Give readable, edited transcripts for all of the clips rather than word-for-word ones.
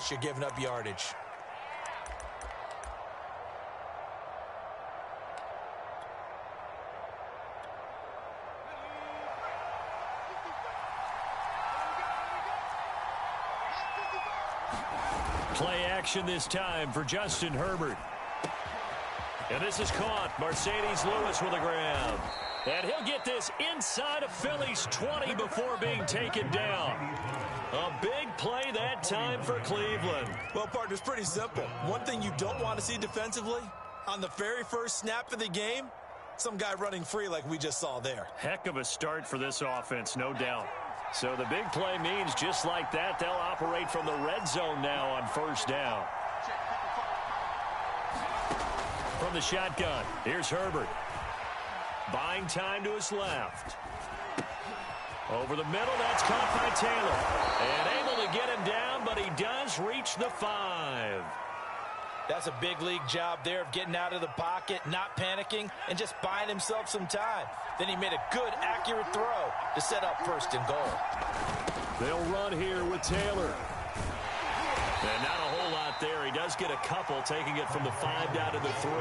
rush, you're giving up yardage. Play action this time for Justin Herbert. And this is caught. Mercedes Lewis with a grab. And he'll get this inside of Philly's 20 before being taken down. A big play that time for Cleveland. Well, partner, it's pretty simple. One thing you don't want to see defensively, on the very first snap of the game, some guy running free like we just saw there. Heck of a start for this offense, no doubt. So the big play means just like that, they'll operate from the red zone now on first down. From the shotgun, here's Herbert. Buying time to his left. Over the middle, that's caught by Taylor. And able to get him down, but he does reach the 5. That's a big league job there of getting out of the pocket, not panicking, and just buying himself some time. Then he made a good, accurate throw to set up first and goal. They'll run here with Taylor. And not a whole lot there. He does get a couple, taking it from the 5 down to the 3.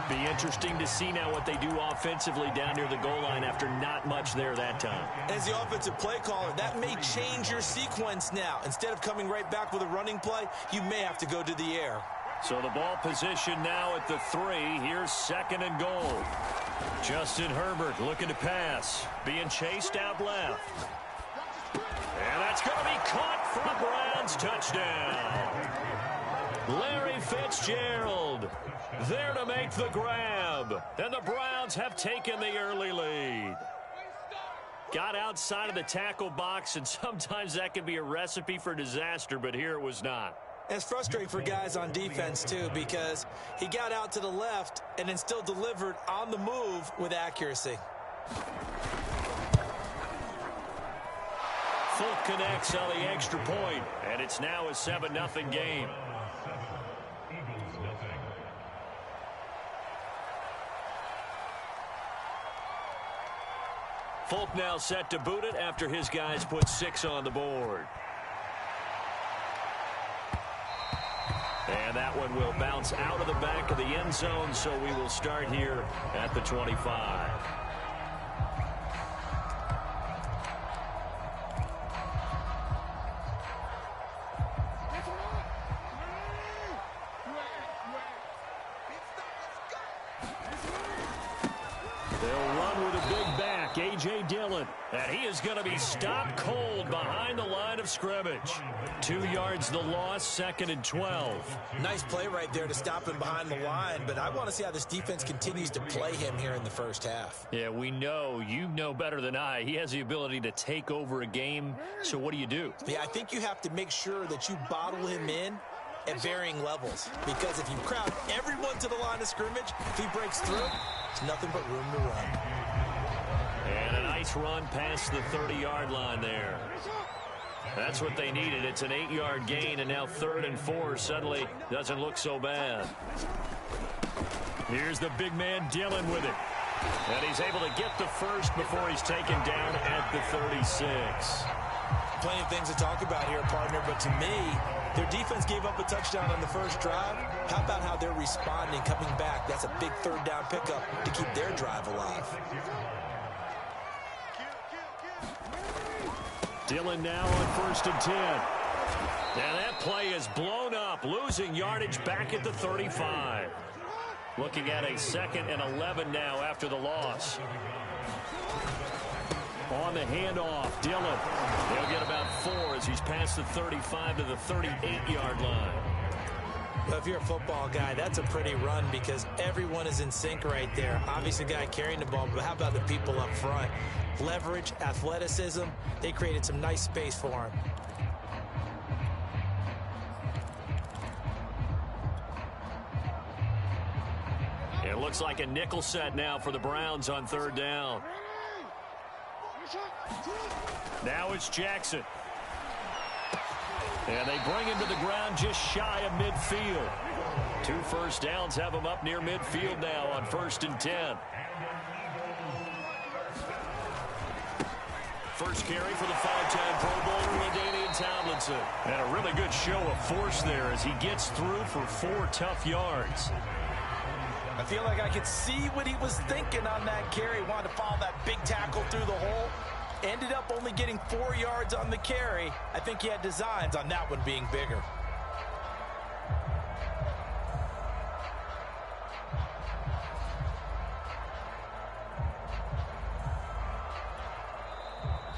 Be interesting to see now what they do offensively down near the goal line after not much there that time. As the offensive play caller, that may change your sequence now. Instead of coming right back with a running play, you may have to go to the air. So the ball position now at the 3. Here's second and goal. Justin Herbert looking to pass. Being chased out left. And that's going to be caught for a Browns touchdown. Larry Fitzgerald there to make the grab. And the Browns have taken the early lead. Got outside of the tackle box, and sometimes that can be a recipe for disaster, but here it was not. It's frustrating for guys on defense, too, because he got out to the left and then still delivered on the move with accuracy. Fulk connects on the extra point, and it's now a 7-0 game. Fulk now set to boot it after his guys put 6 on the board. And that one will bounce out of the back of the end zone, so we will start here at the 25. They'll run with a big back, A.J. Dillon. And he is going to be stopped cold behind the line of scrimmage. 2 yards the loss, 2nd and 12. Nice play right there to stop him behind the line, but I want to see how this defense continues to play him here in the first half. Yeah, we know, you know better than I, he has the ability to take over a game, so what do you do? Yeah, I think you have to make sure that you bottle him in at varying levels, because if you crowd everyone to the line of scrimmage, if he breaks through, it's nothing but room to run. And a nice run past the 30-yard line there. That's what they needed. It's an 8-yard gain, and now 3rd and 4 suddenly doesn't look so bad. Here's the big man Dillon with it. And he's able to get the first before he's taken down at the 36. Plenty of things to talk about here, partner, but to me, their defense gave up a touchdown on the first drive. How about how they're responding, coming back? That's a big 3rd down pickup to keep their drive alive. Dillon now on 1st and 10. Now that play is blown up, losing yardage back at the 35. Looking at a 2nd and 11 now after the loss. On the handoff, Dillon. He'll get about 4 as he's past the 35 to the 38-yard line. Well, if you're a football guy, that's a pretty run because everyone is in sync right there. Obviously, the guy carrying the ball, but how about the people up front? Leverage, athleticism, they created some nice space for him. It looks like a nickel set now for the Browns on 3rd down. Now it's Jackson. And they bring him to the ground just shy of midfield. 2 first downs have him up near midfield now on 1st and 10. First carry for the 5-time Pro Bowler, LaDainian Tomlinson. And a really good show of force there as he gets through for 4 tough yards. I feel like I could see what he was thinking on that carry. He wanted to follow that big tackle through the hole. Ended up only getting 4 yards on the carry. I think he had designs on that one being bigger.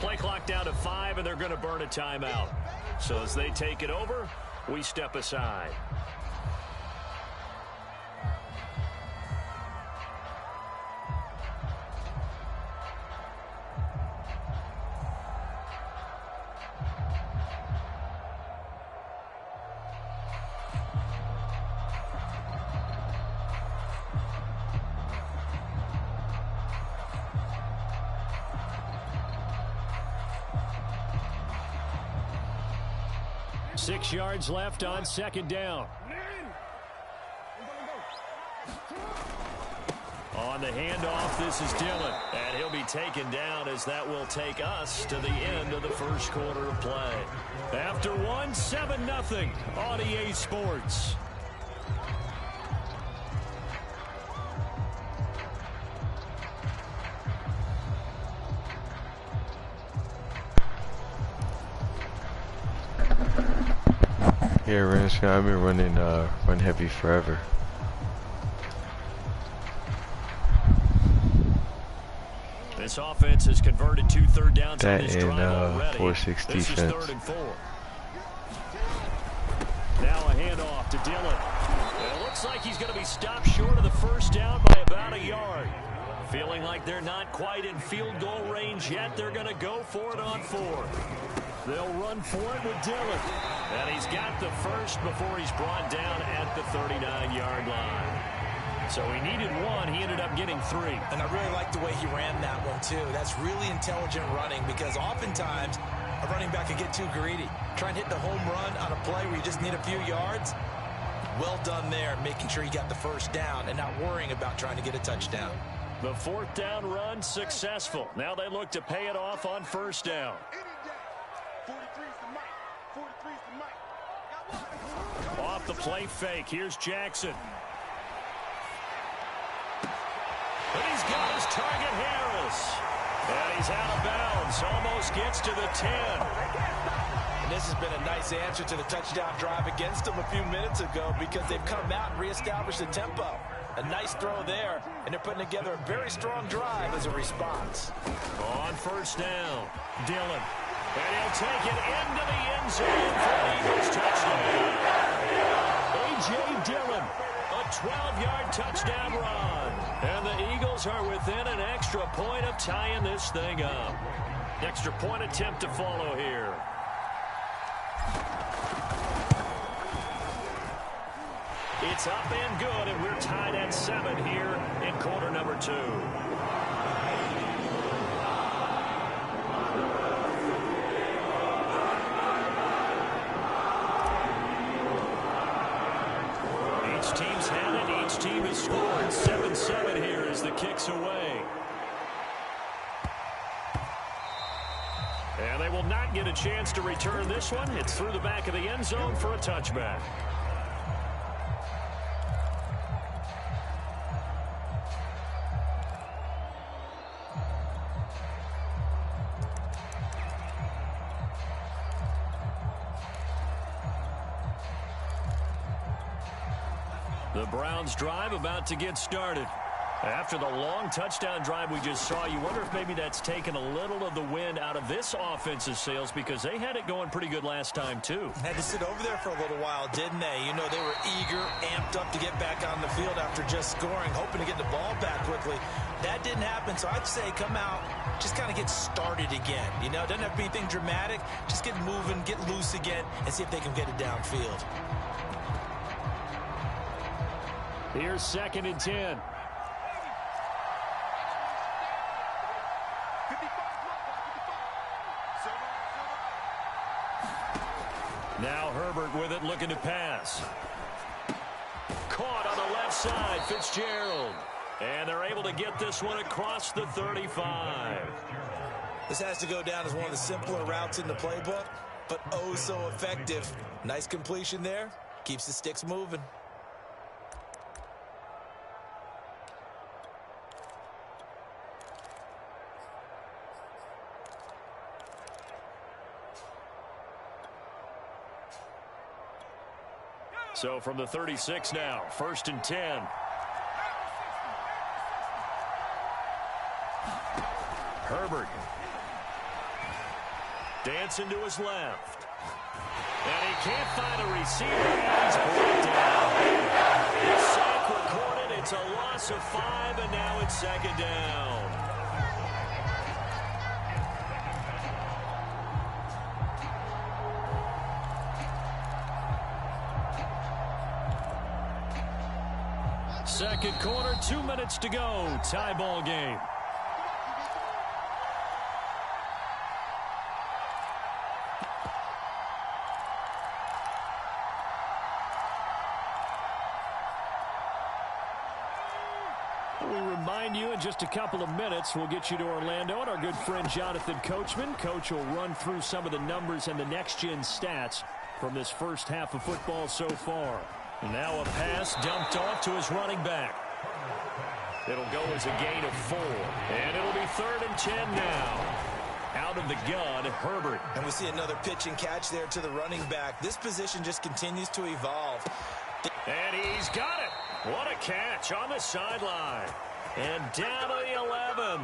Play clock down to 5, and they're going to burn a timeout. So as they take it over, we step aside. Six yards left on second down. On the handoff, this is Dillon. And he'll be taken down as that will take us to the end of the first quarter of play. After one, 7-0 on EA Sports. Yeah, I've been running run heavy forever. This offense has converted 2 third downs that on this drive already. 4-6 this defense. Is 3rd and 4. Now a handoff to Dillon. And it looks like he's going to be stopped short of the first down by about a yard. Feeling like they're not quite in field goal range yet. They're going to go for it on 4th. They'll run for it with Dillon. And he's got the first before he's brought down at the 39-yard line. So he needed 1. He ended up getting 3. And I really like the way he ran that one, too. That's really intelligent running because oftentimes a running back can get too greedy. Try and hit the home run on a play where you just need a few yards. Well done there, making sure you got the first down and not worrying about trying to get a touchdown. The 4th down run successful. Now they look to pay it off on first down. Off the play fake. Here's Jackson. And he's got his target, Harris. And he's out of bounds. Almost gets to the 10. And this has been a nice answer to the touchdown drive against them a few minutes ago because they've come out and reestablished the tempo. A nice throw there, and they're putting together a very strong drive as a response. On first down, Dillon. And he'll take it into the end zone for an Eagles touchdown. A.J. Dillon, a 12-yard touchdown run. And the Eagles are within an extra point of tying this thing up. Extra point attempt to follow here. It's up and good, and we're tied at 7 here in quarter number 2. Each team's had it. Each team has scored. 7-7 here as the kick's away. And they will not get a chance to return this one. It's through the back of the end zone for a touchback. The Browns drive about to get started. After the long touchdown drive we just saw, you wonder if maybe that's taken a little of the wind out of this offense's sails because they had it going pretty good last time, too. Had to sit over there for a little while, didn't they? You know, they were eager, amped up to get back on the field after just scoring, hoping to get the ball back quickly. That didn't happen, so I'd say come out, just kind of get started again. You know, it doesn't have to be anything dramatic. Just get moving, get loose again, and see if they can get it downfield. Here's 2nd and 10. Now Herbert with it, looking to pass. Caught on the left side, Fitzgerald. And they're able to get this one across the 35. This has to go down as one of the simpler routes in the playbook. but oh so effective. Nice completion there. Keeps the sticks moving. So from the 36 now, 1st and 10. Herbert. Dancing to his left. And he can't find a receiver. And he's brought down. The sack recorded. It's a loss of 5, and now it's 2nd down. Second quarter, 2 minutes to go. Tie ball game. We remind you in just a couple of minutes, we'll get you to Orlando and our good friend Jonathan Coachman. Coach will run through some of the numbers and the next-gen stats from this first half of football so far. And now a pass dumped off to his running back. It'll go as a gain of 4. And it'll be 3rd and 10 now. Out of the gun, Herbert. And we see another pitch and catch there to the running back. This position just continues to evolve. And he's got it. What a catch on the sideline. And down to the 11.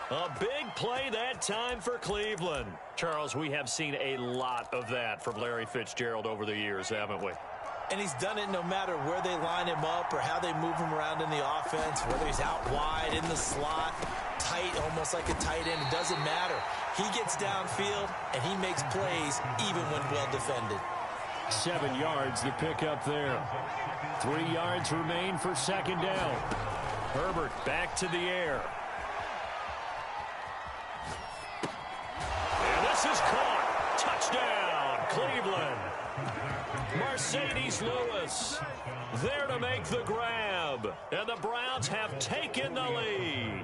A big play that time for Cleveland. Charles, we have seen a lot of that from Larry Fitzgerald over the years, haven't we? And he's done it no matter where they line him up or how they move him around in the offense, whether he's out wide, in the slot, tight, almost like a tight end. It doesn't matter. He gets downfield, and he makes plays even when well defended. 7 yards the pickup there. 3 yards remain for 2nd down. Herbert back to the air. And this is caught. Touchdown, Cleveland. Mercedes Lewis there to make the grab. And the Browns have taken the lead.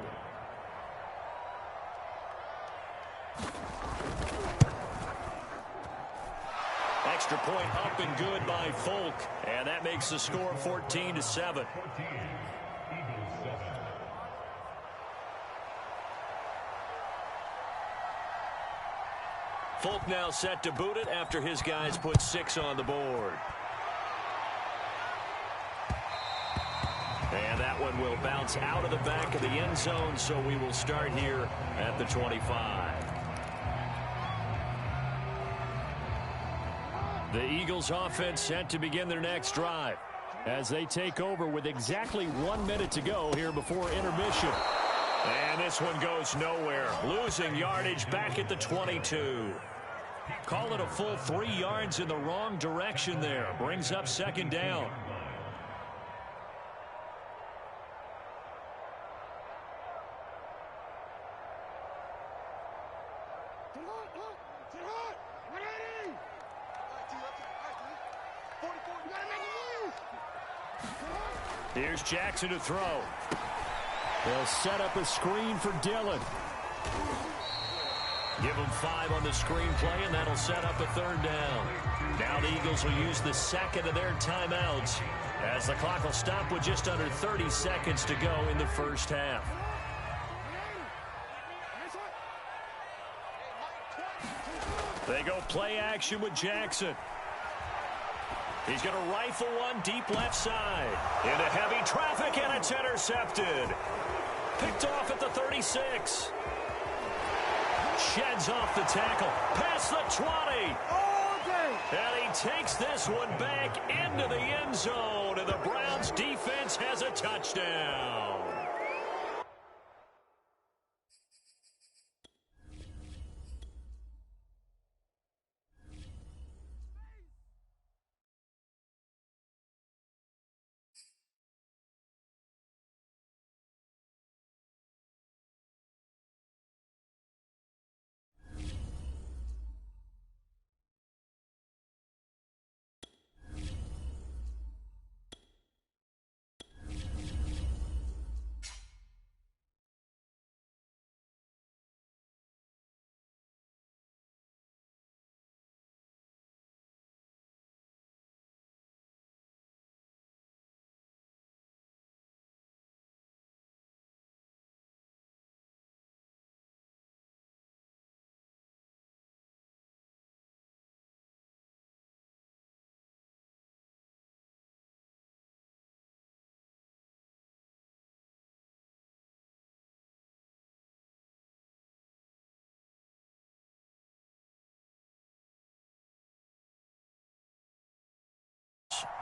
Extra point up and good by Folk. And that makes the score 14-7. Folk now set to boot it after his guys put 6 on the board. And that one will bounce out of the back of the end zone, so we will start here at the 25. The Eagles offense set to begin their next drive as they take over with exactly 1 minute to go here before intermission. And this one goes nowhere. Losing yardage back at the 22. Call it a full 3 yards in the wrong direction there. Brings up 2nd down. Here's Jackson to throw. They'll set up a screen for Dillon. Give them 5 on the screen play, and that'll set up a 3rd down. Now the Eagles will use the second of their timeouts as the clock will stop with just under 30 seconds to go in the first half. They go play action with Jackson. He's going to rifle one deep left side. Into heavy traffic, and it's intercepted. Picked off at the 36. Sheds off the tackle. Past the 20. And he takes this one back into the end zone. And the Browns defense has a touchdown.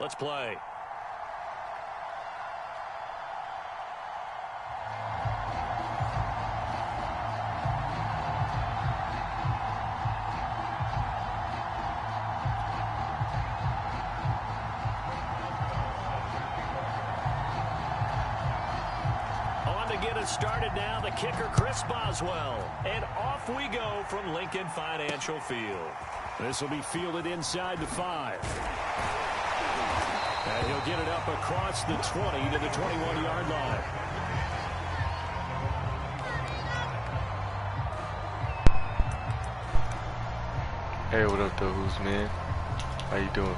Let's play. Get it started now, the kicker Chris Boswell, and off we go from Lincoln Financial Field. This will be fielded inside the 5, and he'll get it up across the 20 to the 21-yard line. Hey, what up though, who's man? How you doing?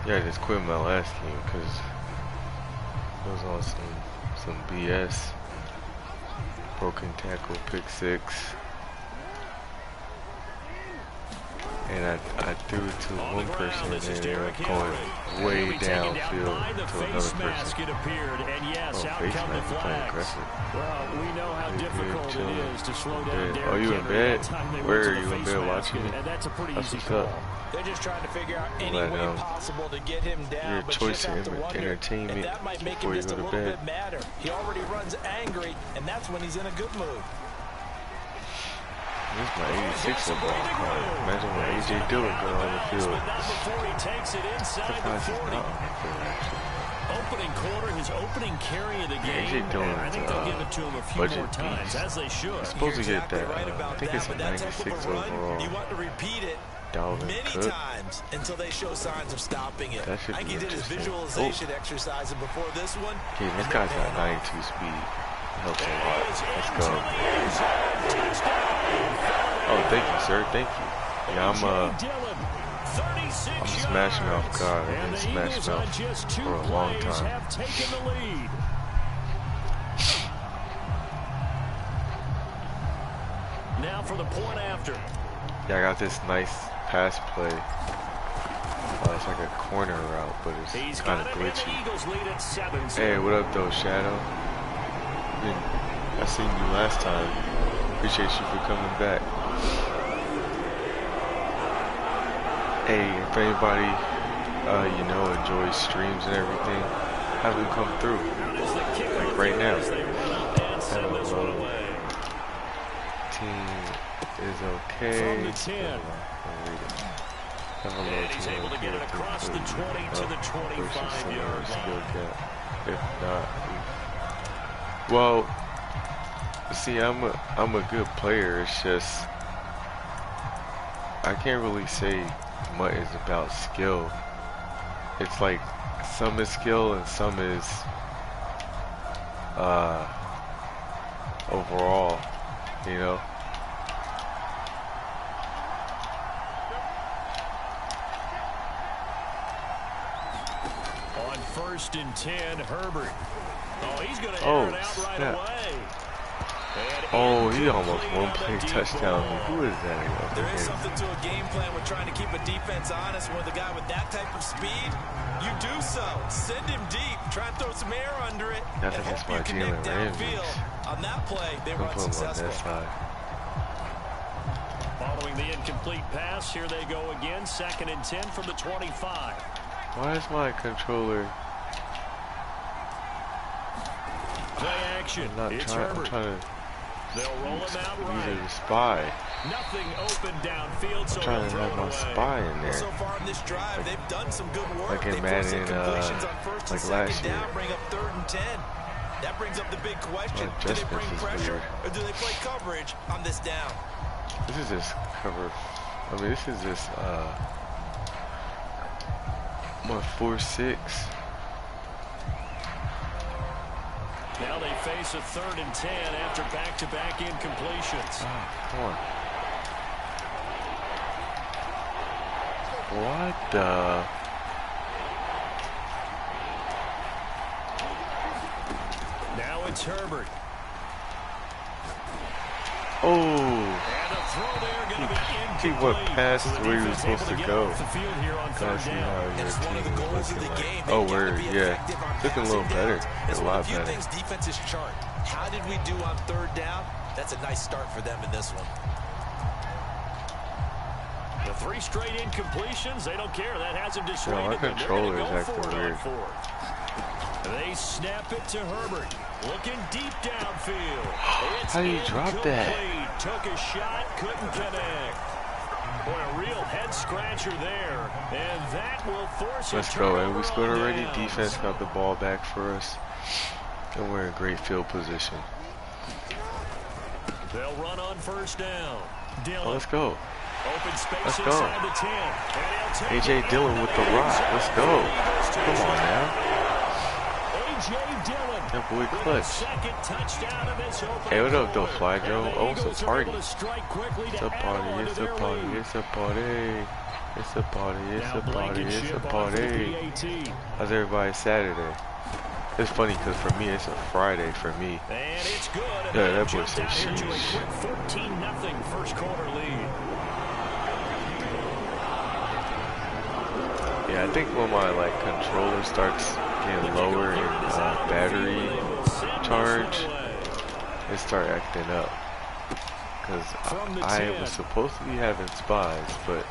Yeah, I just quit my last game because it was on some BS. Broken tackle, pick 6. And I threw it to one person and ended up going way downfield to another person. And yes, oh, face mask, playing aggressive. Well, we know how difficult it is to slow down. Oh, you in bed? Where are you in bed watching me? And that's a pretty easy what's call. up. They're just trying to figure out any way possible to get him down. Your choice of entertainment and that might make before him you just go a to little bed. bit madder. He already runs angry, and that's when he's in a good mood. This is my 86 football card. Imagine what AJ Dillon go on the field. Surprised he's not on the field, actually. Opening quarter, his opening carry of the game. AJ Dillon, I think they'll give it to him a few more times, as they should. He's supposed to get that. Right I think it's a 96 overall. You want to repeat it many times until they show signs of stopping it. That should I think be he did his interesting. visualization exercise before this one. Okay, this guy's got 92 speed. Helps a lot. Let's go. Oh, thank you, sir. Thank you. Yeah, I'm smashing off God. I've been smashing off for a long time. Now for the point after. Yeah, I got this nice pass play. It's like a corner route, but it's kind of glitchy. Hey, what up, though, Shadow? I seen you last time. Appreciate you for coming back. Hey, if anybody, you know, enjoys streams and everything, have them come through. Like right now. Hello. Team is okay. And he's able to get it across the 20 to the 25-yard line. If not, well, see, I'm a good player. It's just I can't really say much is about skill. It's like some is skill and some is overall, you know. On 1st and 10, Herbert. Oh, he's going to air it out right away. Oh, he almost one-play touchdown. Who is that? There is something to a game plan with trying to keep a defense honest. With a guy with that type of speed, you do so. Send him deep. Try and throw some air under it. I think that's my Jalen Ramsey. On that play, they were unsuccessful. Following the incomplete pass, here they go again. 2nd and 10 from the 25. Why is my controller? Play action. It's Herbert. They'll roll him out right. Spy. Nothing open downfield, so I'm trying to have my spy in there. So far in this drive, they've done some good work. Like in Madden, like last year. Bring up 3rd and 10. That brings up the big question: do they bring pressure or do they play coverage on this down? This is just cover. I mean, this is just what, 4-6. Now they face a 3rd and 10 after back-to-back incompletions. Oh, come on. What the? Now it's Herbert. Oh. And a throw there going to be incomplete. He went past where he was supposed to go. Gotta see how your team is looking like. Oh, word, yeah. Looking a little better. A lot better. Defenses chart. How did we do on third down? That's a nice start for them in this one. The 3 straight incompletions, they don't care. That hasn't dissuaded them. They're going to go for it on 4th. They snap it to Herbert. Looking deep downfield. It's how do you drop that? Took a shot, couldn't connect. Boy, a real head scratcher there. And that will force Let's go. And we scored already. Defense got the ball back for us. And we're in great field position. They'll run on 1st down. Dillon. Oh, let's go. Open space Let's go. inside the 10. A.J. Dillon with the rock. Let's go. Come on now. A.J. Dillon. That boy clutch. Second touchdown of this opening. Hey, what up, though, Fly Joe? Oh, it's a party. It's It's a party. It's a party. It's a party. It's a party. It's a party. It's a party. How's everybody Saturday? It's funny because for me it's a Friday for me. And it's good. Yeah, that boy said sheesh. 14-0 first quarter lead. Yeah, I think when my controller starts getting lower in battery charge, it start acting up. Because I was supposed to be having spies, but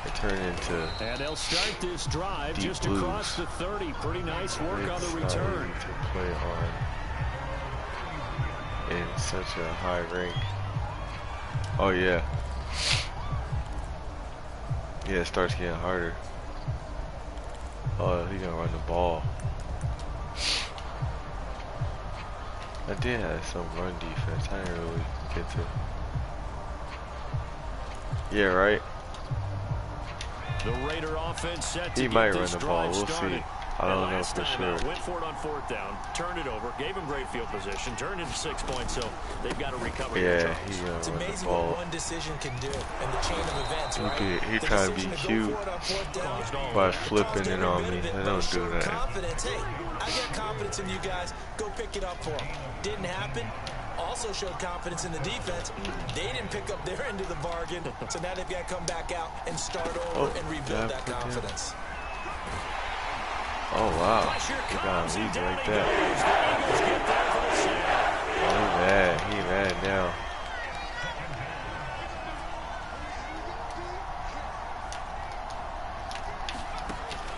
it turned into and they'll start this drive deep just blues. Across the 30. Pretty nice work on the return. To play on in such a high rank. Oh yeah. Yeah, it starts getting harder. Oh, he's gonna run the ball. I did have some run defense. I didn't really get to. Yeah, right. The Raider offense set to he might run the ball. We'll started. see. I don't know for sure. Went for it on 4th down, turned it over, gave him great field position, turned into 6 points, so they've got to recover. Yeah, he's gonna it's run the amazing ball. what one decision can do in the chain of events, right? He trying to be cute by flipping it on me. I don't do that. Confidence. Hey, I got confidence in you guys. Go pick it up for them. Didn't happen. Also showed confidence in the defense. They didn't pick up their end of the bargain, so now they've got to come back out and start over and rebuild that confidence. Oh wow, he got a lead like that. Oh, he mad now.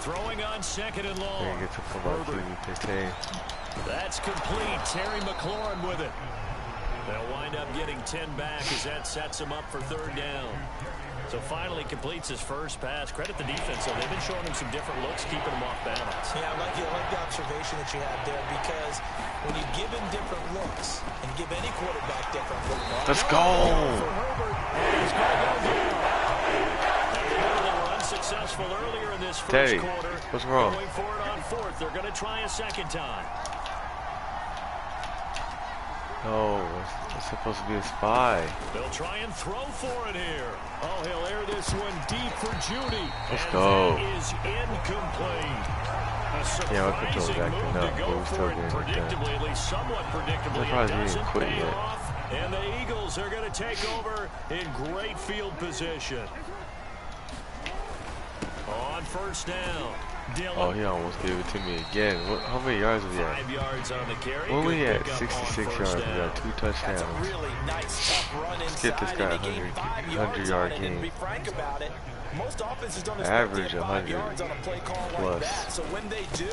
Throwing on 2nd and long. They get to come out with the That's complete. Terry McLaurin with it. They'll wind up getting 10 back as that sets him up for 3rd down. So finally completes his first pass. Credit the defense, though. They've been showing him some different looks, keeping him off balance. Yeah, I like the observation that you have there, because when you give him different looks and give any quarterback different looks. Let's go! They were unsuccessful earlier in this first quarter. What's wrong? Going for it on 4th. They're going to try a second time. No, it's supposed to be a spy. They'll try and throw for it here. Oh, he'll air this one deep for Judy. Let's go. That is incomplete. Yeah, my controller's acting up, but we're still getting it predictably, at least somewhat predictably, they probably it didn't quit pay yet. off, and the Eagles are going to take over in great field position. On 1st down. Dillon. Oh, he almost gave it to me again. How many yards was he at? 5 yards on the carry. When we Good at pickup 66 on yards, we down. got 2 touchdowns. That's a really nice, tough run Let's inside. get this guy and he gained 100-yard on it, game. and to be frank about it, most offenses don't Average expect 5 yards 100 on a play call plus. like that. So when they do,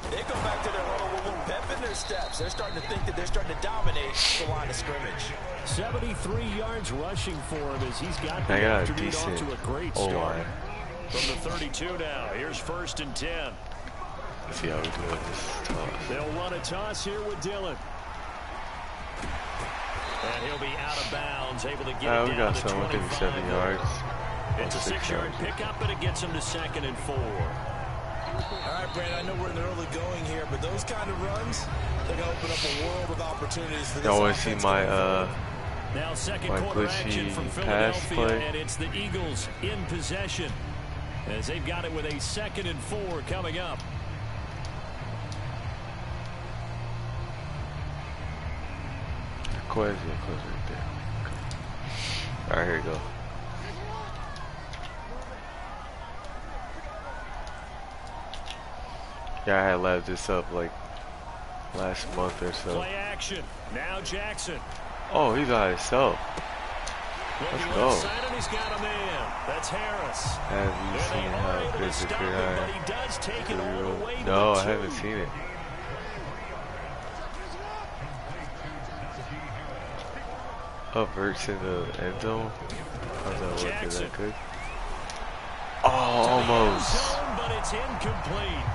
they go back to their huddle with a little pep in their steps. They're starting to think that they're starting to dominate the line of scrimmage. 73 yards rushing for him as he's got the afternoon off to a great start. From the 32 now, here's 1st and 10. Let's see how we do this toss. They'll run a toss here with Dillon. And he'll be out of bounds, able to get it We down got to some, 57 yards. It's a 6-yard pickup, and it gets him to 2nd and 4. All right, Brandon, I know we're in the early going here, but those kind of runs, they're going to open up a world of opportunities for this. Y'all want to see my now second my quarter action glitchy from pass Philadelphia, play? and it's the Eagles in possession as they've got it with a 2nd and 4 coming up. Close right there. All right, here we go. Yeah, I had left this up like last month or so. Play action. Now Jackson. Oh, he got himself. Let's go. He's got a man. That's Harris. Have you seen how good the career? No, I haven't seen it. Verts in the end zone. How's that work? Is that good? Oh, almost.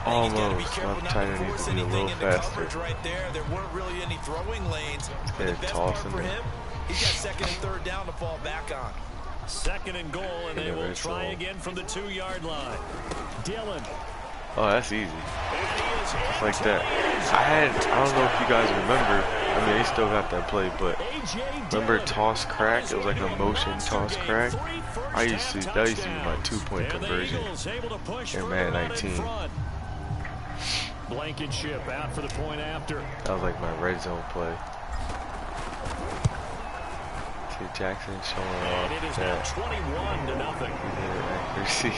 Almost. I'm trying to need to be a little faster. Right there. There weren't really any throwing lanes. They're tossing for him, he's got second and third down to fall back on. Second and goal, and they will try again from the 2-yard line. Dillon. Oh, that's easy. Just like that. I don't know if you guys remember. I mean, they still got that play, but remember toss crack? It was like a motion toss crack. That used to be my 2-point conversion in Madden 19. Blankenship out for the point after. That was like my red zone play. See Jackson showing off. It is now 21-0. Accuracy.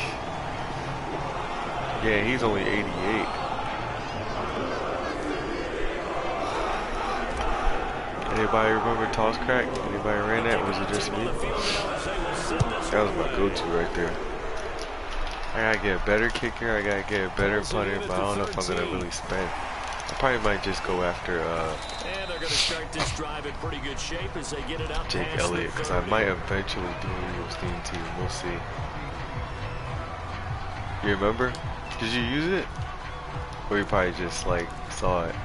Yeah, he's only 88. Anybody remember toss crack? Anybody ran that? Was it just me? That was my go-to right there. I gotta get a better kicker. I gotta get a better punter, but I don't know if I'm gonna really spend. I probably might just go after and they're gonna start this drive in pretty good shape as they get it up Jake Elliott, because I might eventually do an Eagles theme team. We'll see. You remember? Did you use it? Or you probably just like saw it?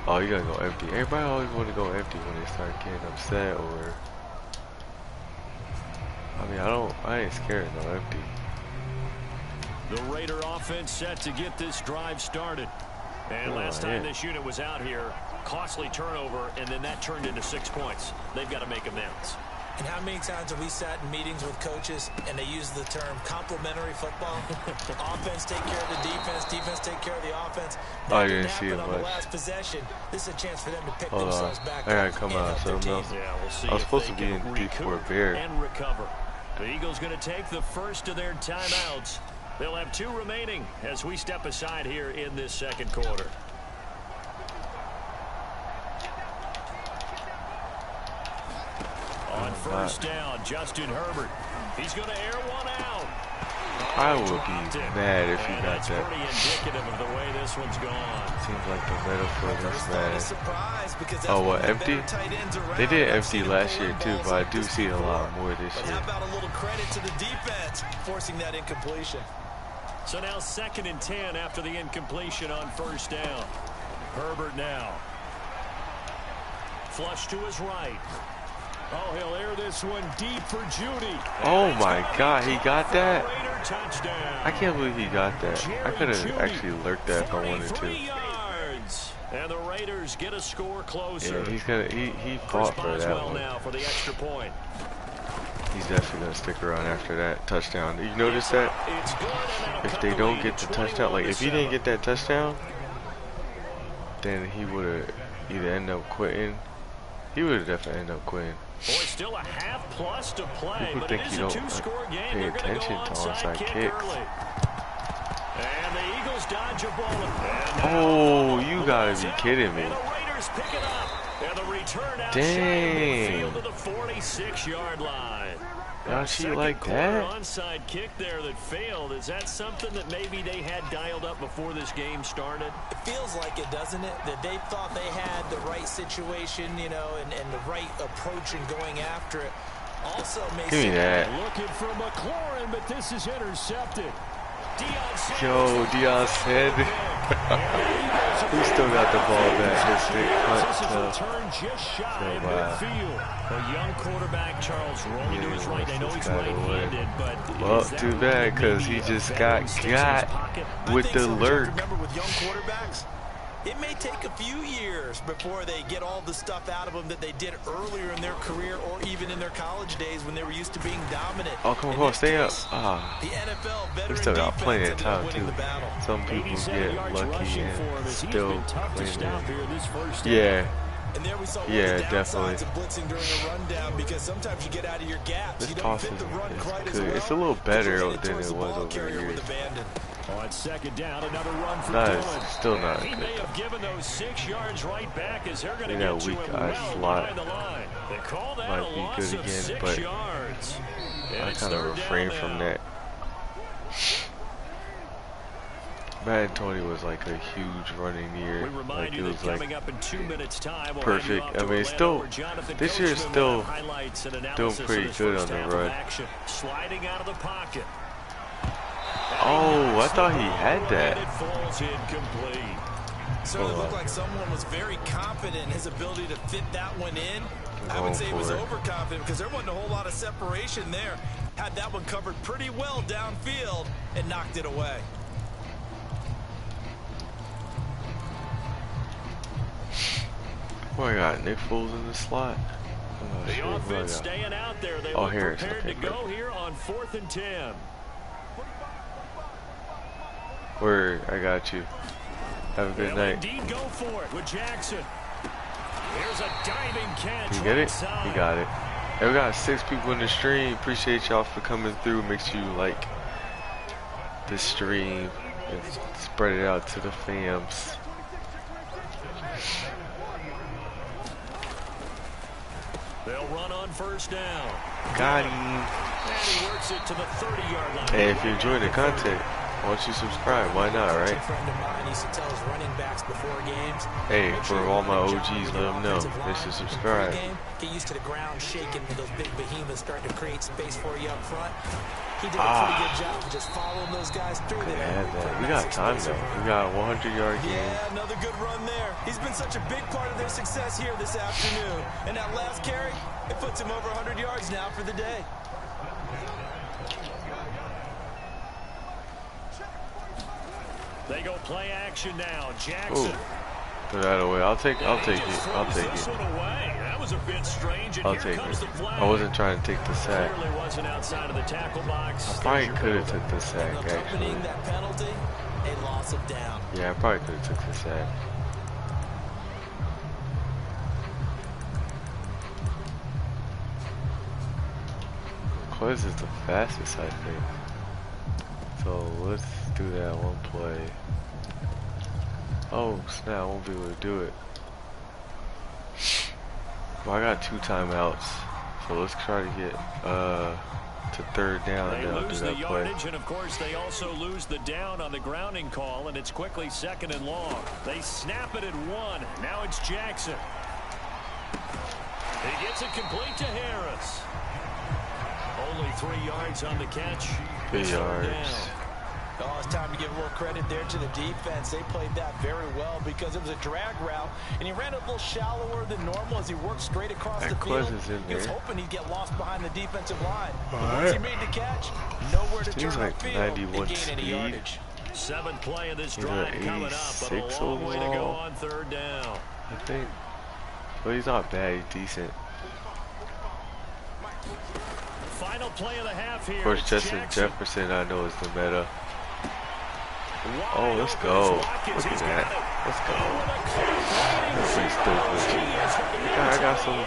Oh, you gotta go empty. Everybody always want to go empty when they start getting upset, or I mean, I ain't scared of no empty. The Raider offense set to get this drive started. And last time this unit was out here, costly turnover, and then that turned into 6 points. They've got to make amends. And how many times have we sat in meetings with coaches and they use the term complementary football? Offense take care of the defense, defense take care of the offense. Oh, you didn't see it much. The last possession. This is a chance for them to pick Hold themselves on. back I gotta come out of something else. Yeah, we'll see. I was supposed to be in deep for a bear. And recover. The Eagles going to take the first of their timeouts. They'll have 2 remaining as we step aside here in this second quarter. On first down, Justin Herbert. He's going to air one out. I would be mad if he got that's that. pretty indicative of the way this one's gone. Seems like the metaphor this Madden. Oh, what, empty? They did empty last year too, but I do see a lot more this year. How about a little credit to the defense forcing that incompletion? So now 2nd and 10 after the incompletion on first down. Herbert now. Flush to his right. Oh, he'll air this one deep for Judy. Oh my God, he got that? Touchdown. I can't believe he got that. I could have actually lurked that if I wanted to. Yards. And the Raiders get a score closer. Yeah, he fought for that one. Now for the extra point. He's definitely gonna stick around after that touchdown. You notice that? If they don't get the touchdown, like if he didn't get that touchdown, then he would have either ended up quitting. He would have definitely ended up quitting. Boy, still a half plus to play, People but think it is you a don't 2-score game. pay They're going to attention go to onside onside kick kicks. early. And the Eagles dodge a bullet. Oh, you gotta be kidding me. And the Raiders pick it up. And the return outside Dang. midfield to the 46-yard line. Y'all see like that? Onside kick there that failed. Is that something that maybe they had dialed up before this game started? It feels like it, doesn't it? That they thought they had the right situation, you know, and the right approach in going after it. Also makes Give me that. Looking for McLaurin, but this is intercepted. Yo, Deion said. Who still got the ball back? His stick punt. A young quarterback, Charles, rolling to his right. I know he's right-handed, but well, too bad because he just got with the lurk. Remember, with young quarterbacks, it may take a few years before they get all the stuff out of them that they did earlier in their career or even in their college days when they were used to being dominant. Oh, come on, stay up. The NFL veteran we still got plenty of defense time, too. Some people get lucky and still claim it. Yeah. And there we saw yeah, the definitely. Of blitzing during a rundown, because sometimes you get out of your gaps. This you don't toss fit is the run quite as good. well. It's a little better than it was over the years. On second down, another run for That Dillon. is still not He good. may have given those 6 yards right back as they're going to That get to weak him eye well slot behind the line. They call that might a be loss good of again, 6 but yards. And I it's kind of third refrain down from now. that. Madden 20 was like a huge running year. We remind Like, it you was that coming like up in 2 minutes time, we'll hand you perfect. off I to mean, it's Orlando, still where Jonathan this year's Coachman will still have highlights and doing analysis pretty of this good on first the half of run. action. Sliding out of the pocket. Oh, I thought he had And that. it falls incomplete. Certainly looked like someone was very confident in his ability to fit that one in. I would say he was overconfident because there wasn't a whole lot of separation there. Had that one covered pretty well downfield and knocked it away. Oh, I got Nick Foles in the slot. Oh, The shit, offense staying out there. They look Harris. prepared Okay, to go perfect. here on 4th and 10. Word, I got you. Have a good They'll night. indeed go for it with Jackson. Here's a diving catch. You get right it? side. You got it. And we got 6 people in the stream. Appreciate y'all for coming through. Make sure you like the stream and spread it out to the fams. They'll run on first down. Got him. And he works it to the 30-yard line. Hey, if you're enjoying the content, why don't you subscribe? Why not, right? A friend of mine used to tell his running backs before games. Hey, make for sure you all run my a job OGs, with let your them know. offensive They should line. subscribe. Pre-game, get used to the ground shaking with those big behemoths starting to create space for you up front. He did a pretty good job of just following those guys through there. Yeah, man. We got time though. We got a 100-yard game. Yeah, another good run there. He's been such a big part of their success here this afternoon. And that last carry, it puts him over 100 yards now for the day. They go play action now. Jackson. Ooh, throw that away. I'll take it. I'll take This it. one away. That was a bit strange. And I'll here take comes it. the flag. I wasn't trying to take the sack. Clearly wasn't outside of the tackle box. I probably could have took the sack And actually. accompanying that penalty, a loss of down. Yeah, I probably could have took the sack. Quiz is the fastest, I think. So let's do that one play. Oh snap, I won't be able to do it. Well, I got 2 timeouts. So let's try to get to 3rd down and They then I'll do lose the that play. yardage, and of course they also lose the down on the grounding call, and it's quickly 2nd and long. They snap it at 1. Now it's Jackson. He gets it complete to Harris. Only 3 yards on the catch. 3 It's third yards. down. Oh, it's time to give a little credit there to the defense. They played that very well because it was a drag route, and he ran a little shallower than normal as he worked straight across the field. Is in He was there. hoping he'd get lost behind the defensive line. But All once he right. made the catch, nowhere to He's turn like upfield 91 and gain any speed. yardage. 7th play of this He's drive at coming up, but a 86 long way to go overall. on 3rd down. I think. But he's not bad, he's decent. Final play of the half here. Of course, It's Justin Jackson. Jefferson, I know, is the meta. Wide Oh, let's open go. is Watkins. Look He's at got that. it. Let's go. Oh, and a clear That's pretty stupid. I got some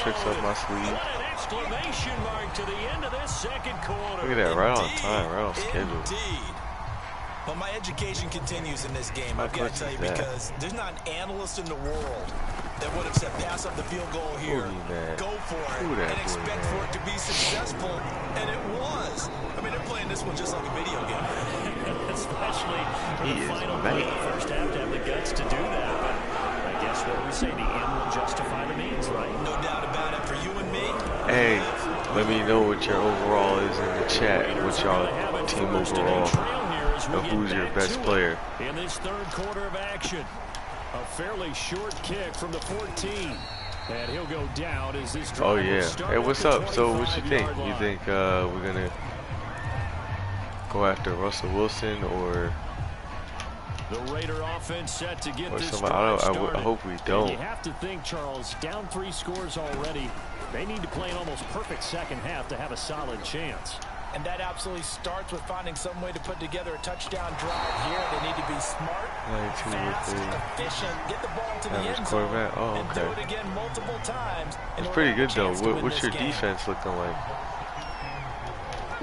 tricks up my sleeve. What an exclamation mark to the end of this 2nd quarter. Look at that, right on time, right on schedule. Indeed. But my education continues in this game, How I've got to clutch tell you, is that? because there's not an analyst in the world that would have said pass up the field goal here, Boogeyman. go for it, Who that and expect boogeyman? for it to be successful, and it was. I mean, they're playing this one just like a video game. Especially for He the is final play of man. the first half to have the guts to do that. But I guess what we say, the end will justify the means, right? No doubt about it. For you and me, Hey, let me know what your overall is in the chat. What's y'all team overall? And who's your best player? In this 3rd quarter of action, a fairly short kick from the 14. And he'll go down as this drive Oh will yeah. start Hey, at what's the up? So what you think? 25-yard You line. think we're gonna go after Russell Wilson or The Raider offense set to get or this somebody? drive I started. hope we And don't. you have to think, Charles, down 3 scores already. They need to play an almost perfect 2nd half to have a solid chance. and that absolutely starts with finding some way to put together a touchdown drive here. They need to be smart, 92 fast, with the efficient, get the ball to the average end zone, quarterback. Oh, and do okay. it again multiple times. It's pretty good though. What's your defense looking like?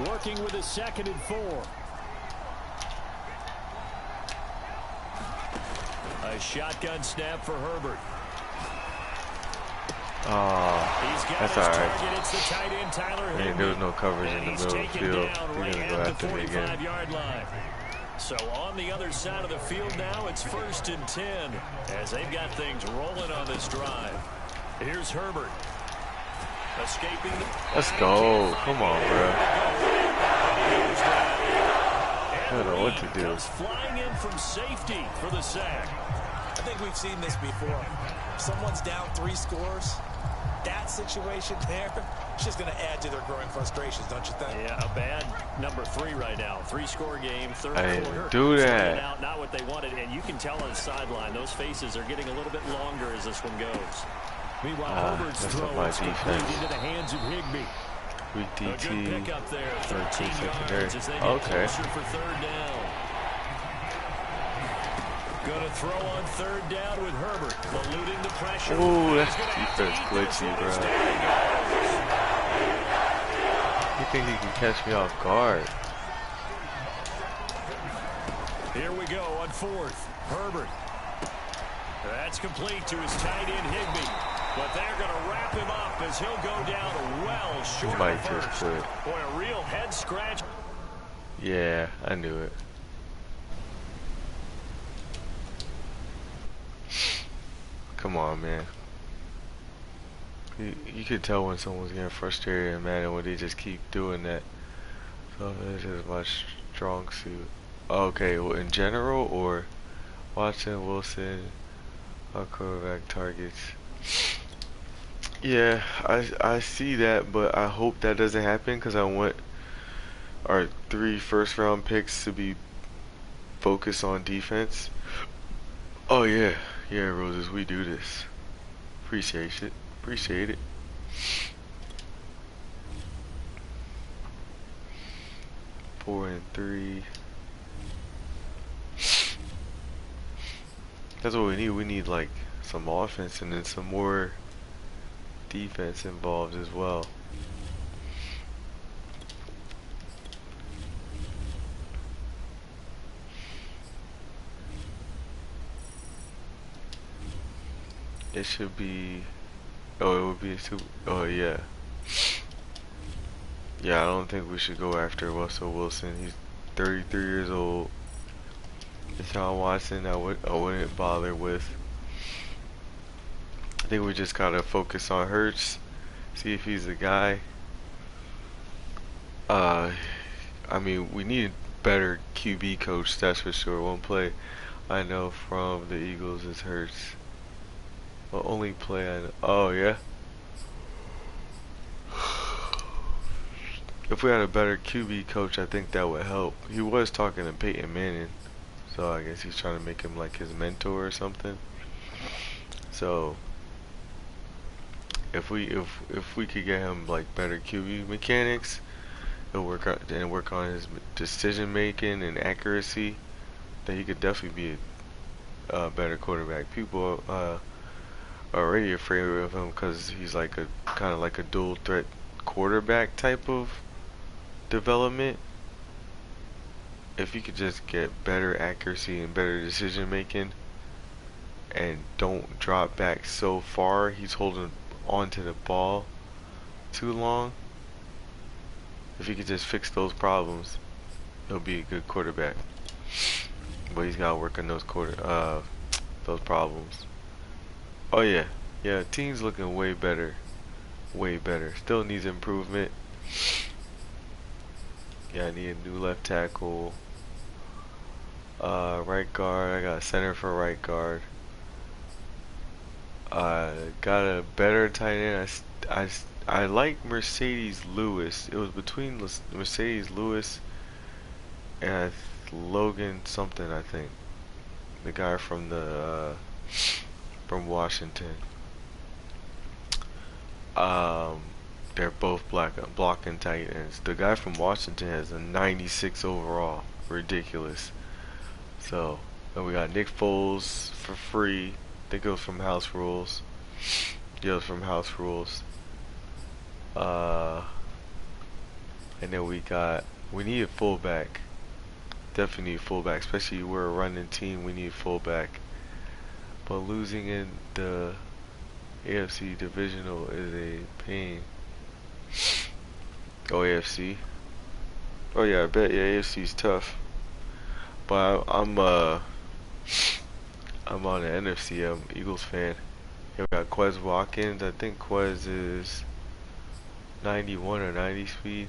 Working with a 2nd and 4. A shotgun snap for Herbert. That's alright. It's the tight end, Tyler Higbee. There was no coverage in the middle of the field. He's gonna go after me again. So on the other side of the field now, it's 1st and 10 as they've got things rolling on this drive. Here's Herbert. Escaping. Let's go. Come on, bro. I don't know what to do. Flying in from safety for the sack. I think we've seen this before. Someone's down 3 scores. That situation there, it's just going to add to their growing frustrations, don't you think? Yeah, a bad number 3 right now. 3-score game, third I quarter. do that. Out, not what they wanted, and you can tell on the sideline, those faces are getting a little bit longer as this one goes. Meanwhile, Herbert's throw is complete into the hands of Higbee. Weak DT. A good pick up there, 13 yards as they get closer for 3rd down. Going to throw on 3rd down with Herbert, eluding the pressure. Ooh, that's defense glitchy, bro. You think he can catch me off guard? Here we go on 4th. Herbert. That's complete to his tight end Higbee. But they're going to wrap him up as he'll go down well short He might of just first. quit. Boy, a real head scratch. Yeah, I knew it. Come on, man. You could tell when someone's getting frustrated in Madden when they just keep doing that. So this is my strong suit. Okay, well, in general, or Watson, Wilson, quarterback targets. Yeah, I see that, but I hope that doesn't happen because I want our 3 first-round picks to be focused on defense. Oh yeah, yeah, Roses, we do this. Appreciate it. Appreciate it. Four and 3. That's what we need. We need like some offense and then some more defense involved as well. It should be. Oh, it would be a super. Oh yeah. Yeah, I don't think we should go after Russell Wilson. He's 33 years old. Deshaun Watson, I wouldn't bother with. I think we just gotta focus on Hurts, see if he's the guy. I mean, we need a better QB coach, that's for sure. One play I know from the Eagles is Hurts. The only play I know. Oh yeah. If we had a better QB coach, I think that would help. He was talking to Peyton Manning, so I guess he's trying to make him like his mentor or something. So if we could get him like better QB mechanics, he'll work on his decision making and accuracy, then he could definitely be a better quarterback. People are already afraid of him because he's like a kind of like a dual threat quarterback type of development. If you could just get better accuracy and better decision making and don't drop back so far, he's holding onto the ball too long. If you could just fix those problems, he'll be a good quarterback. But he's got to work on those problems. Oh yeah, yeah. Team's looking way better, way better. Still needs improvement. Yeah, I need a new left tackle. Right guard. I got center for right guard. Got a better tight end. I like Mercedes Lewis. It was between Mercedes Lewis and Logan something, I think. The guy from the from Washington. They're both blocking tight ends. The guy from Washington has a 96 overall. Ridiculous. So, and we got Nick Foles for free. I think it was from House Rules. Yeah, it was from House Rules. And then we need a fullback. Definitely need a fullback, especially we're a running team. We need a fullback. but losing in the AFC divisional is a pain. Oh, AFC. Oh yeah, I bet. Yeah, AFC's tough. But I'm on the NFC. I'm Eagles fan. Here we got Quez Watkins. I think Quez is 91 or 90 speed.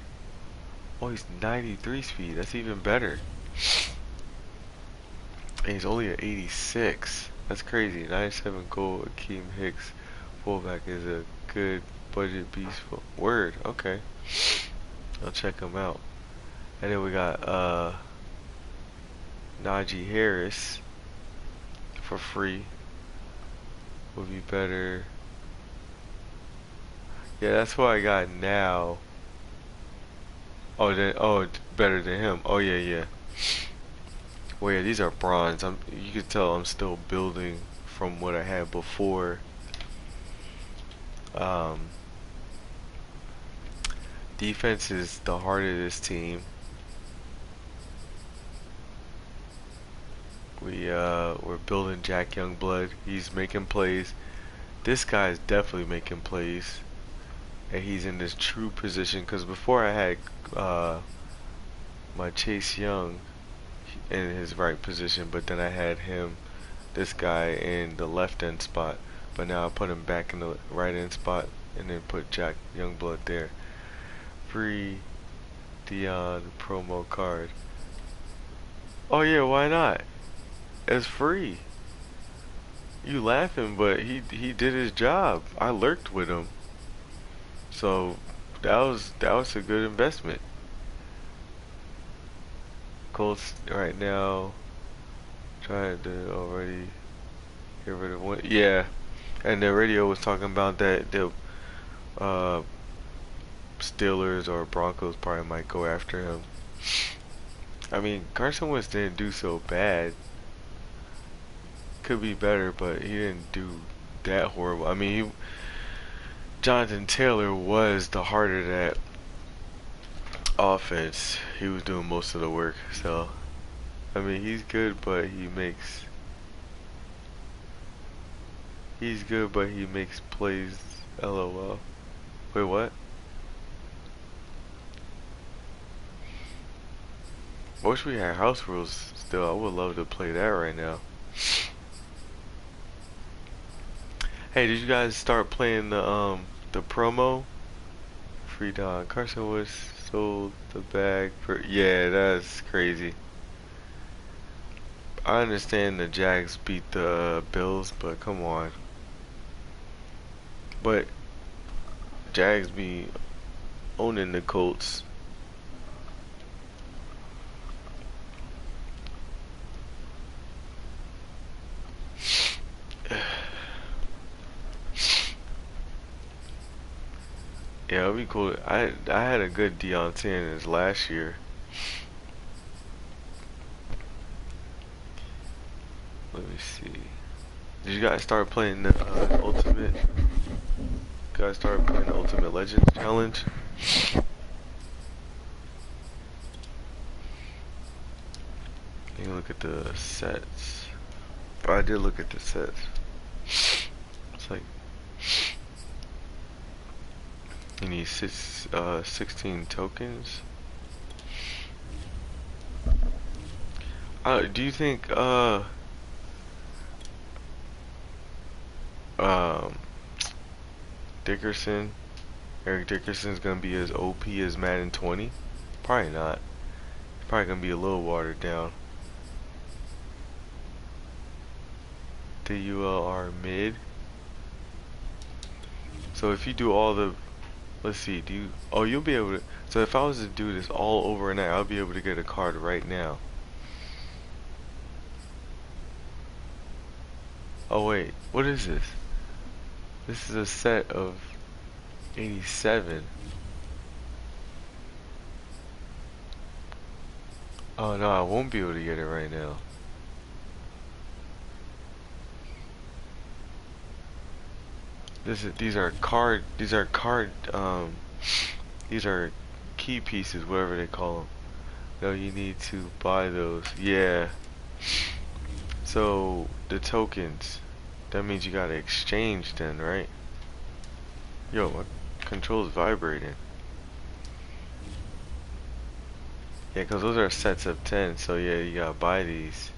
Oh, he's 93 speed. That's even better. And he's only at 86. That's crazy. 97 goal. Akeem Hicks, fullback, is a good budget beast. Word. Okay. I'll check him out. And then we got Najee Harris for free. Would be better. Yeah, that's what I got now. Oh, better than him. Oh yeah, yeah. Well, yeah, these are bronze. You can tell I'm still building from what I had before. Defense is the heart of this team. We're building Jack Youngblood. He's making plays. This guy is definitely making plays, and he's in this true position. Because before I had my Chase Young in his right position, but then I had this guy in the left end spot. But now I put him back in the right end spot, and then put Jack Youngblood there. Free Dion promo card. Oh yeah, why not? It's free. You laughing, but he did his job. I lurked with him, so that was a good investment. Colts right now trying to already get rid of one. Yeah, and the radio was talking about that the Steelers or Broncos probably might go after him. I mean, Carson Wentz didn't do so bad. Could be better, but he didn't do that horrible. I mean, Jonathan Taylor was the heart of that offense. He was doing most of the work. So, I mean, he's good, but he makes plays. LOL. Wait, what? I wish we had house rules still. I would love to play that right now. Hey, did you guys start playing the promo? Free dog. Carson Wentz sold the bag for. Yeah, that's crazy. I understand the Jags beat the Bills, but come on. But Jags be owning the Colts. Yeah, it'd be cool. I had a good Deion Sanders last year. Let me see. Did you guys start playing the Ultimate? You guys started playing the Ultimate Legends Challenge? You can look at the sets. Oh, I did look at the sets. It's like you need 16 tokens. Do you think Eric Dickerson's gonna be as OP as Madden 20? Probably not. Probably gonna be a little watered down. DULR mid. So if you do all the, let's see, you'll be able to, so if I was to do this all overnight, I'll be able to get a card right now. Oh wait, what is this? This is a set of 87. Oh no, I won't be able to get it right now. These are key pieces, whatever they call them. No, you need to buy those. Yeah. So the tokens, That means you gotta exchange then, right? Yo, my control's vibrating. Yeah, cause those are sets of 10, so yeah, you gotta buy these.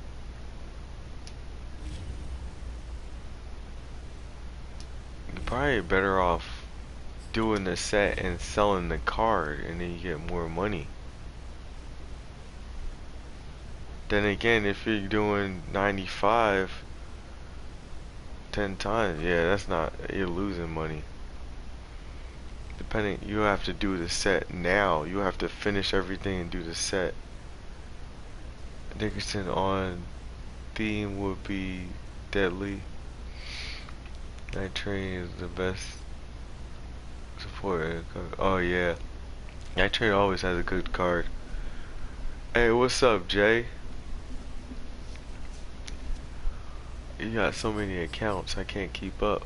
You're probably better off doing the set and selling the card, and then you get more money. Then again, if you're doing 95 10 times, yeah, that's not, you're losing money. Depending, you have to do the set now. You have to finish everything and do the set. Dickerson on theme would be deadly. Night Train is the best support. Oh yeah, Night Train always has a good card. Hey, what's up, Jay? You got so many accounts, I can't keep up.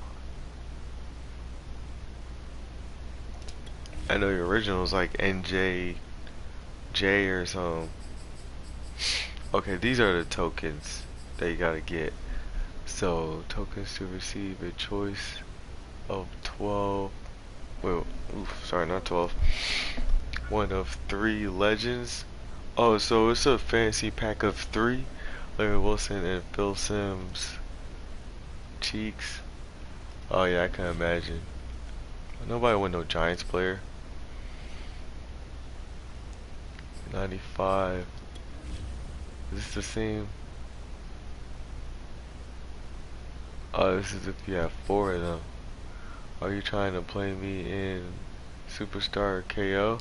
I know your original is like NJJ or something. Okay, these are the tokens that you gotta get. So, tokens to receive a choice of 12. Wait, oof, sorry, not 12. One of 3 legends. Oh, so it's a fantasy pack of 3. Larry Wilson and Phil Simms. Cheeks. Oh yeah, I can imagine. Nobody want no Giants player. 95. Is this the same? Oh, this is if you have 4 of them. Are you trying to play me in Superstar KO?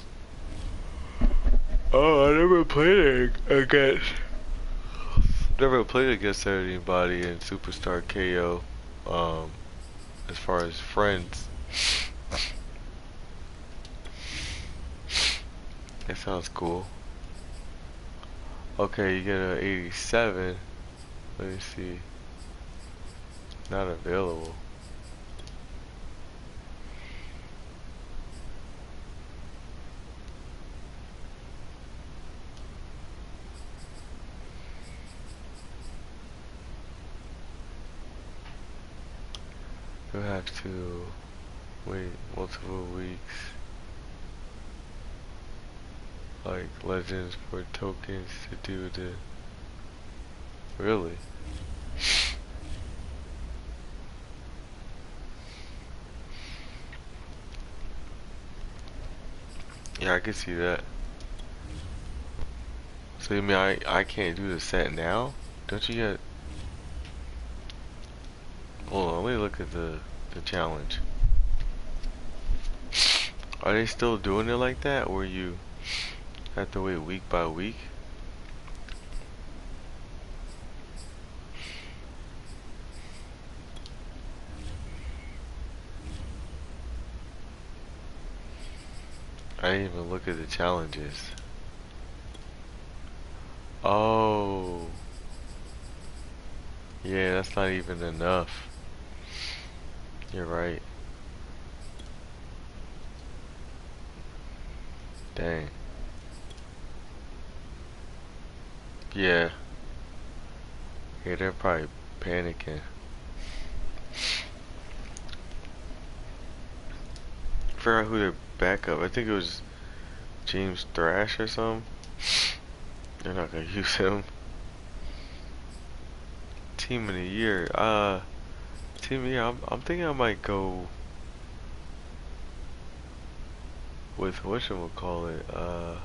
Oh, I never played against. Never played against anybody in Superstar KO. As far as friends. That sounds cool. Okay, you get an 87. Let me see. Not available. You'll have to wait multiple weeks. Like legends for tokens to do the. Really? Yeah, I can see that. So you mean I can't do the set now? Don't you get? Hold on, let me look at the challenge. Are they still doing it like that, or you have to wait week by week? I didn't even look at the challenges. Oh. Yeah, that's not even enough. You're right. Dang. Yeah. Yeah, they're probably panicking. I forgot who their backup. I think it was James Thrash or something. They're not gonna use him. Team of the year. Team of the year. I'm thinking I might go with whatchamacallit. Oh,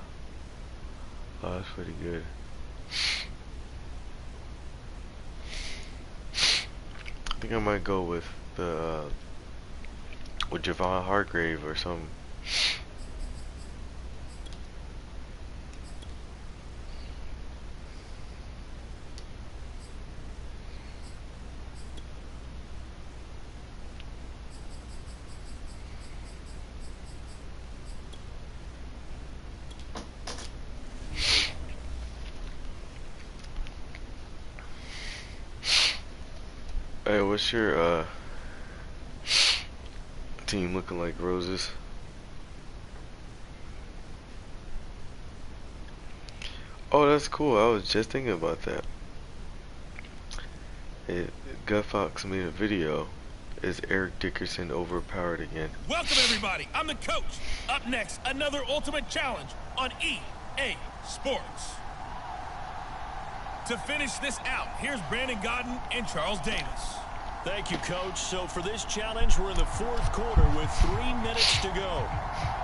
that's pretty good. I think I might go with the with Javon Hargrave or something. Hey, what's your team looking like, Roses? Oh, that's cool. I was just thinking about that. Gutfox made a video. Is Eric Dickerson overpowered again? Welcome everybody, I'm the coach. Up next, another ultimate challenge on EA Sports. To finish this out, here's Brandon Godden and Charles Davis. Thank you, Coach. So for this challenge, we're in the fourth quarter with 3 minutes to go.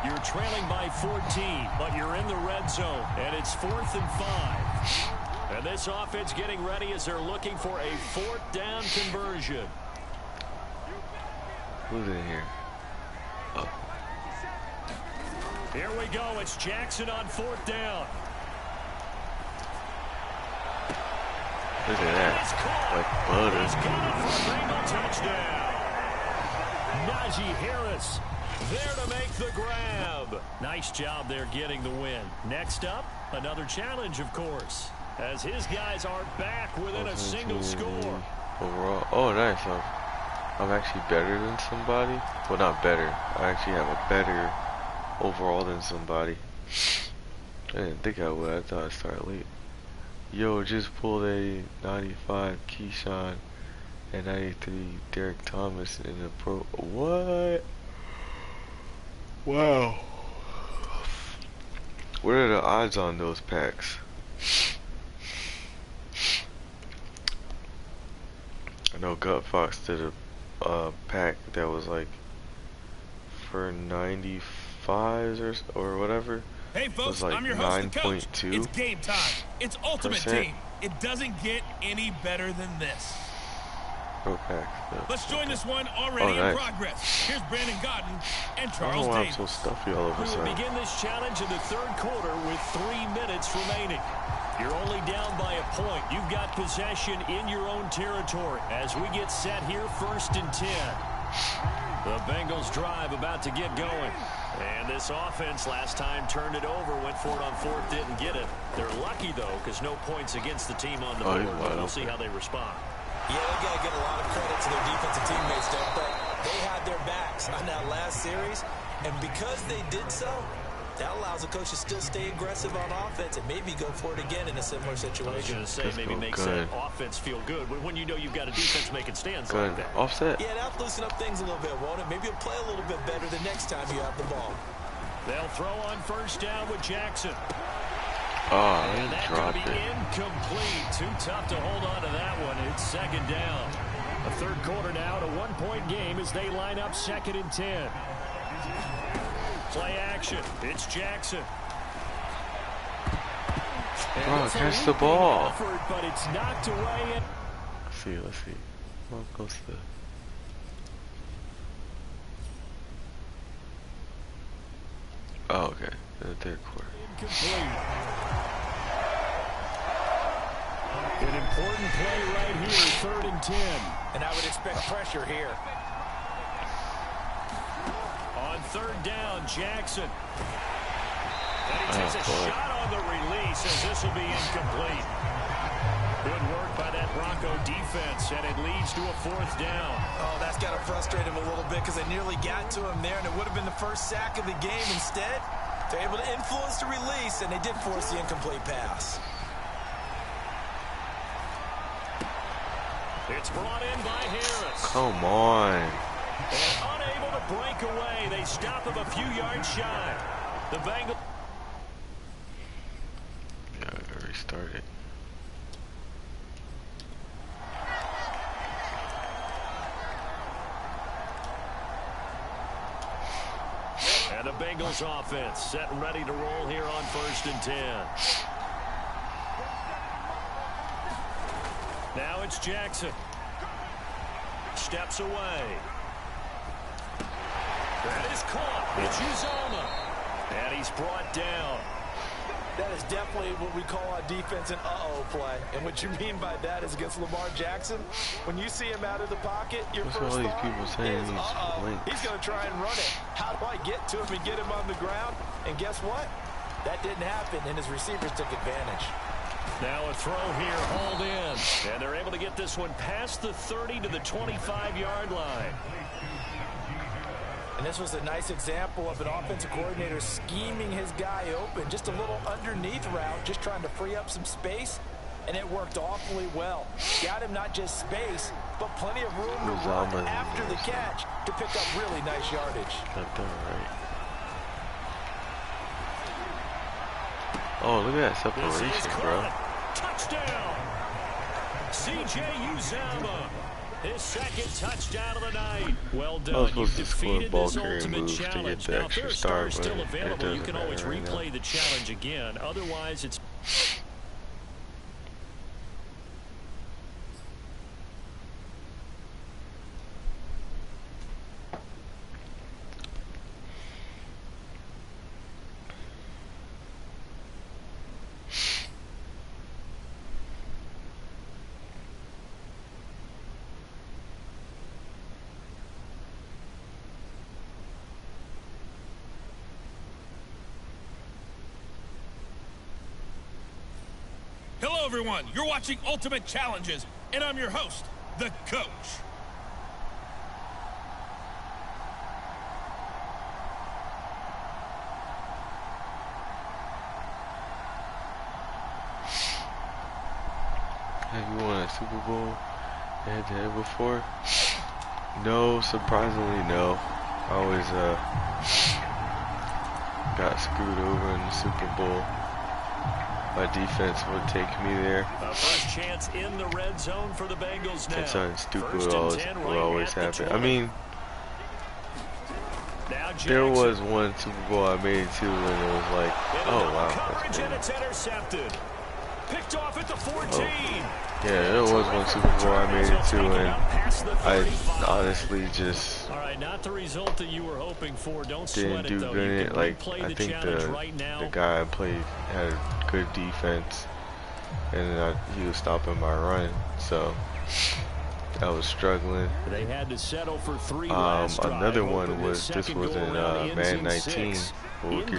You're trailing by 14, but you're in the red zone, and it's 4th and 5. And this offense getting ready as they're looking for a 4th down conversion. Who's in here? Oh. Here we go. It's Jackson on 4th down. Look at that. Like butter. He's got it for a Bengal touchdown. Najee Harris there to make the grab. Nice job there getting the win. Next up, another challenge, of course, as his guys are back within a single score. Overall. Oh, nice. I'm actually better than somebody. Well, not better. I actually have a better overall than somebody. I didn't think I would. I thought I'd start late. Yo, just pulled a 95 Keyshawn and 93 Derek Thomas in the pro. What? Wow. What are the odds on those packs? I know Gutfox did a pack that was like for 95s or whatever. Hey folks, like I'm your host, the coach. 9.2%. It's game time. It's Ultimate Team. It doesn't get any better than this. Pro packs. Let's join this one already in progress. Here's Brandon Godden and Charles Davis. I'm so stuffy all of a We will sudden. begin this challenge in the third quarter with 3 minutes remaining. You're only down by a point. You've got possession in your own territory as we get set here 1st and 10. The Bengals drive about to get going. And this offense last time turned it over, went for it on 4th, didn't get it. They're lucky, though, because no points against the team on the board. We'll see how they respond. Yeah, they got to give a lot of credit to their defensive teammates, don't they? They had their backs on that last series, and because they did so, that allows the coach to still stay aggressive on offense and maybe go for it again in a similar situation. I was going to say, maybe makes that offense feel good when you know you've got a defense making stands like that. Offset. Yeah, that'll loosen up things a little bit, won't it? Maybe you'll play a little bit better the next time you have the ball. They'll throw on 1st down with Jackson. Oh, And that's going to be incomplete. Too tough to hold on to that one. It's 2nd down. The third quarter now, a 1-point game as they line up 2nd and 10. Play action. It's Jackson. Oh, catch the ball. Effort, but it's knocked away. Let's see. Well, goes to the... Oh, okay. In the third quarter. Incomplete. An important play right here, 3rd and 10. And I would expect pressure here. On 3rd down, Jackson. And he takes a shot on the release, as this will be incomplete. Good work by that Bronco defense, and it leads to a 4th down. Oh, that's got to frustrate him a little bit because they nearly got to him there, and it would have been the first sack of the game. Instead, they're able to influence the release, and they did force the incomplete pass. It's brought in by Harris. Come on. And unable to break away. They stop him a few yards shy. The Bengals. Yeah, restart it. And the Bengals offense set and ready to roll here on 1st and 10. Now it's Jackson. Steps away. That is caught. It's Uzoma. And he's brought down. That is definitely what we call on defense an uh-oh play. And what you mean by that is against Lamar Jackson, when you see him out of the pocket, your What's first all these thought people saying is, he's going to try and run it. How do I get to him and get him on the ground? And guess what? That didn't happen, and his receivers took advantage. Now a throw here, hauled in. And they're able to get this one past the 30 to the 25-yard line. And this was a nice example of an offensive coordinator scheming his guy open. Just a little underneath route, just trying to free up some space, and it worked awfully well. Got him not just space, but plenty of room to run after the catch to pick up really nice yardage. Got that right. Oh, look at that separation, bro. Touchdown! C.J. Uzomah. His second touchdown of the night. Well done. You've defeated this ultimate challenge. Now, if there are stars still available, you can always replay the challenge again. Otherwise, it's... Hello, everyone. You're watching Ultimate Challenges, and I'm your host, the Coach. Have you won a Super Bowl head-to-head before? No, surprisingly, no. I always got screwed over in the Super Bowl. My defense would take me there. First chance in the red zone for the Bengals now. And something stupid will always happen. I mean, there was one Super Bowl I made too, and it was like, oh wow, coverage, and it's intercepted. Picked off at the 14. Oh. Yeah, there was one Super Bowl I made it too, and I honestly just not the result that you were hoping for. Don't didn't do good in it. Like, I think the guy I played had good defense, and he was stopping my run, so I was struggling. They had to settle for 3 another one was, this was in Madden 19 with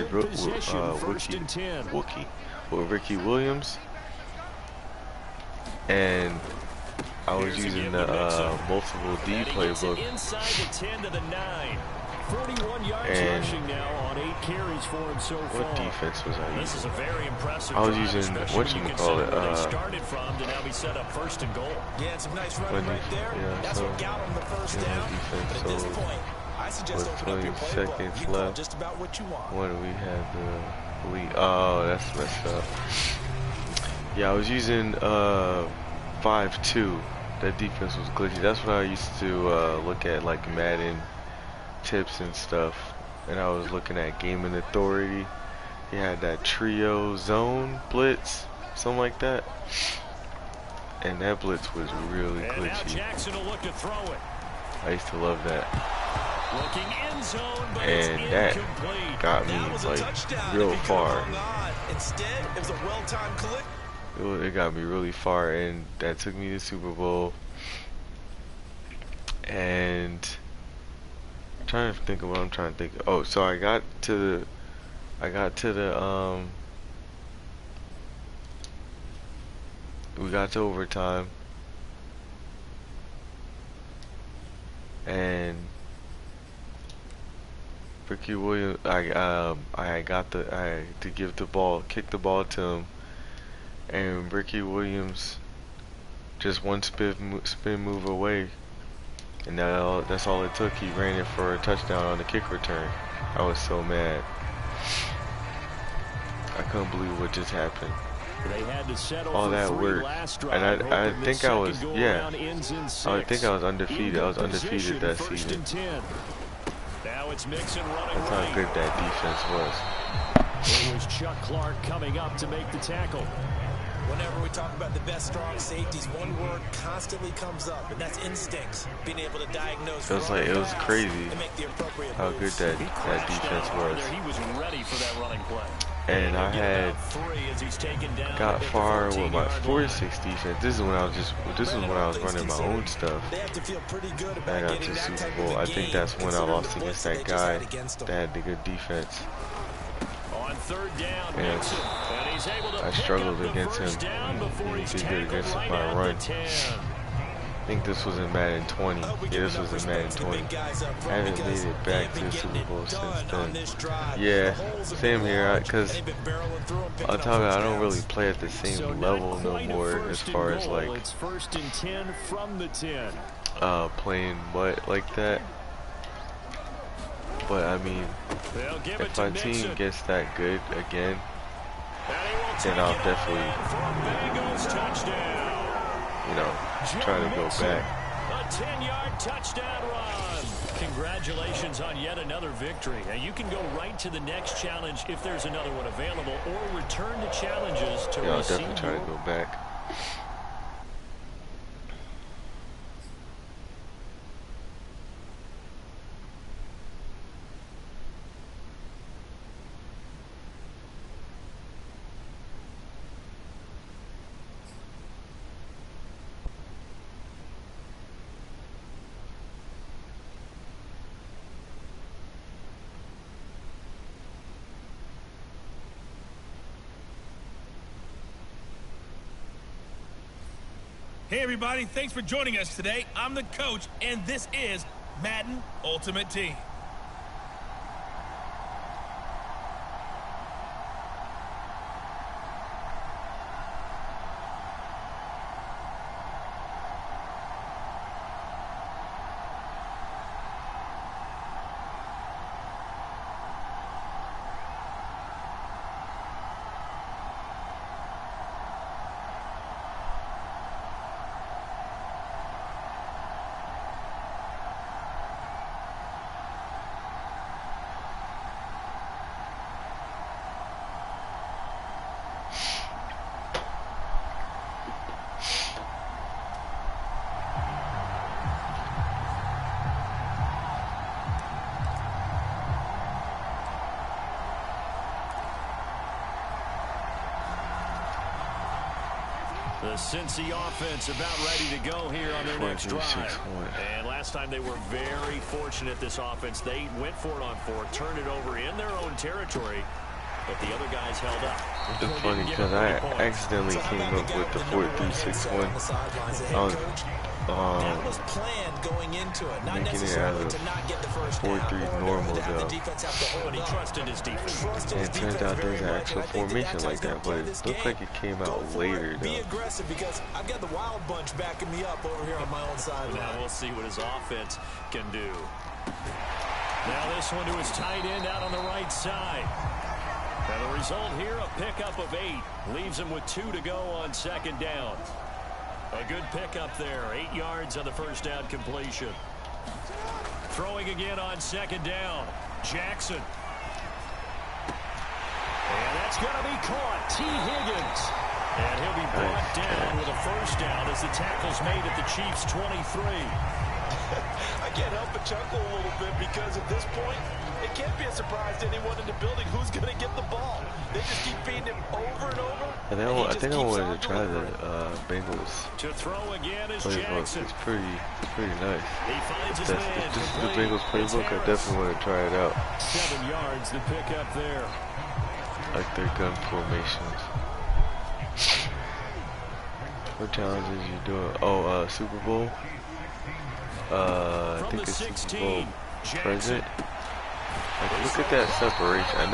Ricky Williams, and I was using the multiple D playbook, inside the 10 to the 9. 41 yards and rushing now on 8 carries for him so far. What defense was I using? This is a very impressive I was using whatchamacallit, started from to now be set up first and goal. Yeah, some nice running right there. That's what got him the first down. Defense, but at this point, I suggest with open up your 20 playbook. seconds You left. just about what you want. What do we have? The lead. Oh, that's messed up. Yeah, I was using 5-2. That defense was glitchy. That's what I used to look at, like Madden tips and stuff. And I was looking at Game and Authority. He had that trio zone blitz, something like that. And that blitz was really glitchy. Now Jackson will look to throw it. I used to love that. Looking end zone, but and it's that incomplete. got me like real far. Instead, it was a well-timed collision. It got me really far, and that took me to Super Bowl. And I'm trying to think of what I'm trying to think of. Oh, so I got to the we got to overtime, and Ricky Williams, I had to give the ball, kick the ball to him, and Ricky Williams just one spin move away, and that's all it took. He ran it for a touchdown on the kick return. I was so mad. I couldn't believe what just happened. They had to settle all for that 3 work, last drive, and I think I was, yeah, I think I was undefeated. I was undefeated that season. Now it's Mixon running. That's how good that defense was. It was Chuck Clark coming up to make the tackle. Whenever we talk about the best strong safeties, one word constantly comes up, and that's instincts. Being able to diagnose. It was crazy how good that defense was. He was ready for that running play. And I had got far with my 4-6 defense. This is when I was running my own stuff. I got to Super Bowl. I think that's when I lost against that guy that had the good defense. And I struggled against him. He did good against my run. think this was in Madden 20. Yeah, this was in Madden 20. I haven't made it back to the Super Bowl since then. Yeah, same here, because I'll tell you, I don't really play at the same level no more as far as like playing what like that. But I mean, if my team gets that good again, then I'll definitely, you know, try to go back. A 10-yard touchdown run. Congratulations on yet another victory. Now you can go right to the next challenge if there's another one available, or return to challenges to Yeah, I'll receive. definitely try to go back. Hey everybody, thanks for joining us today. I'm the coach, and this is Madden Ultimate Team. The Cincy offense about ready to go here on their next drive. And last time they were very fortunate, this offense. They went for it on 4, turned it over in their own territory, but the other guys held up. It's funny because I accidentally came up with the 4-3-6-1. That was planned going into it, not necessarily to not get the first down. 4-3 normal though. But he trusted his defense. And it turns out there's an actual formation like that, but it looked like it came out later Be though. aggressive because I've got the wild bunch backing me up over here on my own sideline. Now we'll see what his offense can do. Now this one to his tight end out on the right side. And the result here, a pickup of 8. Leaves him with 2 to go on second down. A good pickup there. 8 yards on the first down completion. Throwing again on second down. Jackson. And that's going to be caught. T. Higgins. And he'll be brought down with a first down as the tackle's made at the Chiefs' 23. I can't help but chuckle a little bit because at this point, it can't be a surprise to anyone in the building who's going to get the ball. They just keep feeding him over and over. And I think I wanted to try the Bengals To throw again is playbook. Jackson. It's pretty nice. He finds his If man. this is the Bengals playbook, I definitely want to try it out. 7 yards to pick up there. Like their gun formations. What challenges you doing? Oh, Super Bowl. I think it's Super Bowl present. Like, look at that separation. I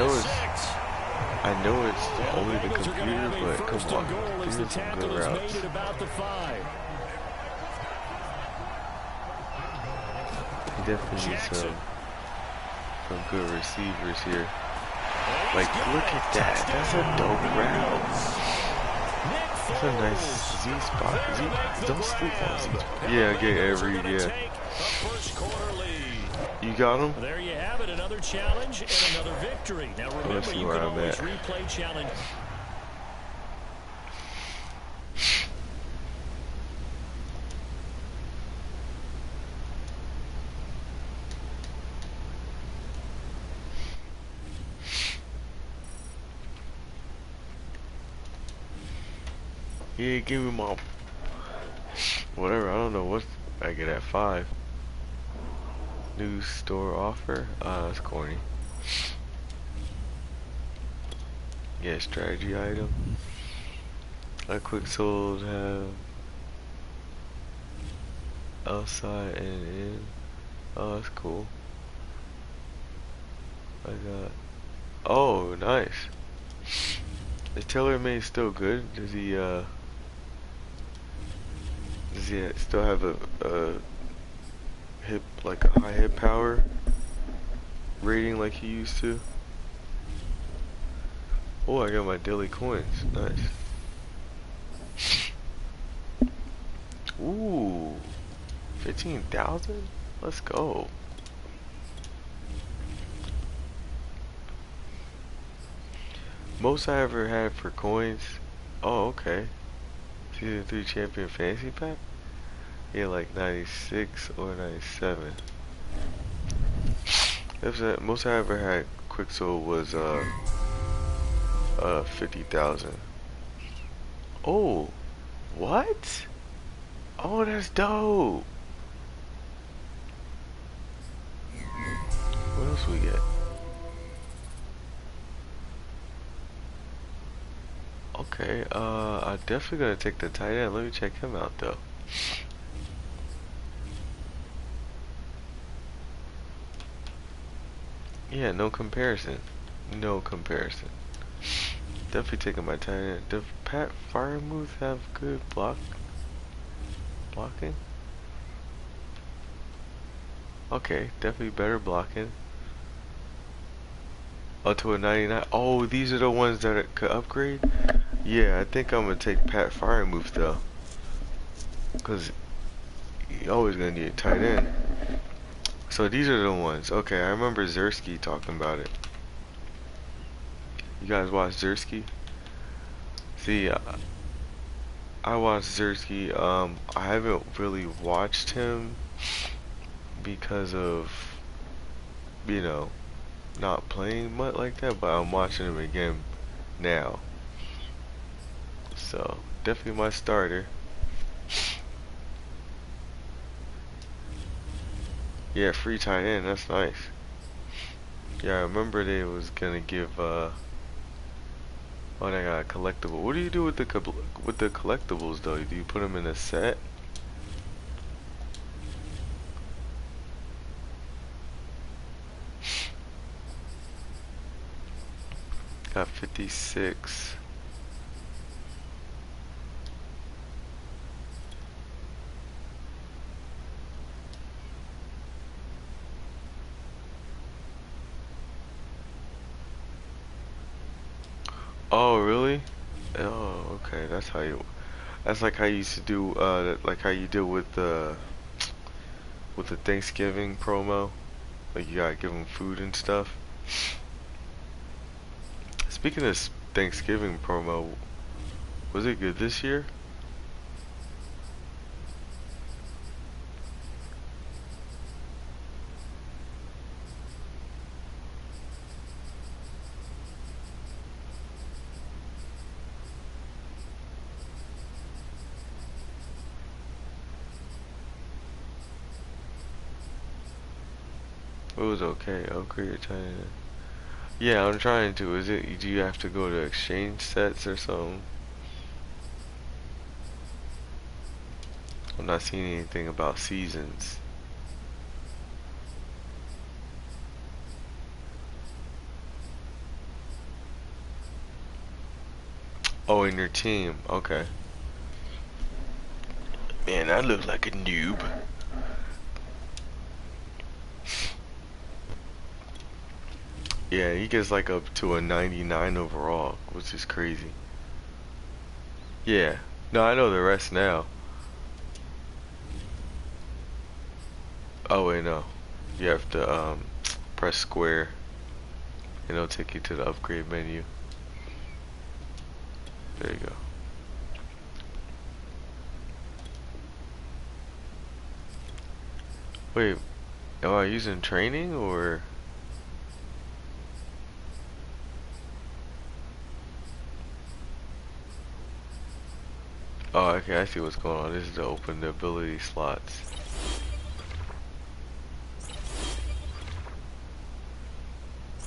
know it's only the computer, but come on, these are some good routes. He definitely needs some good receivers here. Like, look at that. That's a dope route. That's a nice Z spot. Don't sleep on Z spot. Yeah, I get every, yeah. You got him? There you have it, another challenge and another victory. Now remember, you can always replay challenge. Yeah, give me my whatever. I don't know what I get at 5. New store offer. That's corny. Yeah, strategy item. A quick sold have outside and in. Oh, that's cool. I got. Oh, nice. Is TaylorMade still good? Does he still have a hip, like a high hip power rating like he used to? Oh, I got my daily coins. Nice. Ooh, 15,000? Let's go. Most I ever had for coins. Oh, okay. Season 3 Champion Fantasy Pack? Yeah, like 96 or 97. Most I ever had Quicksilver was 50,000. Oh, what? Oh, that's dope. What else we get? Okay, I'm definitely gonna take the tight end. Let me check him out though. Yeah, no comparison. No comparison. Definitely taking my tight end. Does Pat Firemuth have good blocking? Okay, definitely better blocking. Up to a 99. Oh, these are the ones that could upgrade? Yeah, I think I'm gonna take Pat Firemuth though. Cause you're always gonna need a tight end. So these are the ones. Okay, I remember Zersky talking about it. You guys watch Zersky? See, I watched Zersky. I haven't really watched him because of, you know, not playing much like that, but I'm watching him again now. So, definitely my starter. Yeah, free tight end, that's nice. Yeah, I remember they was gonna give oh, they got a collectible. What do you do with the collectibles though? Do you put them in a set? Got 56. Oh, really? Oh, okay. That's how you. That's like how you used to do. Like how you did with the Thanksgiving promo. Like you gotta give them food and stuff. Speaking of Thanksgiving promo, was it good this year? It was okay. Upgrade your tight end. Yeah, I'm trying to. Is it? Do you have to go to exchange sets or something? I'm not seeing anything about seasons. Oh, in your team. Okay. Man, I look like a noob. Yeah, he gets like up to a 99 overall, which is crazy. Yeah. No, I know the rest now. Oh wait, no. You have to press square and it'll take you to the upgrade menu. There you go. Wait, am I using training or? Oh, okay, I see what's going on. This is to open the ability slots.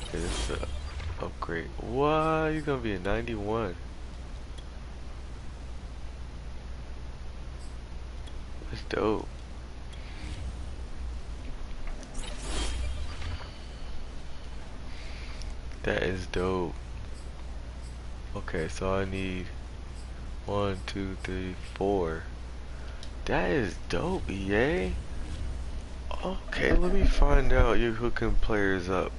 Okay, this is the upgrade. What? He's gonna be a 91. That's dope. That is dope. Okay, so I need 1, 2, 3, 4. That is dope, EA. Okay, let me find out you're hooking players up.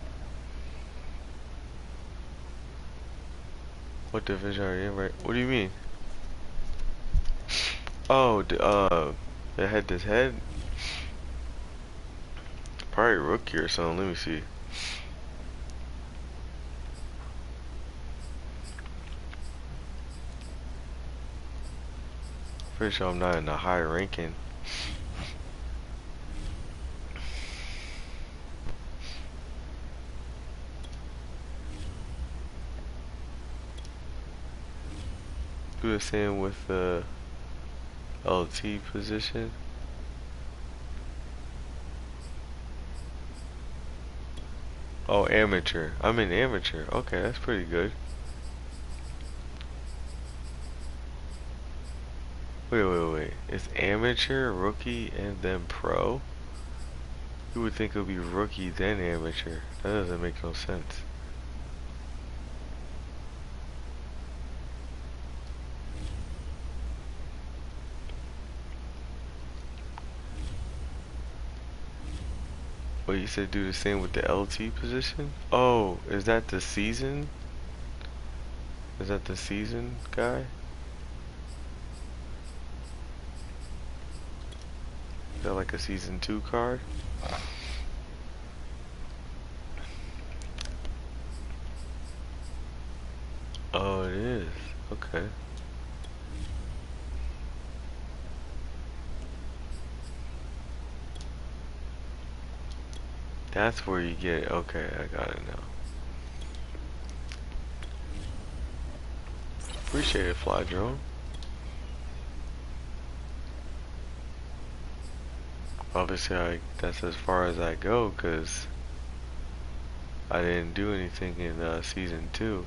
What division are you in, right? What do you mean? Oh, the head to head? Probably rookie or something, let me see. Pretty sure I'm not in the high ranking. Do the same with the LT position. Oh, amateur. I'm in amateur. Okay, that's pretty good. Wait. It's amateur, rookie, and then pro? You would think it would be rookie, then amateur. That doesn't make no sense. What, you said do the same with the LT position? Oh, is that the season? Is that the season guy? Is that like a season 2 card? Oh, it is. Okay. That's where you get it. Okay, I got it now. Appreciate it, Fly Drone. Obviously, that's as far as I go, because I didn't do anything in season 2.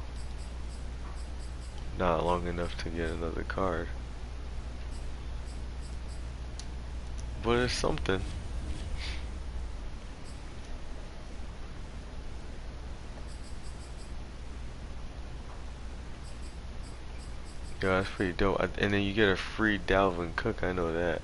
Not long enough to get another card. But it's something. Yeah, that's pretty dope. And then you get a free Dalvin Cook, I know that.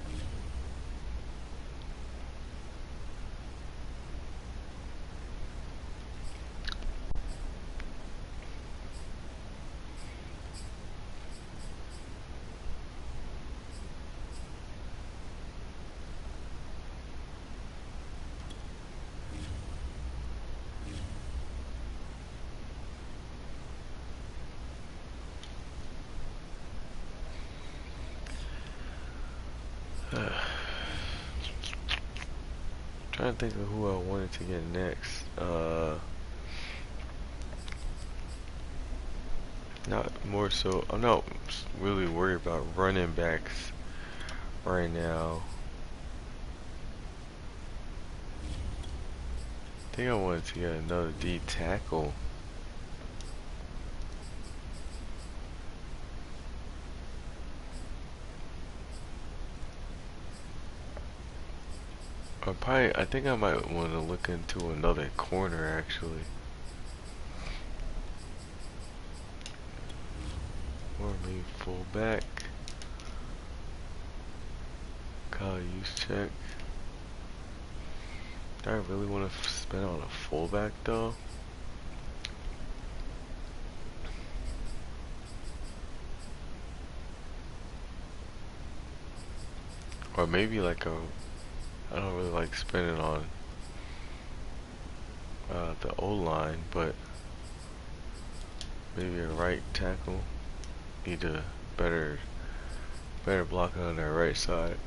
Trying to think of who I wanted to get next. Not more so. I'm not really worried about running backs right now. I think I wanted to get another D tackle. I think I might want to look into another corner actually. Or maybe fullback. Kyle Juszczyk. Do I really want to spend on a fullback though? Or maybe like I don't really like spending on the O-line, but maybe a right tackle. Need a better blocking on their right side.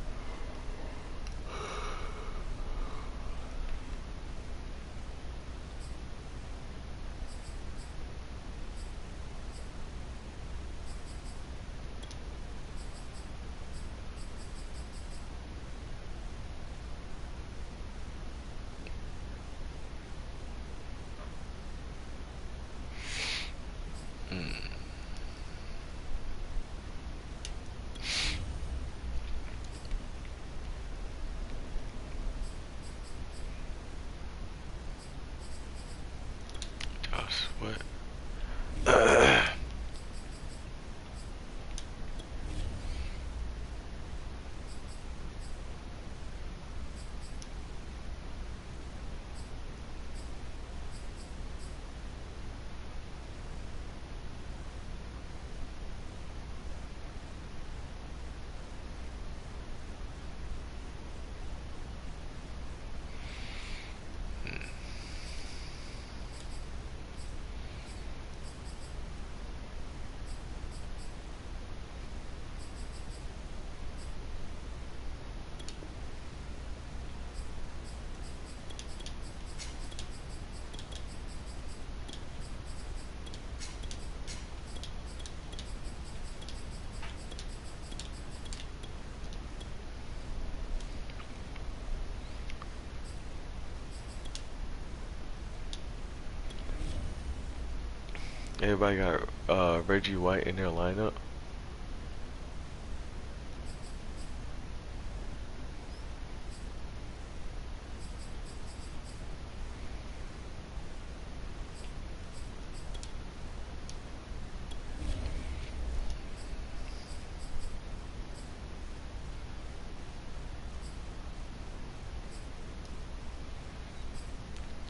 Everybody got Reggie White in their lineup.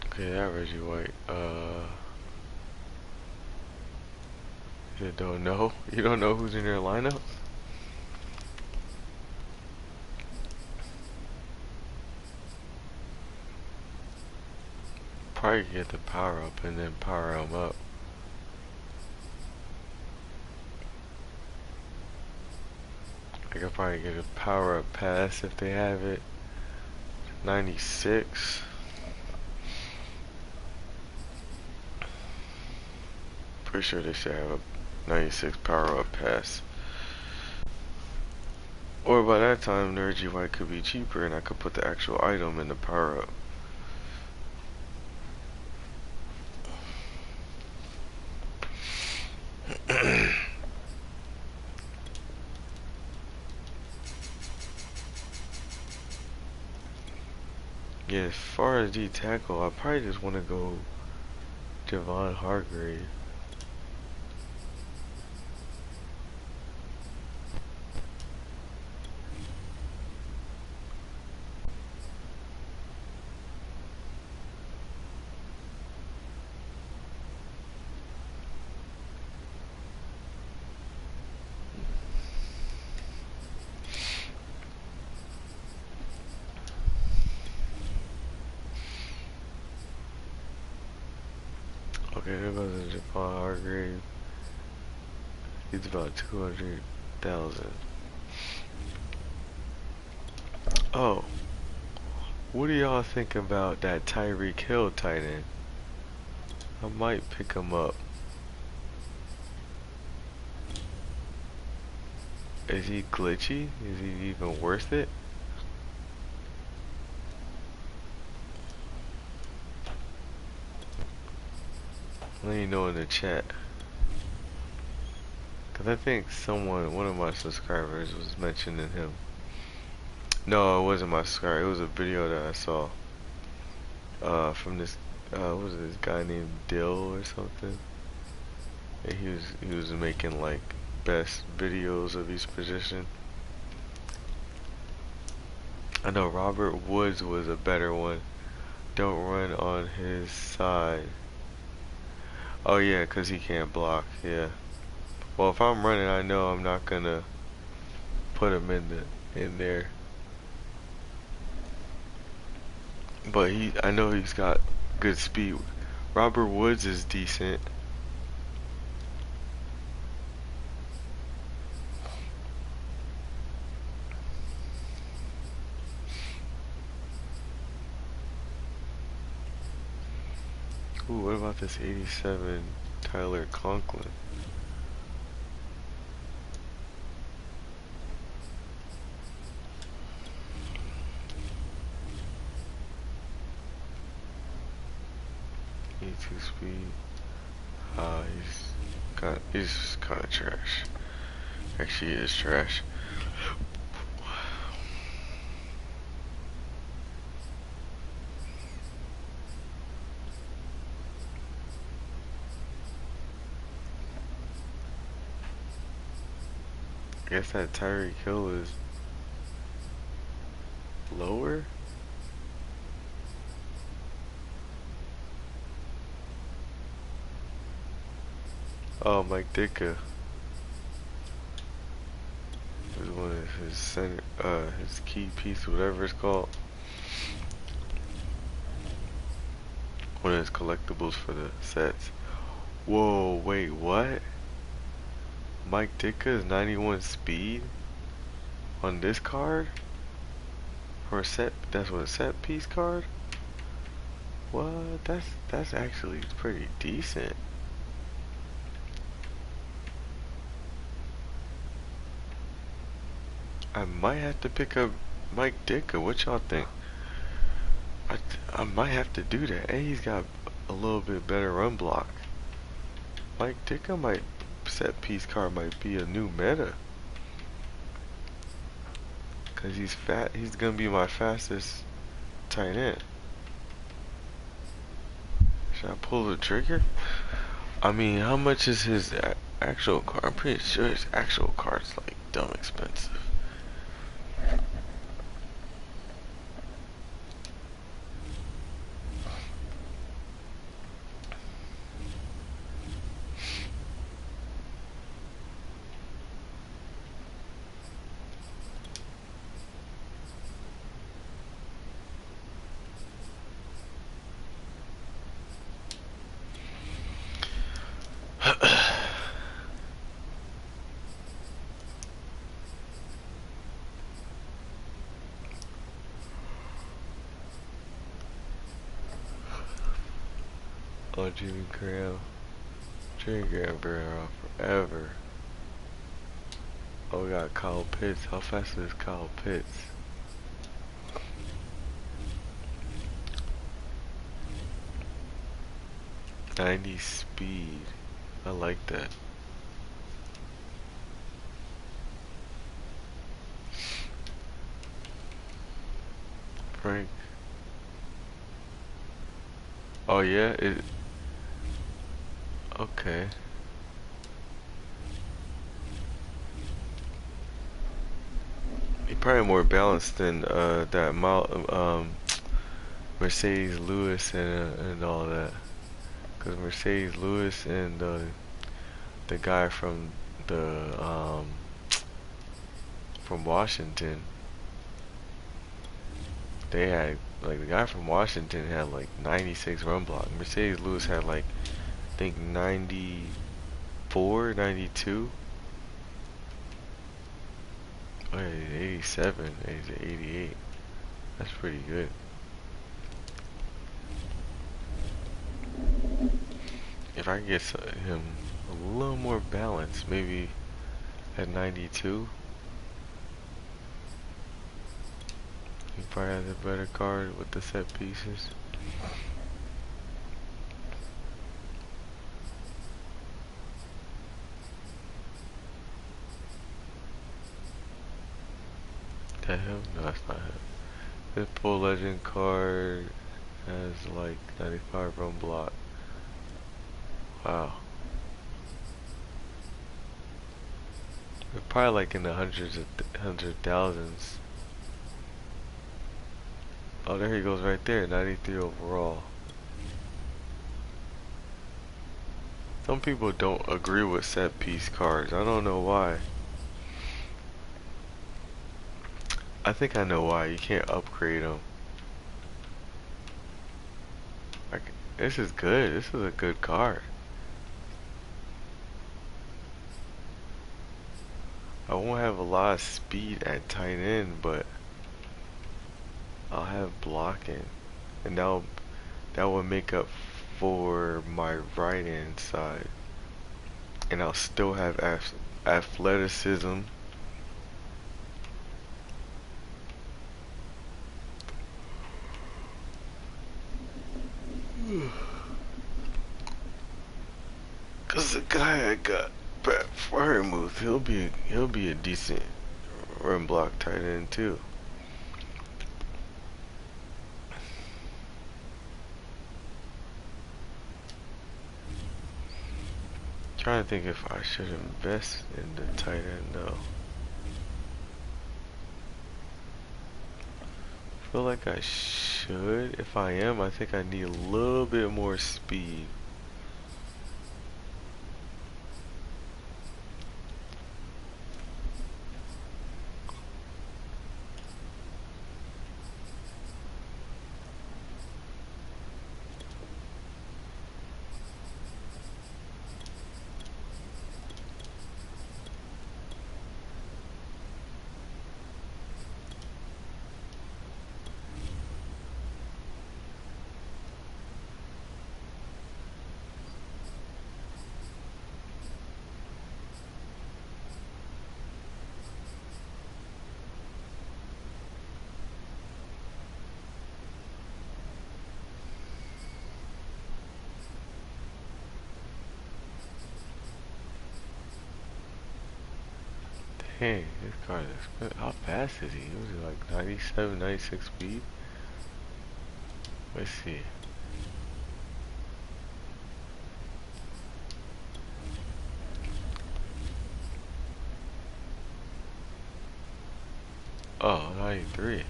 Okay, that Reggie White. You don't know? You don't know who's in their lineup? Probably get the power up and then power them up. I could probably get a power up pass if they have it. 96. Pretty sure they should have a 96 power up pass. Or by that time, the Reggie White could be cheaper and I could put the actual item in the power up. Yeah, as far as D tackle, I probably just want to go Javon Hargrave. Okay, there goes Javon Hargrave. He's about 200,000. Oh, what do y'all think about that Tyreek Hill tight end? I might pick him up. Is he glitchy? Is he even worth it? Let me know in the chat. Cause I think someone, one of my subscribers was mentioning him. No, it wasn't my subscriber. It was a video that I saw. From this, what was it, this guy named Dill or something? And he was making like best videos of each position. I know Robert Woods was a better one. Don't run on his side. Oh yeah, cause he can't block. Yeah. Well, if I'm running, I know I'm not gonna put him in there. But I know he's got good speed. Robert Woods is decent. Ooh, what about this 87 Tyler Conklin? E2 speed. He's kind of trash. Actually, he is trash. I guess that Tyreek Hill is lower. Oh, Mike Ditka is one of his center, his key piece, whatever it's called. One of his collectibles for the sets. Whoa, wait, what? Mike Ditka is 91 speed on this card for a set. That's what, a set piece card. What? That's actually pretty decent. I might have to pick up Mike Ditka. What y'all think? I might have to do that. Hey, he's got a little bit better run block. Mike Ditka might set piece card might be a new meta. Cause he's fat. He's gonna be my fastest tight end. Should I pull the trigger? I mean, how much is his actual card? I'm pretty sure his actual card's like dumb expensive. Oh, Jimmy Graham. Jimmy Graham been around forever. Oh, we got Kyle Pitts. How fast is Kyle Pitts? '90 speed. I like that. Frank. Oh yeah, okay. He probably more balanced than that Mercedes Lewis and all that. Cause Mercedes Lewis and the guy from from Washington, they had like the guy from Washington had like 96 run block. Mercedes Lewis had like I think 94, 92. Oh, 87, 88. That's pretty good. If I get him a little more balance, maybe at 92, he probably has a better card with the set pieces. That him? No, that's not him. This full legend card has like 95 run block. Wow. We're probably like in the hundred thousands. Oh, there he goes right there, 93 overall. Some people don't agree with set piece cards. I don't know why. I think I know why. You can't upgrade them. This is good. This is a good card. I won't have a lot of speed at tight end, but I'll have blocking, and that will make up for my right hand side, and I'll still have athleticism. Cause the guy I got, Pat Fryermuth, he'll be a decent run block tight end too. Trying to think if I should invest in the tight end though. Feel like I should. If I am, I think I need a little bit more speed. Dang, this car is good. How fast is he? Was it like 97, 96 speed? Let's see. Oh, 93.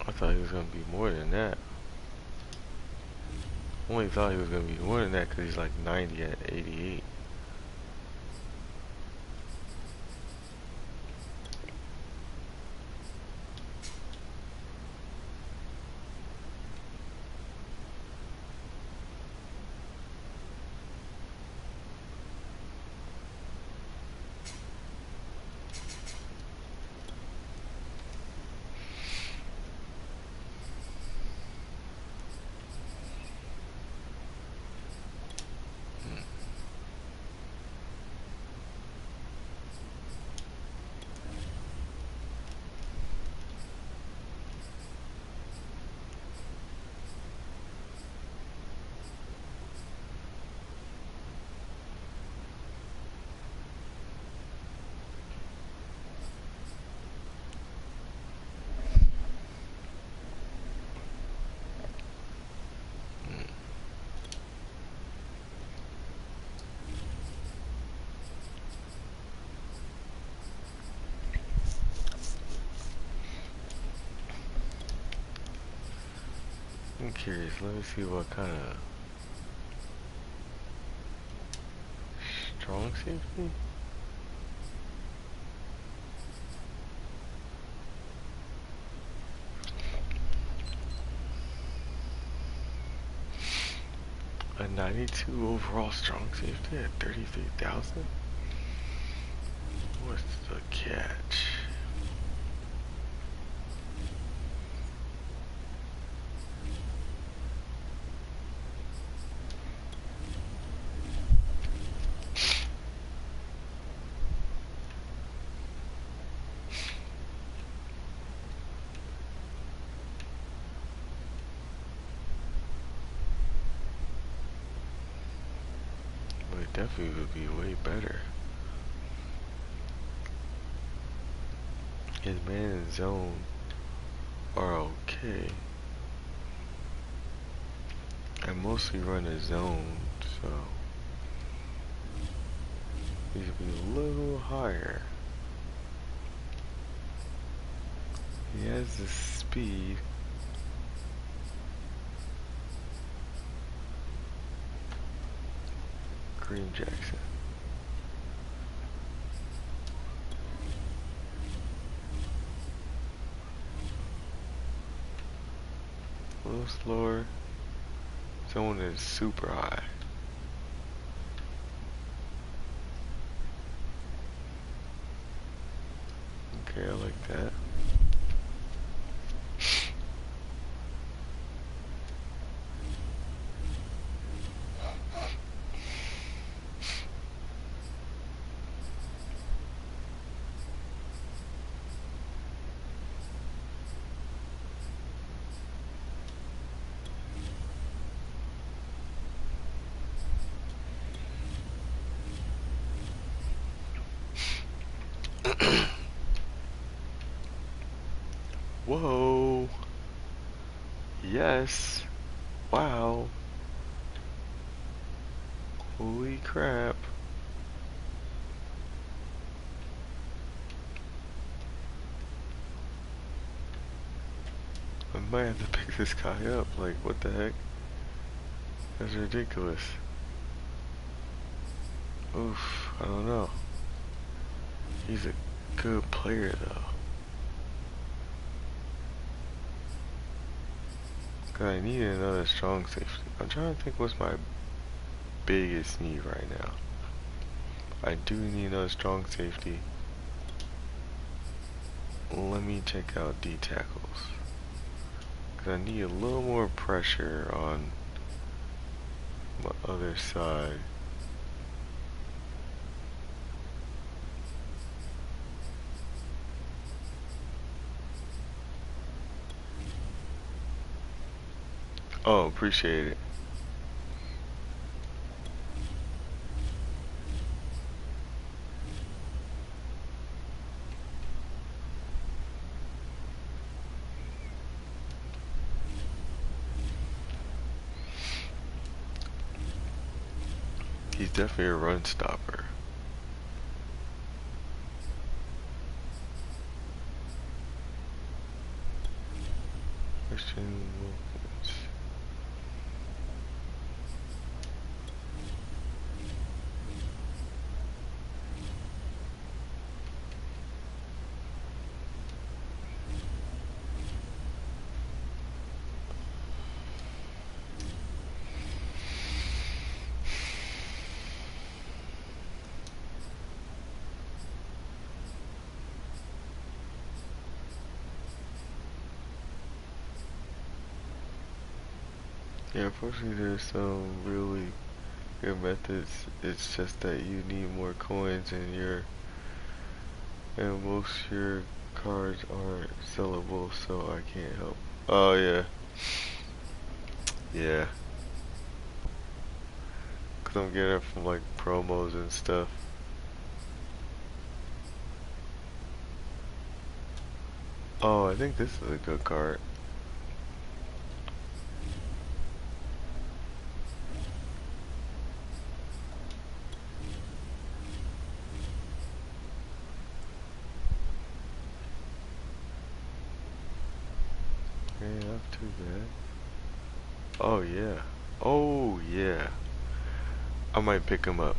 I thought he was gonna be more than that. Only thought he was gonna be more than that because he's like 90 at 88. I'm curious, let me see what kind of strong safety? A 92 overall strong safety at 33,000? What's the catch? It definitely would be way better. His man and zone are okay. I mostly run a zone, so these would be a little higher. He has the speed. Green Jackson. A little slower. Someone is super high. Okay, I like that. Whoa. Yes. Wow. Holy crap. I might have to pick this guy up. Like, what the heck? That's ridiculous. Oof, I don't know. He's a good player though. Cause I need another strong safety. I'm trying to think what's my biggest need right now. I do need another strong safety. Let me check out D tackles. Cause I need a little more pressure on my other side. Oh, appreciate it. He's definitely a run stopper. Christian Wilkins. Yeah, unfortunately there's some really good methods. It's just that you need more coins and most of your cards aren't sellable, so I can't help. Oh yeah. Yeah. Cause I'm getting it from like promos and stuff. Oh, I think this is a good card. Yeah, not too bad. Oh yeah. Oh yeah. I might pick him up.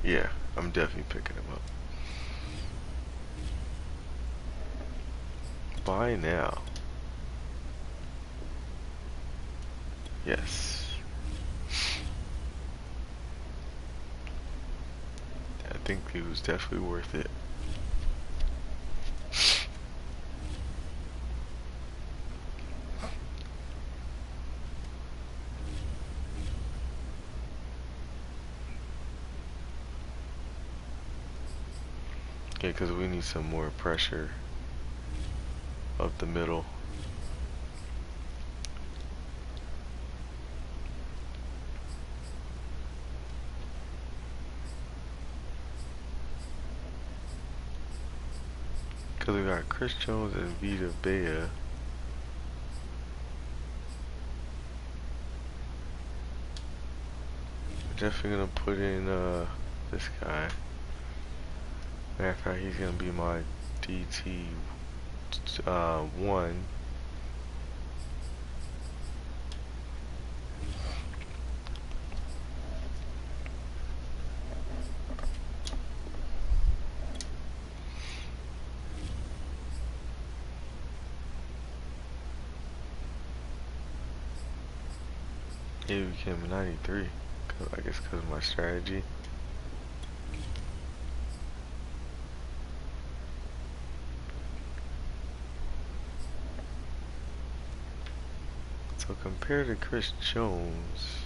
Yeah, I'm definitely picking him up. Buy now. Yes. I think he was definitely worth it. Yeah, because we need some more pressure up the middle. Because we got Chris Jones and Vita Bea. Definitely gonna put in this guy. Matter of fact, he's gonna be my DT 1. He became a 93. I guess because of my strategy. So compared to Chris Jones,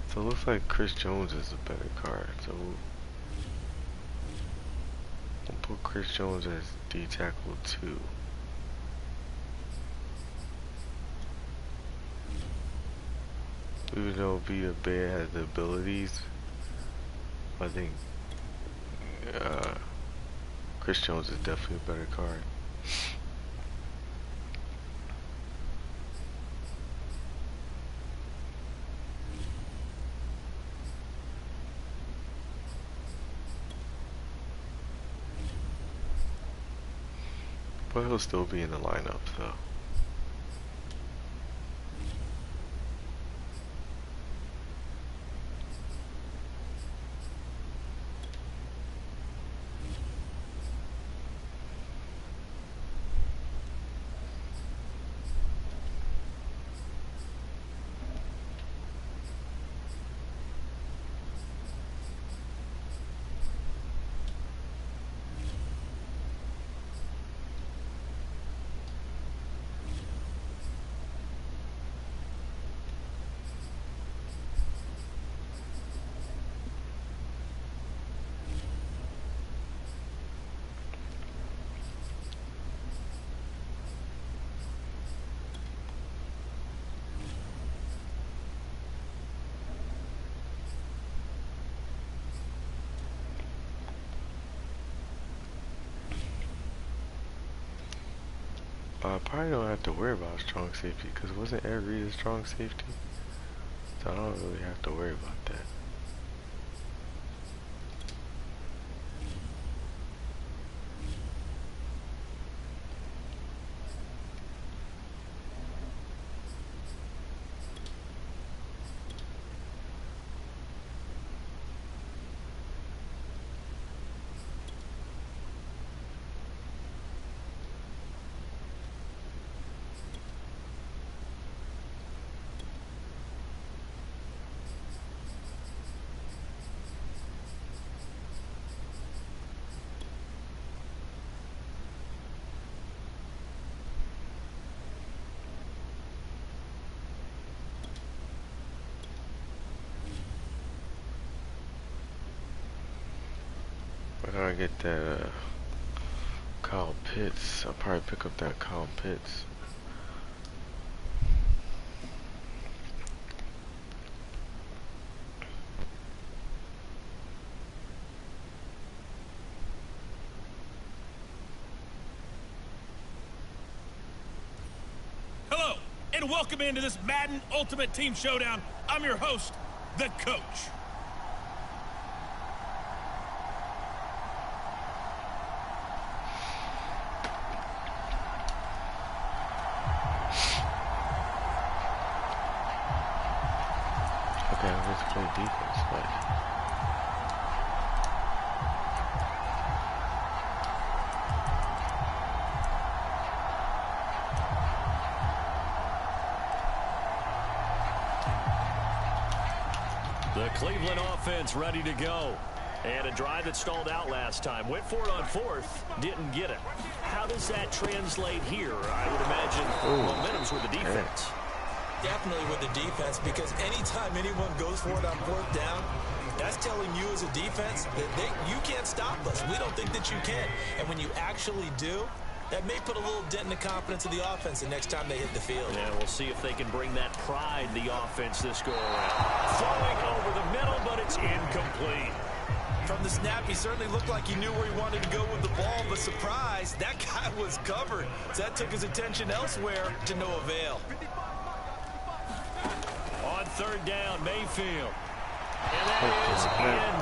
so it looks like Chris Jones is a better card. So we'll put Chris Jones as D tackle 2. Even though Vita Bea has the abilities, I think Chris Jones is definitely a better card. But he'll still be in the lineup, so. I probably don't have to worry about strong safety because wasn't Ed Reed a strong safety? So I don't really have to worry about that. I gotta get that Kyle Pitts. I'll probably pick up that Kyle Pitts. Hello, and welcome into this Madden Ultimate Team Showdown. I'm your host, the Coach. Okay, let's play defense, but The Cleveland offense ready to go. And a drive that stalled out last time. Went for it on fourth, didn't get it. How does that translate here? I would imagine momentum's with the defense. Definitely with the defense, because anytime anyone goes for it on fourth down, that's telling you as a defense that you can't stop us. We don't think that you can. And when you actually do, that may put a little dent in the confidence of the offense the next time they hit the field. Yeah, we'll see if they can bring that pride, the offense, this go-around. Throwing over the middle, but it's incomplete. From the snap, he certainly looked like he knew where he wanted to go with the ball, but surprise, that guy was covered. So that took his attention elsewhere to no avail. On third down, Mayfield. And that is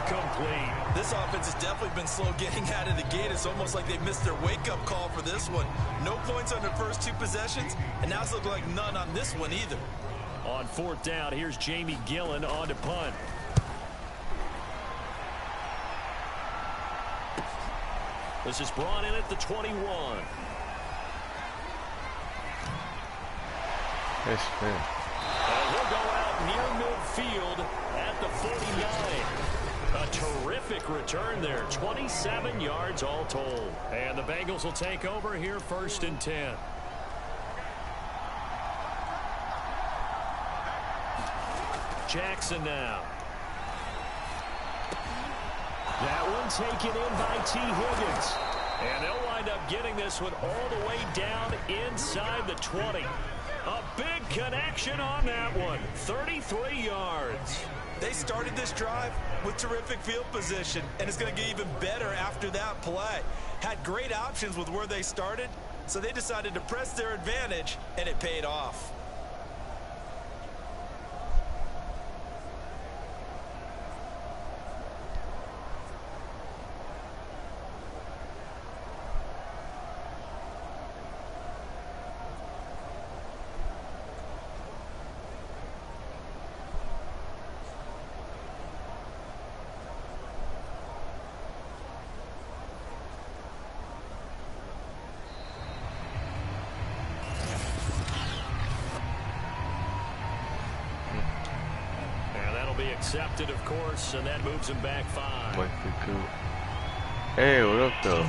incomplete. This offense has definitely been slow getting out of the gate. It's almost like they missed their wake-up call for this one. No points on their first two possessions, and now it's looking like none on this one either. On fourth down, here's Jamie Gillen on to punt. This is brought in at the 21. nice play. And he'll go out near midfield at the 49. A terrific return there. 27 yards all told. And the Bengals will take over here first and 10. Jackson now. That one taken in by T. Higgins. And they'll wind up getting this one all the way down inside the 20. A big connection on that one. 33 yards. They started this drive with terrific field position, and it's going to get even better after that play. Had great options with where they started, so they decided to press their advantage, and it paid off. Accepted, of course, and that moves him back 5. Hey, what up, though?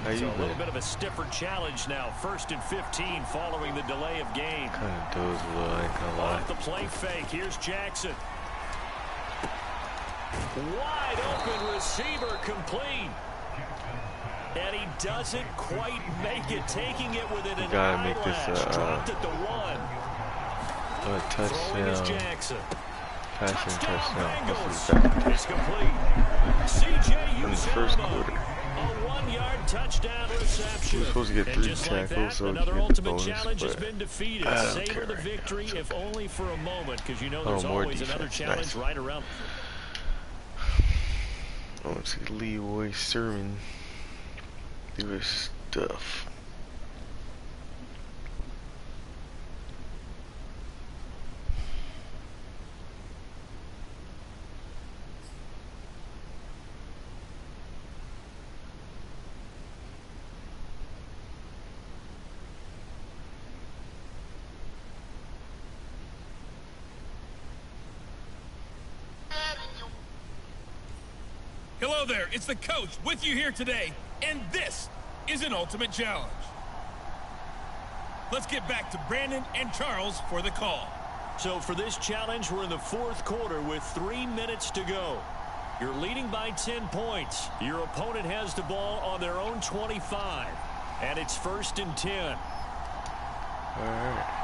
How you so been? A little bit of a stiffer challenge now. First and 15 following the delay of game. Kind of does a little, I ain't gonna lie. Off the play fake. Here's Jackson. Wide open receiver complete. And he doesn't quite make it, taking it within an eyelash. Dropped at the 1. Touchdown. Jackson. Passing touchdown. Bengals. It's complete. CJ in the first quarter. A 1-yard touchdown reception. We're supposed to get 3 tackles, like that, so another get ultimate the bonus, challenge has been defeated. Savor the victory, if only for a moment, because you know there's always another challenge right around. I want to see Leroy Sermon do his stuff. Hello there, it's the coach with you here today, and this is an ultimate challenge. Let's get back to Brandon and Charles for the call. So for this challenge, we're in the 4th quarter with 3 minutes to go. You're leading by 10 points. Your opponent has the ball on their own 25, and it's 1st and 10. All right.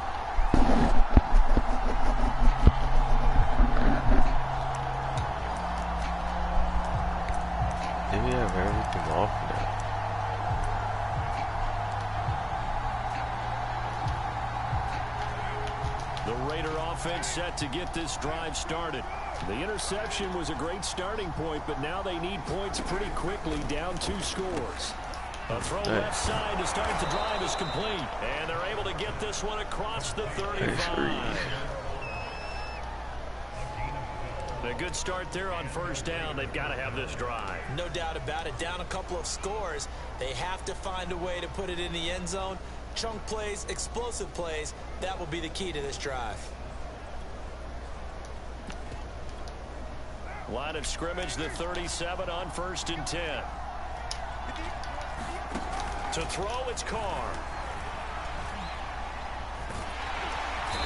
Maybe I have everything off now. The Raider offense set to get this drive started. The interception was a great starting point, but now they need points pretty quickly, down 2 scores. A throw left side to start the drive is complete, and they're able to get this one across the 35. A good start there on 1st down. They've got to have this drive. No doubt about it. Down a couple of scores. They have to find a way to put it in the end zone. Chunk plays, explosive plays. That will be the key to this drive. Line of scrimmage, the 37 on 1st and 10. To throw, it's Carr.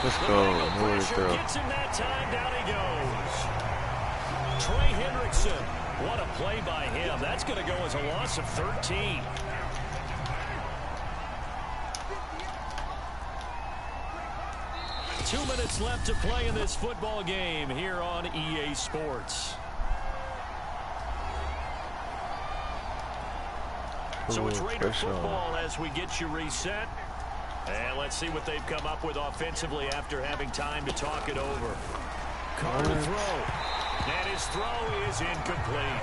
Let's go. More throw. Gets him that time. Down he goes. Trey Hendrickson. What a play by him. That's going to go as a loss of 13. Two minutes left to play in this football game here on EA Sports. So it's Raider football as we get you reset. And let's see what they've come up with offensively after having time to talk it over. Carr to throw. And his throw is incomplete.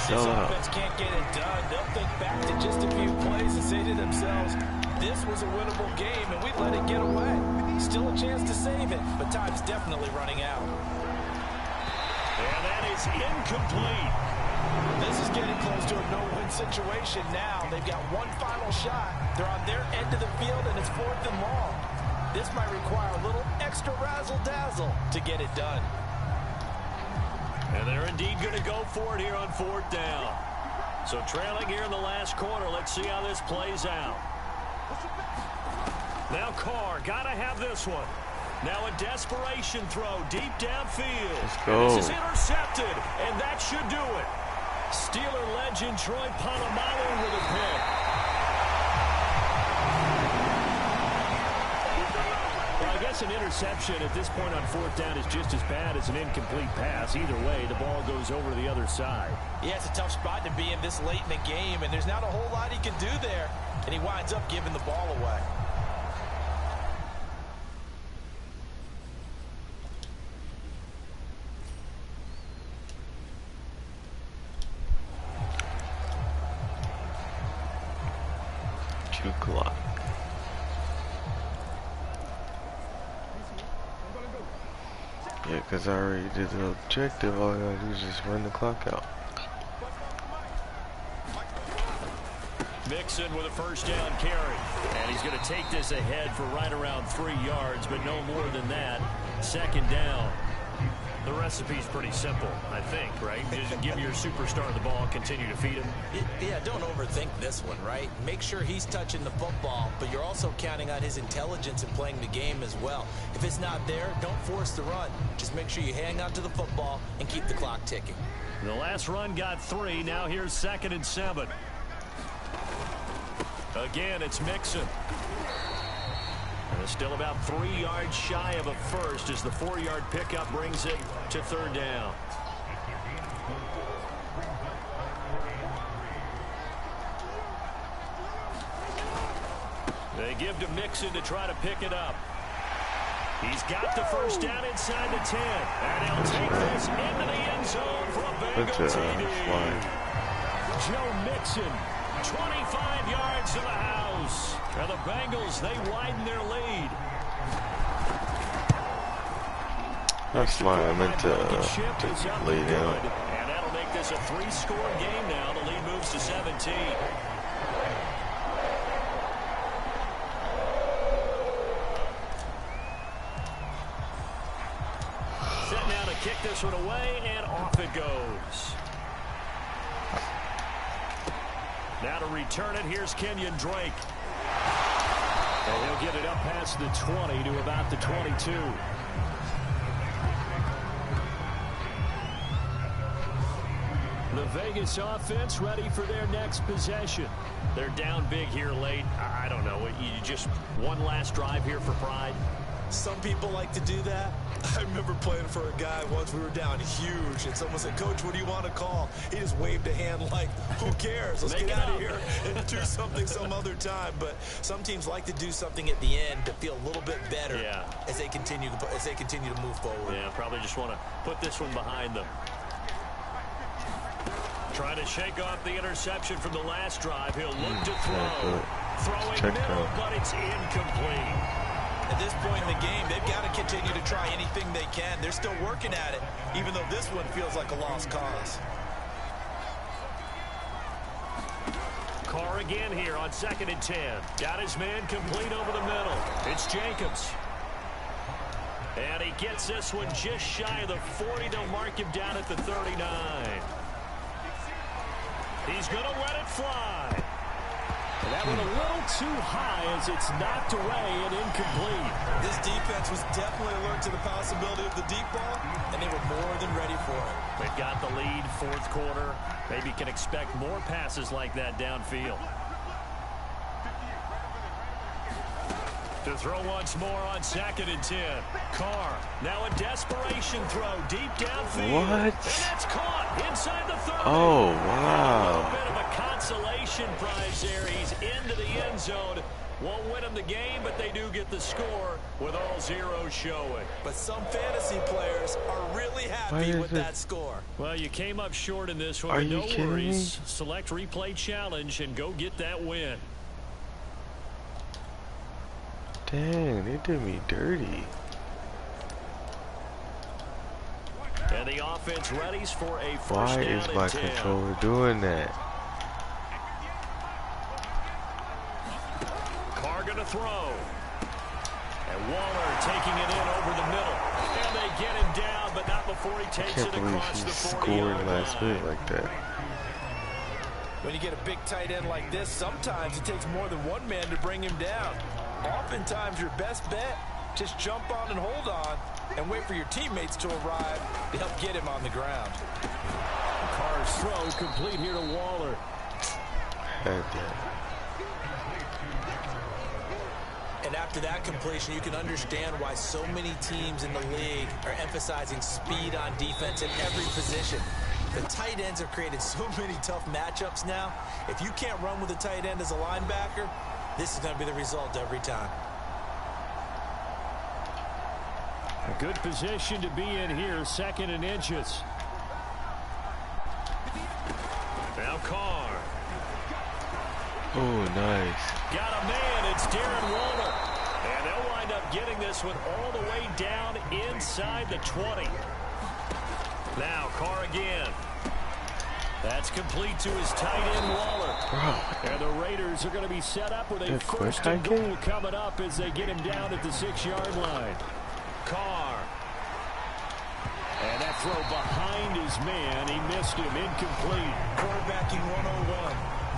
This offense can't get it done. They'll think back to just a few plays and say to themselves, this was a winnable game and we let it get away. Still a chance to save it, but time's definitely running out. And that is incomplete. This is getting close to a no-win situation now. They've got one final shot. They're on their end of the field, and it's 4th and long. This might require a little extra razzle-dazzle to get it done. And they're indeed going to go for it here on 4th down. So trailing here in the last quarter. Let's see how this plays out. Now Carr, got to have this one. Now a desperation throw deep downfield. Let's go. This is intercepted, and that should do it. Steeler legend Troy Polamalu with a pick. Well, I guess an interception at this point on 4th down is just as bad as an incomplete pass. Either way, the ball goes over to the other side. Yeah, it's a tough spot to be in this late in the game, and there's not a whole lot he can do there. And he winds up giving the ball away. Clock. Yeah, because I already did the objective. All I gotta do is just run the clock out. Mixon with a 1st down carry. And he's going to take this ahead for right around 3 yards, but no more than that. 2nd down. The recipe's pretty simple, I think, right? Just give your superstar the ball, continue to feed him. Yeah, don't overthink this one, right? Make sure he's touching the football, but you're also counting on his intelligence in playing the game as well. If it's not there, don't force the run. Just make sure you hang on to the football and keep the clock ticking. The last run got 3. Now here's 2nd and 7. Again, it's Mixon. And it's still about 3 yards shy of a first as the 4-yard pickup brings it to 3rd down. They give to Mixon to try to pick it up. He's got the first down inside the 10. And he'll take this into the end zone for a Bengals TD. Joe Mixon, 25 yards to the house. And the Bengals, they widen their lead. That's why I meant to lay down. And that'll make this a 3-score game now. The lead moves to 17. Set now to kick this one away, and off it goes. Now to return it, here's Kenyon Drake. And he'll get it up past the 20 to about the 22. The Vegas offense ready for their next possession. They're down big here late. I don't know. You just one last drive here for pride. Some people like to do that. I remember playing for a guy once. We were down huge, and someone said, "Coach, what do you want to call?" He just waved a hand like, "Who cares? Let's get out of here and do something some other time." But some teams like to do something at the end to feel a little bit better as they continue to move forward. Yeah, probably just want to put this one behind them. Trying to shake off the interception from the last drive. He'll look to throw. Throwing middle, but it's incomplete. At this point in the game, they've got to continue to try anything they can. They're still working at it, even though this one feels like a lost cause. Carr again here on 2nd and 10. Got his man complete over the middle. It's Jacobs. And he gets this one just shy of the 40. They'll mark him down at the 39. He's going to let it fly. And that one a little too high as it's knocked away and incomplete. This defense was definitely alert to the possibility of the deep ball, and they were more than ready for it. They've got the lead, 4th quarter. Maybe can expect more passes like that downfield. To throw once more on 2nd and 10. Carr, now a desperation throw deep downfield. What? And that's caught inside the 30. Oh, wow. A little bit of a consolation prize there. He's into the end zone. Won't win them the game, but they do get the score with all zeros showing. But some fantasy players are really happy with that score. Well, you came up short in this one, Are but you no kidding worries. me? Select replay challenge and go get that win. Dang, they did me dirty. And the offense readies for a first Why down is my and 10. controller doing that? Carr going to throw. And Waller taking it in over the middle. And they get him down, but not before he takes it across the 40-yard last line. minute like that. When you get a big tight end like this, sometimes it takes more than one man to bring him down. Oftentimes, your best bet, just jump on and hold on and wait for your teammates to arrive to help get him on the ground. Carr's throw complete here to Waller. Had that. And after that completion, you can understand why so many teams in the league are emphasizing speed on defense at every position. The tight ends have created so many tough matchups now. If you can't run with a tight end as a linebacker, this is going to be the result every time. A good position to be in here, 2nd and inches. Now Carr. Oh, nice. Got a man, it's Darren Waller. And they'll wind up getting this one all the way down inside the 20. Now Carr again. That's complete to his tight end, Waller. Bro. And the Raiders are going to be set up with a 1st and goal coming up as they get him down at the 6-yard line. Carr. And that throw behind his man. He missed him, incomplete. Quarterbacking 101.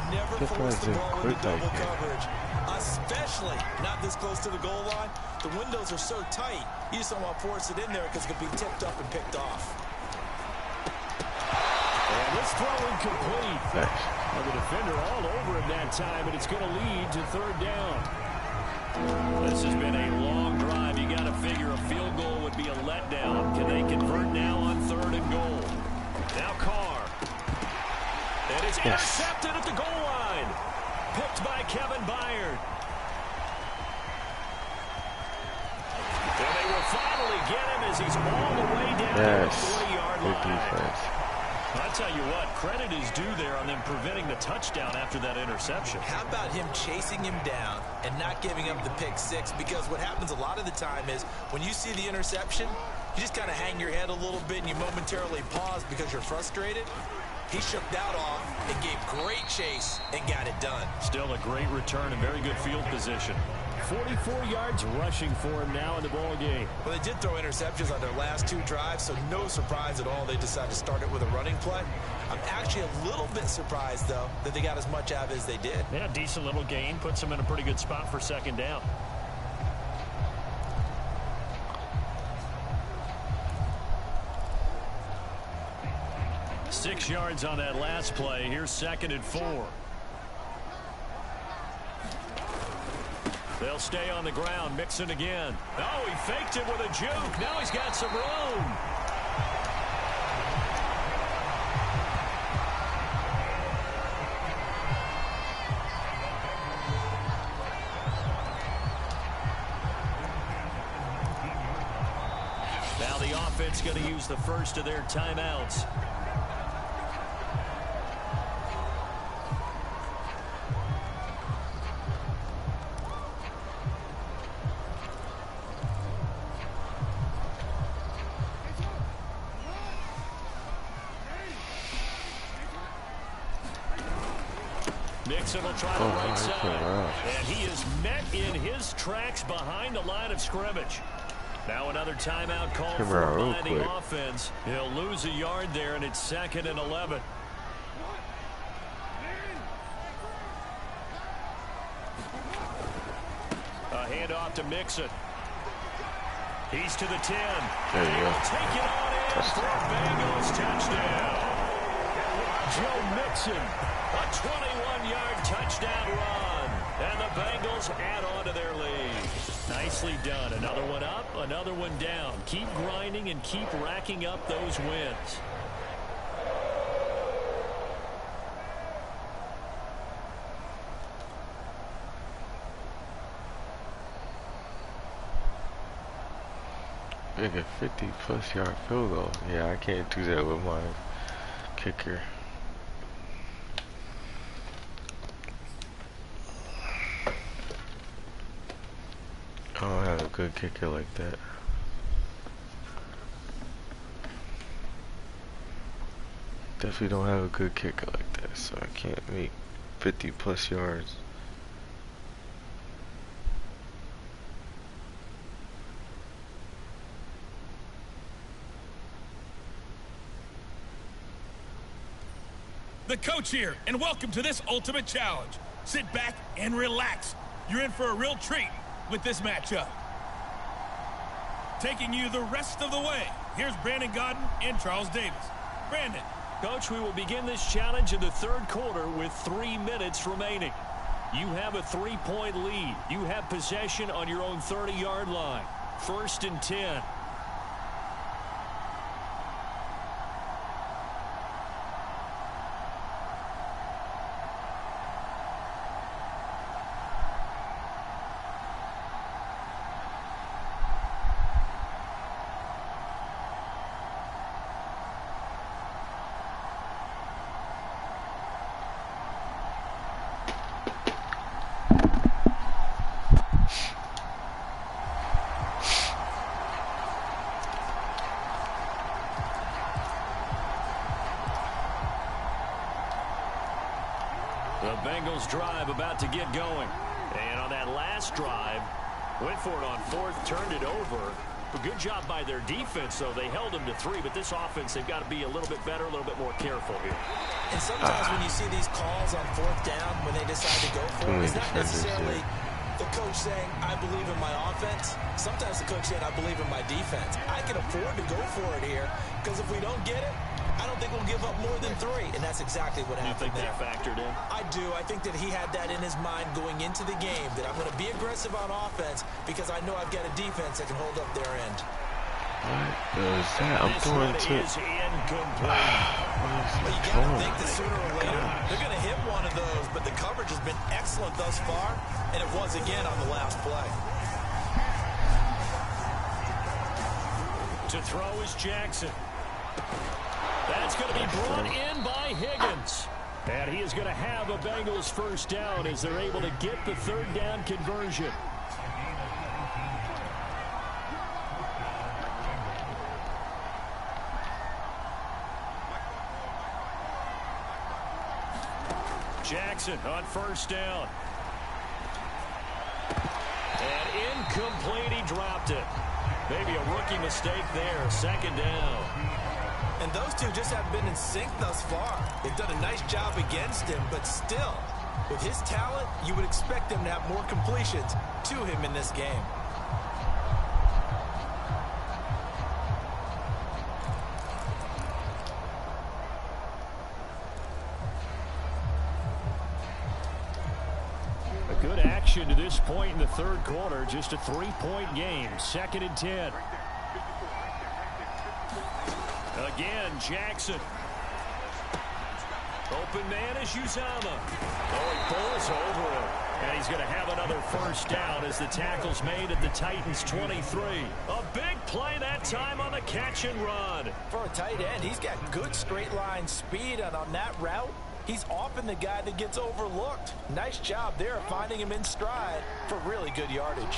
Never force the ball into double coverage, especially not this close to the goal line. The windows are so tight, you just don't want to force it in there because it could be tipped up and picked off. And this throw incomplete. Well, the defender all over him that time, and it's going to lead to 3rd down. This has been a long drive. You got to figure a field goal would be a letdown. Can they convert now on 3rd and goal? Now Carr. And it's intercepted at the goal line. Picked by Kevin Byard. as he's all the way down to the 40-yard line. Good defense. I'll tell you what, credit is due there on them preventing the touchdown after that interception. How about him chasing him down and not giving up the pick six? Because what happens a lot of the time is when you see the interception, you just kind of hang your head a little bit and you momentarily pause because you're frustrated. He shook that off and gave great chase and got it done. Still a great return and very good field position. 44 yards rushing for him now in the ball game. Well, they did throw interceptions on their last 2 drives, so no surprise at all they decided to start it with a running play. I'm actually a little bit surprised, though, that they got as much out of it as they did. Yeah, decent little gain. Puts them in a pretty good spot for second down. Six yards on that last play. Here's 2nd and 4. They'll stay on the ground. Mixon again. Oh, he faked it with a juke. Now he's got some room. Now the offense going to use the first of their timeouts. Mixon will try the right side. And he is met in his tracks behind the line of scrimmage. Now another timeout call for by the offense. He'll lose a yard there, and it's 2nd and 11. A handoff to Mixon. He's to the 10. There you go. Take it on in for a Bengals touchdown. Joe Mixon, a 21-yard touchdown run. And the Bengals add on to their lead. Nicely done. Another one up, another one down. Keep grinding and keep racking up those wins. Make a 50-plus yard field goal. Yeah, I can't do that with my kicker. I don't have a good kicker like that. Definitely don't have a good kicker like that, so I can't make 50-plus yards. The coach here, and welcome to this ultimate challenge. Sit back and relax. You're in for a real treat with this matchup. Taking you the rest of the way, here's Brandon Gaudin and Charles Davis. Brandon. Coach, we will begin this challenge in the 3rd quarter with 3 minutes remaining. You have a 3-point lead. You have possession on your own 30-yard line. 1st and 10. The Bengals drive about to get going. And on that last drive, went for it on 4th, turned it over. A good job by their defense, though. They held them to 3, but this offense, they've got to be a little bit better, a little bit more careful here. And sometimes when you see these calls on 4th down, when they decide to go for it, it's not necessarily the coach saying, I believe in my offense. Sometimes the coach saying, I believe in my defense. I can afford to go for it here, because if we don't get it, I don't think we'll give up more than 3, and that's exactly what happened there. You think that factored in? I do. I think that he had that in his mind going into the game, that I'm going to be aggressive on offense because I know I've got a defense that can hold up their end. What is that? I'm going to... Is incomplete. Well, you got to think that sooner or later they're going to hit one of those, but the coverage has been excellent thus far, and it was again on the last play. To throw is Jackson. That's going to be brought in by Higgins. And he is going to have a Bengals first down as they're able to get the third down conversion. Jackson on first down. And incomplete, he dropped it. Maybe a rookie mistake there, second down. And those two just haven't been in sync thus far. They've done a nice job against him, but still, with his talent, you would expect him to have more completions to him in this game. Good action to this point in the third quarter. Just a 3-point game. 2nd and 10. Again, Jackson. Open man is Uzama. Oh, he pulls over him. And he's going to have another first down as the tackle's made at the Titans' 23. A big play that time on the catch and run. For a tight end, he's got good straight line speed, and on that route, he's often the guy that gets overlooked. Nice job there of finding him in stride for really good yardage.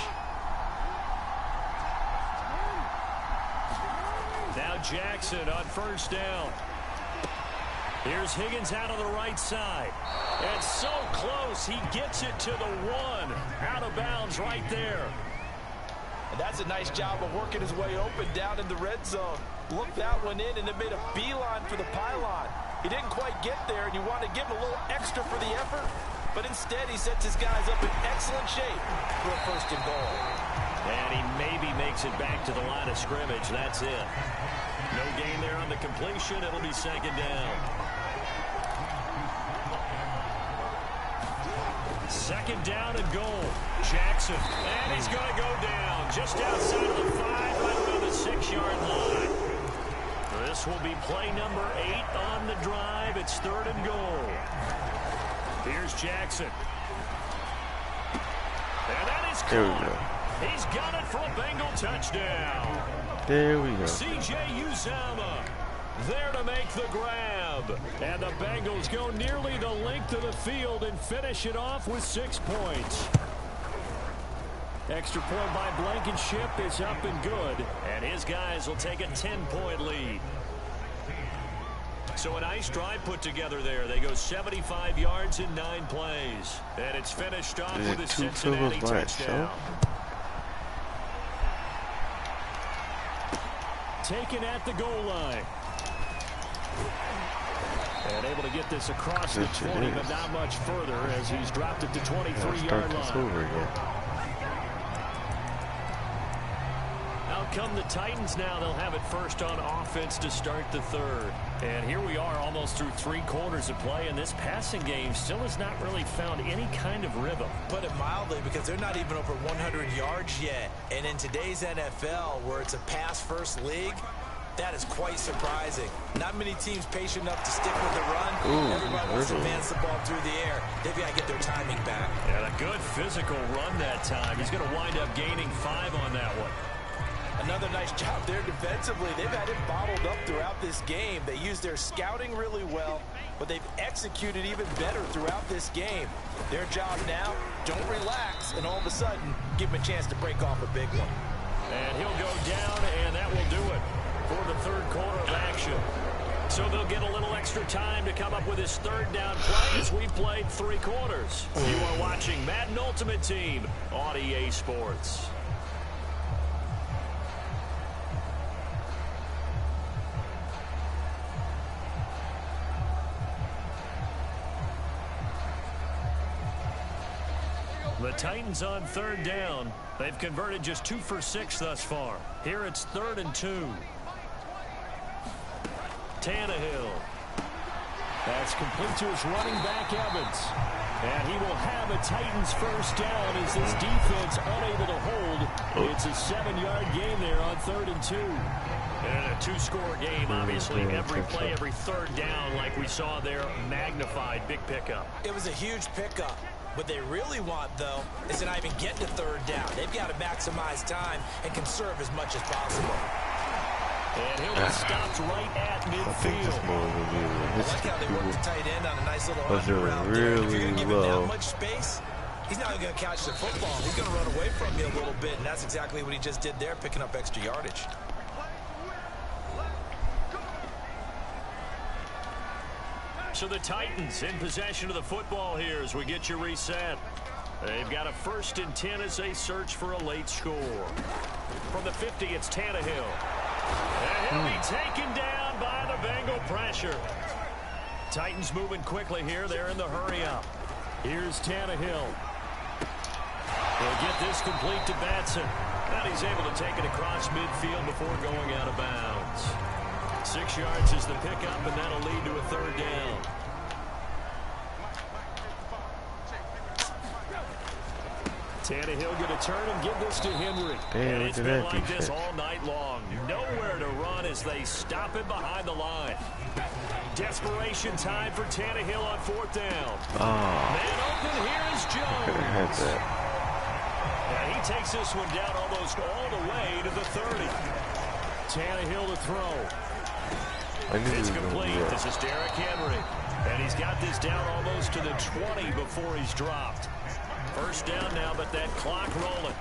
Now Jackson on first down. Here's Higgins out on the right side. And so close, he gets it to the 1. Out of bounds right there. And that's a nice job of working his way open down in the red zone. Looked that one in and it made a beeline for the pylon. He didn't quite get there, and you want to give him a little extra for the effort. But instead, he sets his guys up in excellent shape for a first and goal. And he maybe makes it back to the line of scrimmage. That's it. No gain there on the completion. It'll be second down. Second down and goal. Jackson. And he's going to go down just outside of the 5, right around the 6-yard line. This will be play number 8 on the drive. It's 3rd and goal. Here's Jackson. And that is caught. He's got it for a Bengal touchdown. There we go. C.J. Uzama there to make the grab. And the Bengals go nearly the length of the field and finish it off with 6 points. Extra point by Blankenship is up and good. And his guys will take a 10-point lead. So a nice drive put together there. They go 75 yards in 9 plays. And it's finished off with a Cincinnati touchdown. Taken at the goal line. And able to get this across the 20, but not much further as he's dropped it to 23-yard line. Out come the Titans now. They'll have it first on offense to start the third. And here we are almost through 3 quarters of play, and this passing game still has not really found any kind of rhythm. Put it mildly, because they're not even over 100 yards yet. And in today's NFL, where it's a pass-first league, that is quite surprising. Not many teams patient enough to stick with the run. Everybody wants to advance the ball through the air. They've got to get their timing back. And a good physical run that time. He's going to wind up gaining 5 on that one. Another nice job there defensively. They've had him bottled up throughout this game. They used their scouting really well, but they've executed even better throughout this game. Their job now, don't relax, and all of a sudden, give him a chance to break off a big one. And he'll go down, and that will do it for the third quarter of action. So they'll get a little extra time to come up with his third down play as we played 3 quarters. You are watching Madden Ultimate Team on EA Sports. The Titans on third down. They've converted just 2 for 6 thus far. Here it's 3rd and 2. Tannehill. That's complete to his running back, Evans. And he will have a Titans first down as this defense unable to hold. It's a 7-yard gain there on 3rd and 2. And a 2-score game, obviously. Every play, every third down, like we saw there, magnified. Big pickup. It was a huge pickup. What they really want, though, is to not even get to third down. They've got to maximize time and conserve as much as possible. And he'll be stopped right at midfield. I think this more will be I like how they work the tight end on a nice little was under route there. If you're really going to give him that low. much space, he's not even going to catch the football. He's going to run away from you a little bit, and that's exactly what he just did there, picking up extra yardage. So the Titans in possession of the football here as we get you reset. They've got a 1st and 10 as they search for a late score. From the 50, it's Tannehill. And he'll be taken down by the Bengal pressure. Titans moving quickly here. They're in the hurry-up. Here's Tannehill. He'll get this complete to Batson. And he's able to take it across midfield before going out of bounds. 6 yards is the pickup, and that'll lead to a 3rd down. Tannehill going to turn and give this to Henry. And it's been like this all night long. Nowhere to run as they stop him behind the line. Desperation time for Tannehill on 4th down. Man open, here is Jones. And he takes this one down almost all the way to the 30. Tannehill to throw. It's complete. This is Derrick Henry. And he's got this down almost to the 20 before he's dropped. 1st down now, but that clock rolling.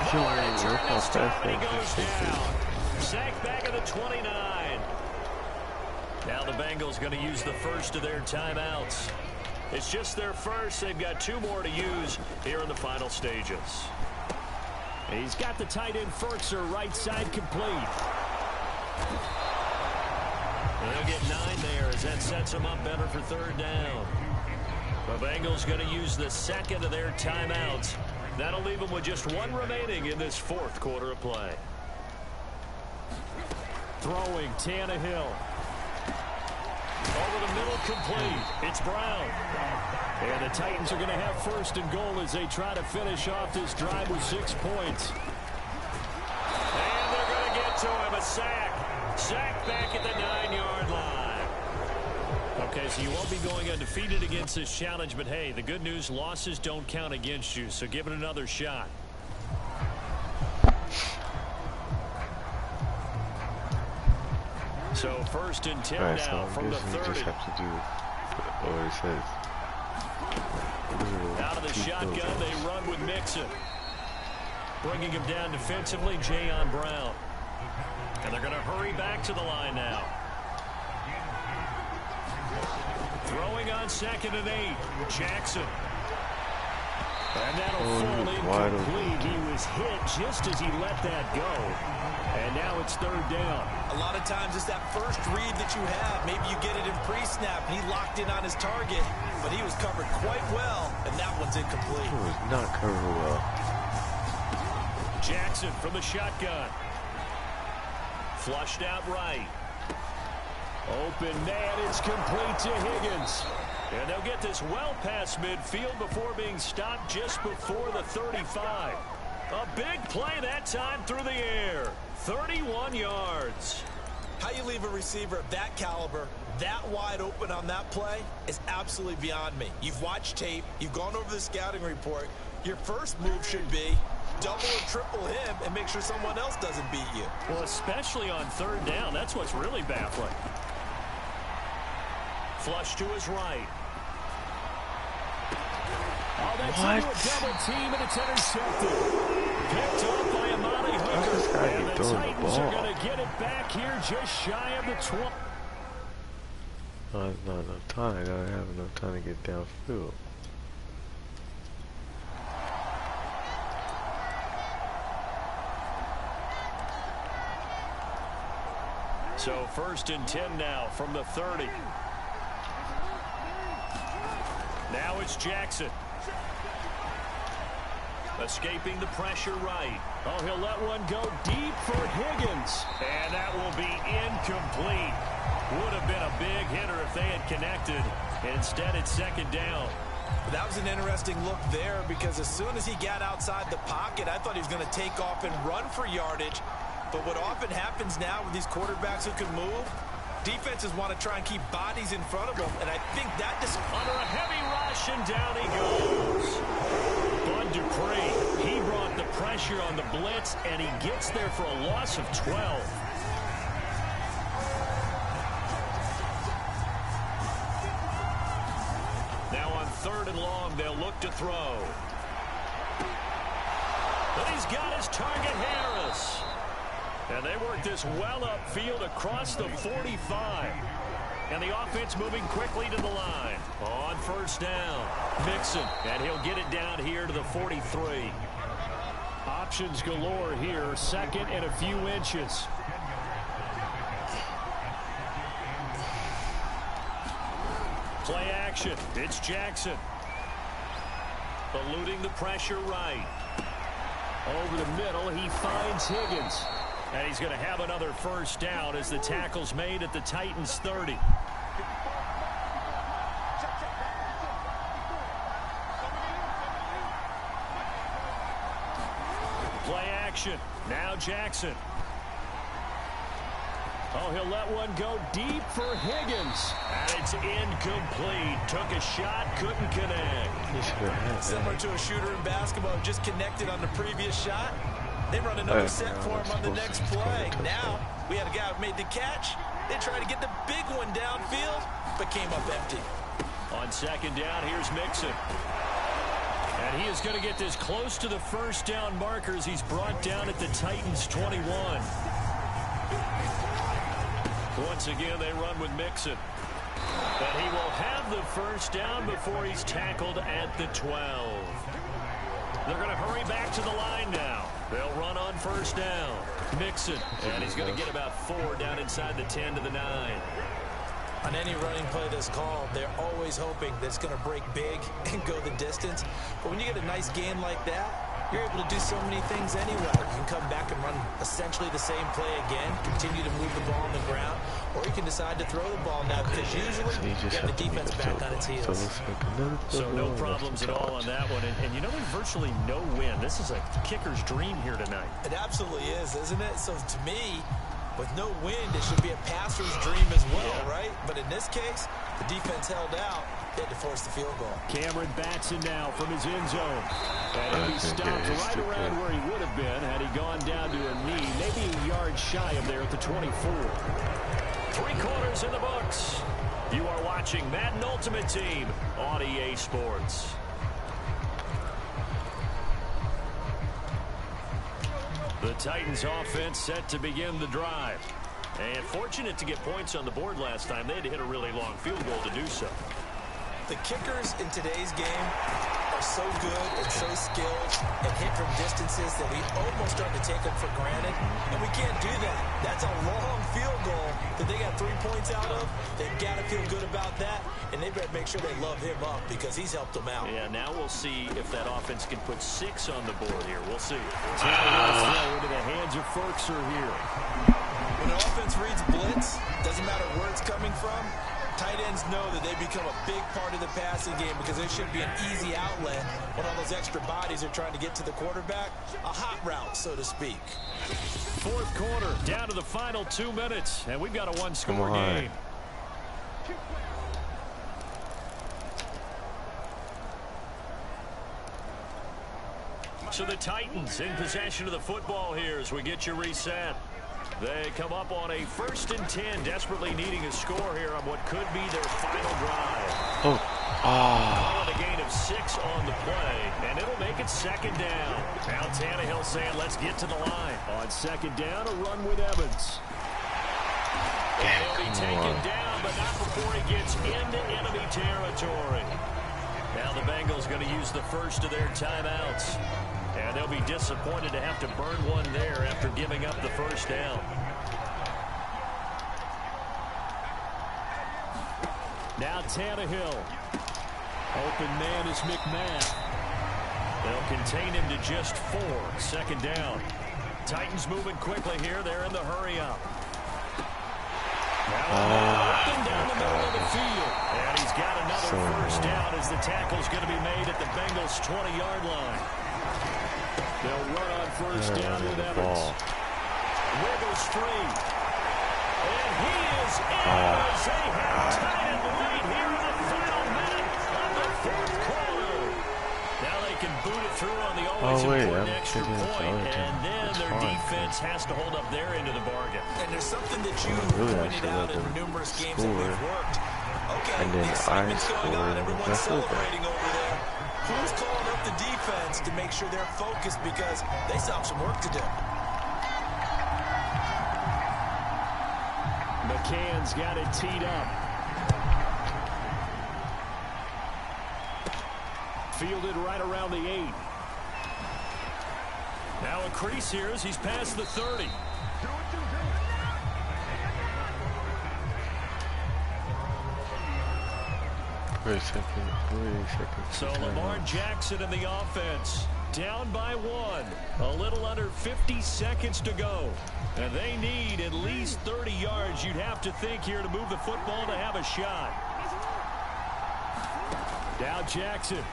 He goes down. Sacked back at the 29. Now the Bengals going to use the first of their timeouts. It's just their first. They've got 2 more to use here in the final stages. He's got the tight end Ferkser right side complete. They'll get 9 there as that sets them up better for 3rd down. The Bengals going to use the 2nd of their timeouts. That'll leave them with just 1 remaining in this 4th quarter of play. Throwing Tannehill. Over the middle, complete. It's Brown. And the Titans are going to have 1st and goal as they try to finish off this drive with 6 points. And they're going to get to him. A sack. Sack back at the 9-yard line. Okay, so you won't be going undefeated against this challenge, but hey, the good news, losses don't count against you, so give it another shot. So 1st and 10 right, now so from the 30. Just have to do what it says. Out of the shotgun, they run with Mixon. Bringing him down defensively, Jayon Brown. And they're going to hurry back to the line now. Throwing on 2nd and 8. Jackson. And that'll fall incomplete. He was hit just as he let that go. And now it's 3rd down. A lot of times it's that first read that you have. Maybe you get it in pre-snap. He locked in on his target, but he was covered quite well, and that one's incomplete. He was not covered well. Jackson from the shotgun. Flushed out right. Open man, it's complete to Higgins. And they'll get this well past midfield before being stopped just before the 35. A big play that time through the air. 31 yards. How you leave a receiver of that caliber that wide open on that play is absolutely beyond me. You've watched tape. You've gone over the scouting report. Your first move should be double or triple him and make sure someone else doesn't beat you. Well, especially on 3rd down. That's what's really baffling. Flush to his right. Oh, that's into a double team, and it's intercepted. Picked up by Amani Hooker. And the Titans are going to get it back here just shy of the 20. There's not enough time. I gotta have enough time to get downfield. So 1st and 10 now from the 30. Now it's Jackson. Escaping the pressure right. Oh, he'll let one go deep for Higgins. And that will be incomplete. Would have been a big hitter if they had connected. Instead, it's 2nd down. That was an interesting look there because as soon as he got outside the pocket, I thought he was going to take off and run for yardage. But what often happens now with these quarterbacks who can move, defenses want to try and keep bodies in front of them, and I think that just under a heavy rush, and down he goes. Bud Dupree, he brought the pressure on the blitz, and he gets there for a loss of 12. 3rd and long. They'll look to throw. But he's got his target, Harris. And they work this well upfield across the 45. And the offense moving quickly to the line. On 1st down, Mixon. And he'll get it down here to the 43. Options galore here. 2nd and a few inches. Play action. It's Jackson. Eluding the pressure right. Over the middle, he finds Higgins. And he's going to have another 1st down as the tackle's made at the Titans 30. Play action. Now Jackson. Oh, he'll let one go deep for Higgins. And it's incomplete. Took a shot, couldn't connect. Similar to a shooter in basketball, just connected on the previous shot. They run another set for him on the next play. Now, we had a guy who made the catch. They tried to get the big one downfield, but came up empty. On 2nd down, here's Mixon. And he is going to get this close to the 1st down markers. He's brought down at the Titans 21. Once again, they run with Mixon. But he will have the 1st down before he's tackled at the 12. They're going to hurry back to the line now. They'll run on 1st down. Mixon. And he's going to get about 4 down inside the 10 to the 9. On any running play that's called, they're always hoping that it's going to break big and go the distance. But when you get a nice gain like that, you're able to do so many things anyway. You can come back and run essentially the same play again, continue to move the ball on the ground, or you can decide to throw the ball now because usually you have the defense back on its heels. So no problems at all on that one. And you know, there's virtually no win. This is a kicker's dream here tonight. It absolutely is, isn't it? So to me, with no wind, it should be a passer's dream as well, right? But in this case, the defense held out. They had to force the field goal. Cameron Batson now from his end zone. And he stopped right around where he would have been had he gone down to a knee, maybe a yard shy of there at the 24. 3 quarters in the books. You are watching Madden Ultimate Team on EA Sports. The Titans offense set to begin the drive. And fortunate to get points on the board last time. They had to hit a really long field goal to do so. The kickers in today's game are so good and so skilled and hit from distances that we almost start to take them for granted, and we can't do that. That's a long field goal that they got 3 points out of. They've got to feel good about that, and they better make sure they love him up because he's helped them out. Yeah, now we'll see if that offense can put 6 on the board here. We'll see. Throw into the hands of Ferkser here. When the offense reads blitz, doesn't matter where it's coming from, tight ends know that they become a big part of the passing game because there should be an easy outlet when all those extra bodies are trying to get to the quarterback. A hot route, so to speak. 4th quarter, down to the final 2 minutes, and we've got a 1-score game. So the Titans in possession of the football here as we get you reset. They come up on a 1st and 10, desperately needing a score here on what could be their final drive. A gain of 6 on the play, and it'll make it 2nd down. Now Tannehill saying, let's get to the line. On 2nd down, a run with Evans. He'll be taken down, but not before he gets into enemy territory. Now the Bengals going to use the first of their timeouts. And they'll be disappointed to have to burn one there after giving up the 1st down. Now Tannehill. Open man is McMahon. They'll contain him to just 4. 2nd down. Titans moving quickly here. They're in the hurry up. Now open down the middle of the field. And he's got another 1st down as the tackle's going to be made at the Bengals' 20-yard line. They'll run on 1st down with Evans. Wiggles free. And he is in as they have tied it late here in the final minute of the 4th quarter. Now they can boot it through on the always important extra point, and then their defense has to hold up their end of the bargain. And there's something that you pointed out in numerous games that we've worked. A and then I scored the fullback. Who's calling up the defense to make sure they're focused because they still have some work to do? McCann's got it teed up. Fielded right around the 8. Now a crease here as he's past the 30. So Lamar Jackson in the offense, down by 1. A little under 50 seconds to go. And they need at least 30 yards, you'd have to think, here to move the football to have a shot. Now Jackson.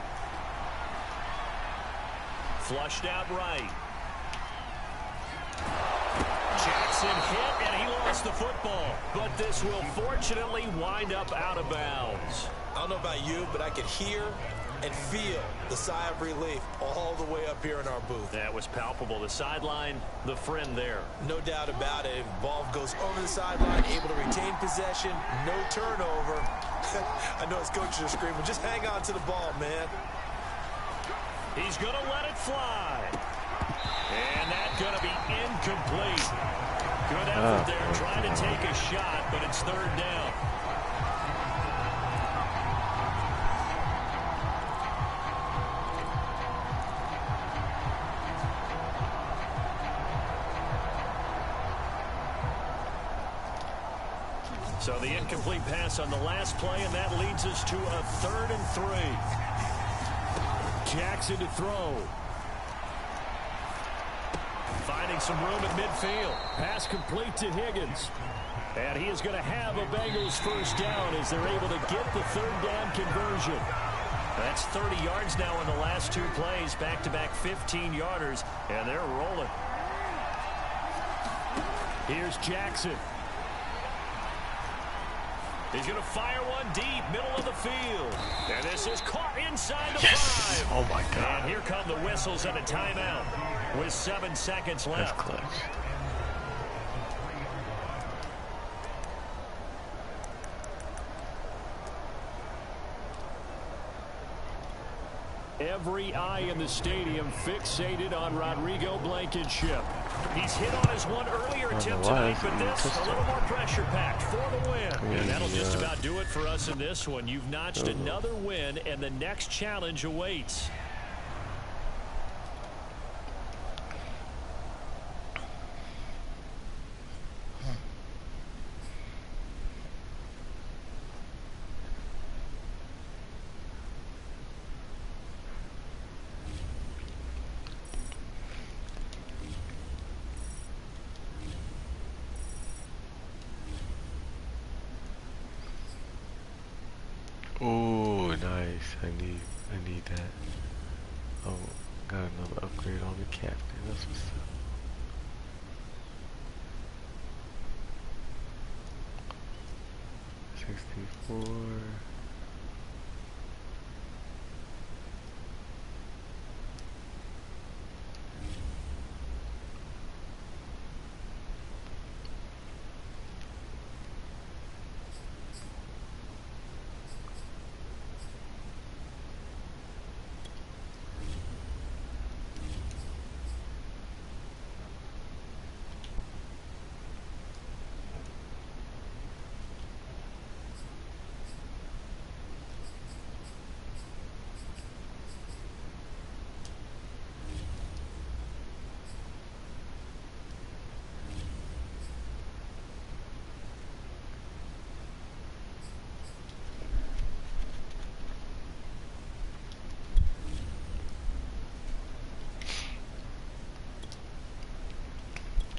Flushed out right. Jackson hit, and he lost the football. But this will fortunately wind up out of bounds. I don't know about you, but I could hear and feel the sigh of relief all the way up here in our booth. That was palpable. The sideline, the friend there. No doubt about it. Ball goes over the sideline, able to retain possession, no turnover. I know his coaches are screaming, just hang on to the ball, man. He's going to let it fly. And that's going to be incomplete. Good effort there, trying to take a shot, but it's 3rd down. So the incomplete pass on the last play, and that leads us to a 3rd and 3. Jackson to throw. Finding some room at midfield. Pass complete to Higgins. And he is going to have a Bengals first down as they're able to get the 3rd down conversion. That's 30 yards now in the last 2 plays. Back-to-back 15-yarders, and they're rolling. Here's Jackson. He's going to fire one deep, middle of the field. And this is caught inside the 5. Oh, my God. And here come the whistles and a timeout with 7 seconds left. That's clutch. Every eye in the stadium fixated on Rodrigo Blankenship. He's hit on his one earlier attempt tonight, but this a little more pressure packed for the win. And that'll just about do it for us in this one. You've notched another win, and the next challenge awaits. Oh, nice. I need that. Oh, got another upgrade on the captain. That's what's up. $64.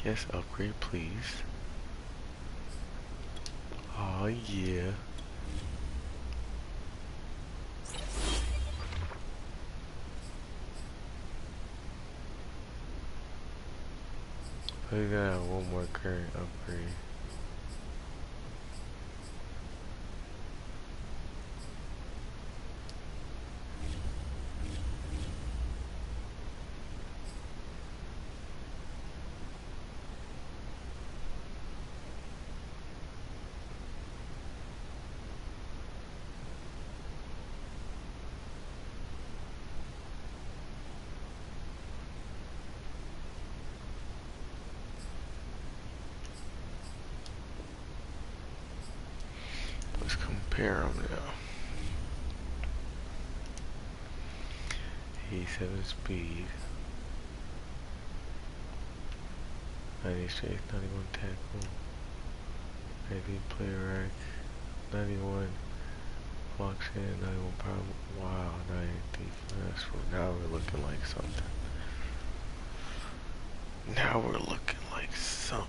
Yes, upgrade, please. Oh, yeah. We got one more current upgrade. pair him now. 87 speed. 90 strength, 91 tackle. 19 player rack. 91 blocks in, 91 power. Wow, 90 defense. Now we're looking like something. Now we're looking like something.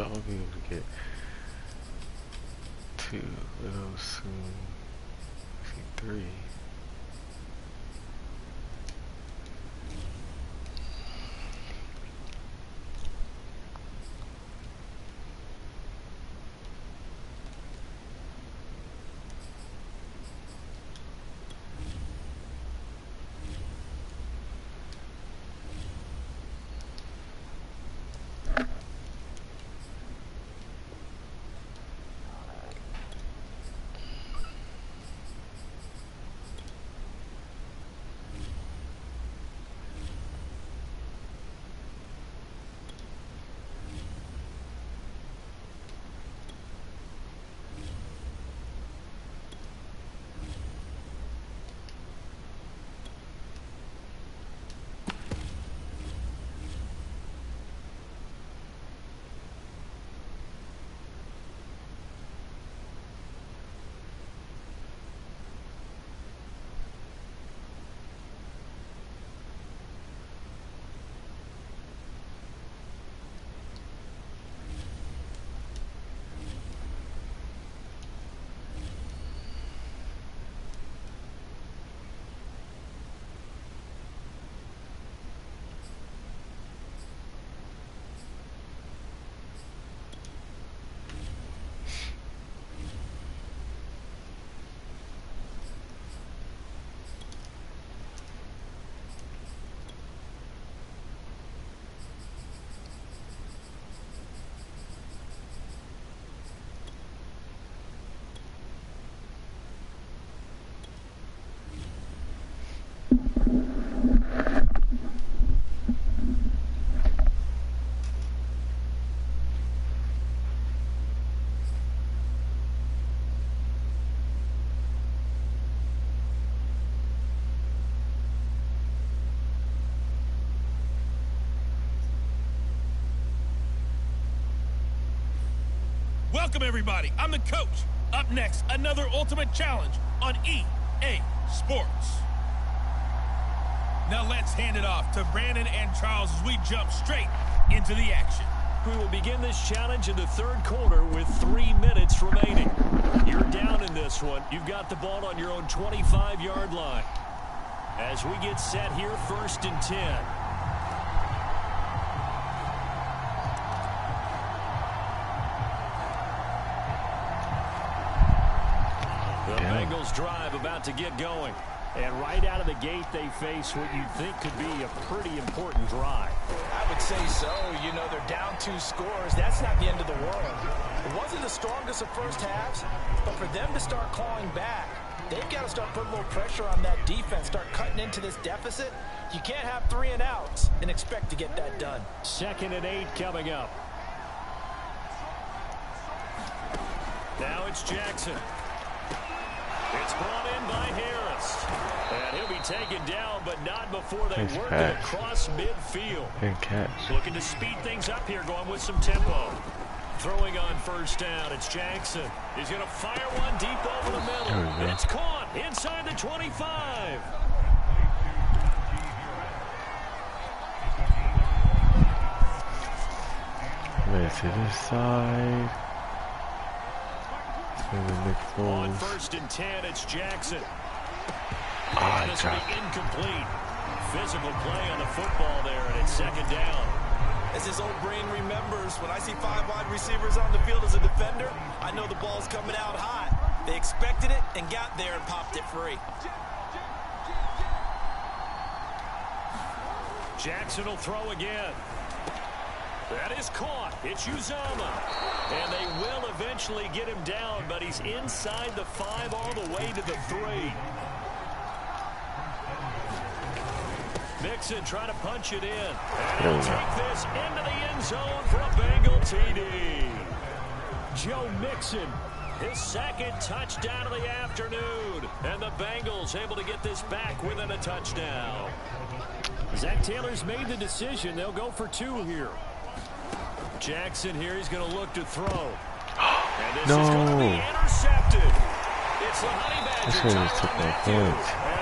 so I'll be able to get 2 of those soon. I see 3. Welcome, everybody. I'm the coach. Up next, another ultimate challenge on EA Sports. Now let's hand it off to Brandon and Charles as we jump straight into the action. We will begin this challenge in the third quarter with 3 minutes remaining. You're down in this one. You've got the ball on your own 25-yard line. As we get set here, 1st and 10. The Bengals drive about to get going. And right out of the gate, they face what you'd think could be a pretty important drive. I would say so. You know, they're down 2 scores. That's not the end of the world. It wasn't the strongest of first halves, but for them to start clawing back, they've got to start putting a little pressure on that defense, start cutting into this deficit. You can't have 3 and outs and expect to get that done. 2nd and 8 coming up. Now it's Jackson. It's brought in by Harris. And he'll be taken down, but not before they work it across midfield. Good catch. Looking to speed things up here, going with some tempo. Throwing on 1st down, it's Jackson. He's going to fire one deep over the middle. And it's caught inside the 25. Wait, to this side. On 1st and 10, it's Jackson. And this will be incomplete. Physical play on the football there, and it's 2nd down. As his old brain remembers, when I see 5 wide receivers on the field as a defender, I know the ball's coming out hot. They expected it and got there and popped it free. Jackson will throw again. That is caught. It's Uzama. And they will eventually get him down, but he's inside the 5 all the way to the 3. Mixon trying to punch it in. And he'll take this into the end zone for a Bengal TD. Joe Mixon, his 2nd touchdown of the afternoon. And the Bengals able to get this back within a touchdown. Zach Taylor's made the decision. They'll go for 2 here. Jackson here, he's going to look to throw. And this is going to be intercepted. It's the Honey Badger. And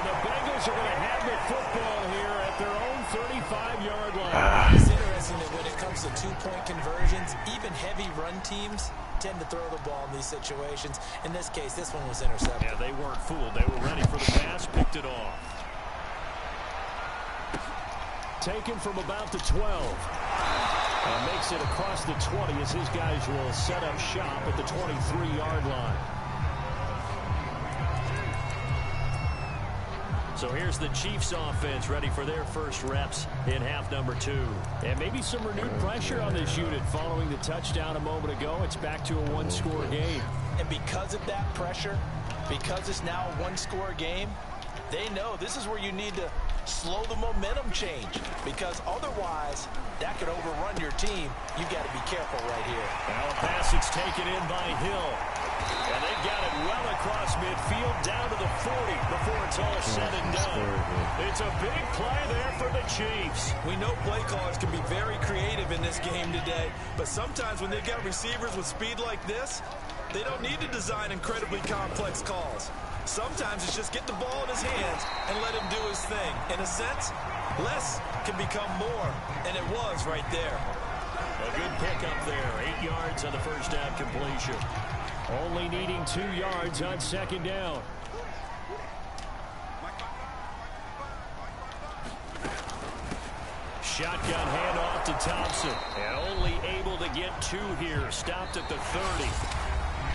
the Bengals are going to have the football here at their own 35-yard line. It's interesting that when it comes comes to two-point conversions, even heavy run teams tend to throw the ball in these situations. In this case, this one was intercepted. Yeah, they weren't fooled. They were ready for the pass, picked it off. Taken from about the 12. And makes it across the 20 as his guys will set up shop at the 23-yard line. So here's the Chiefs offense ready for their first reps in half number 2. And maybe some renewed pressure on this unit following the touchdown a moment ago. It's back to a one-score game. And because of that pressure, because it's now a one-score game, they know this is where you need to slow the momentum change, because otherwise that could overrun your team. You've got to be careful right here. Now a pass that's taken in by Hill. And they've got it well across midfield down to the 40 before it's all said and done. It's a big play there for the Chiefs. We know play callers can be very creative in this game today, but sometimes when they've got receivers with speed like this, they don't need to design incredibly complex calls. Sometimes it's just get the ball in his hands and let him do his thing. In a sense, less can become more, and it was right there. A good pickup there. 8 yards on the first down completion. Only needing 2 yards on second down. Shotgun handoff to Thompson. And only able to get 2 here. Stopped at the 30.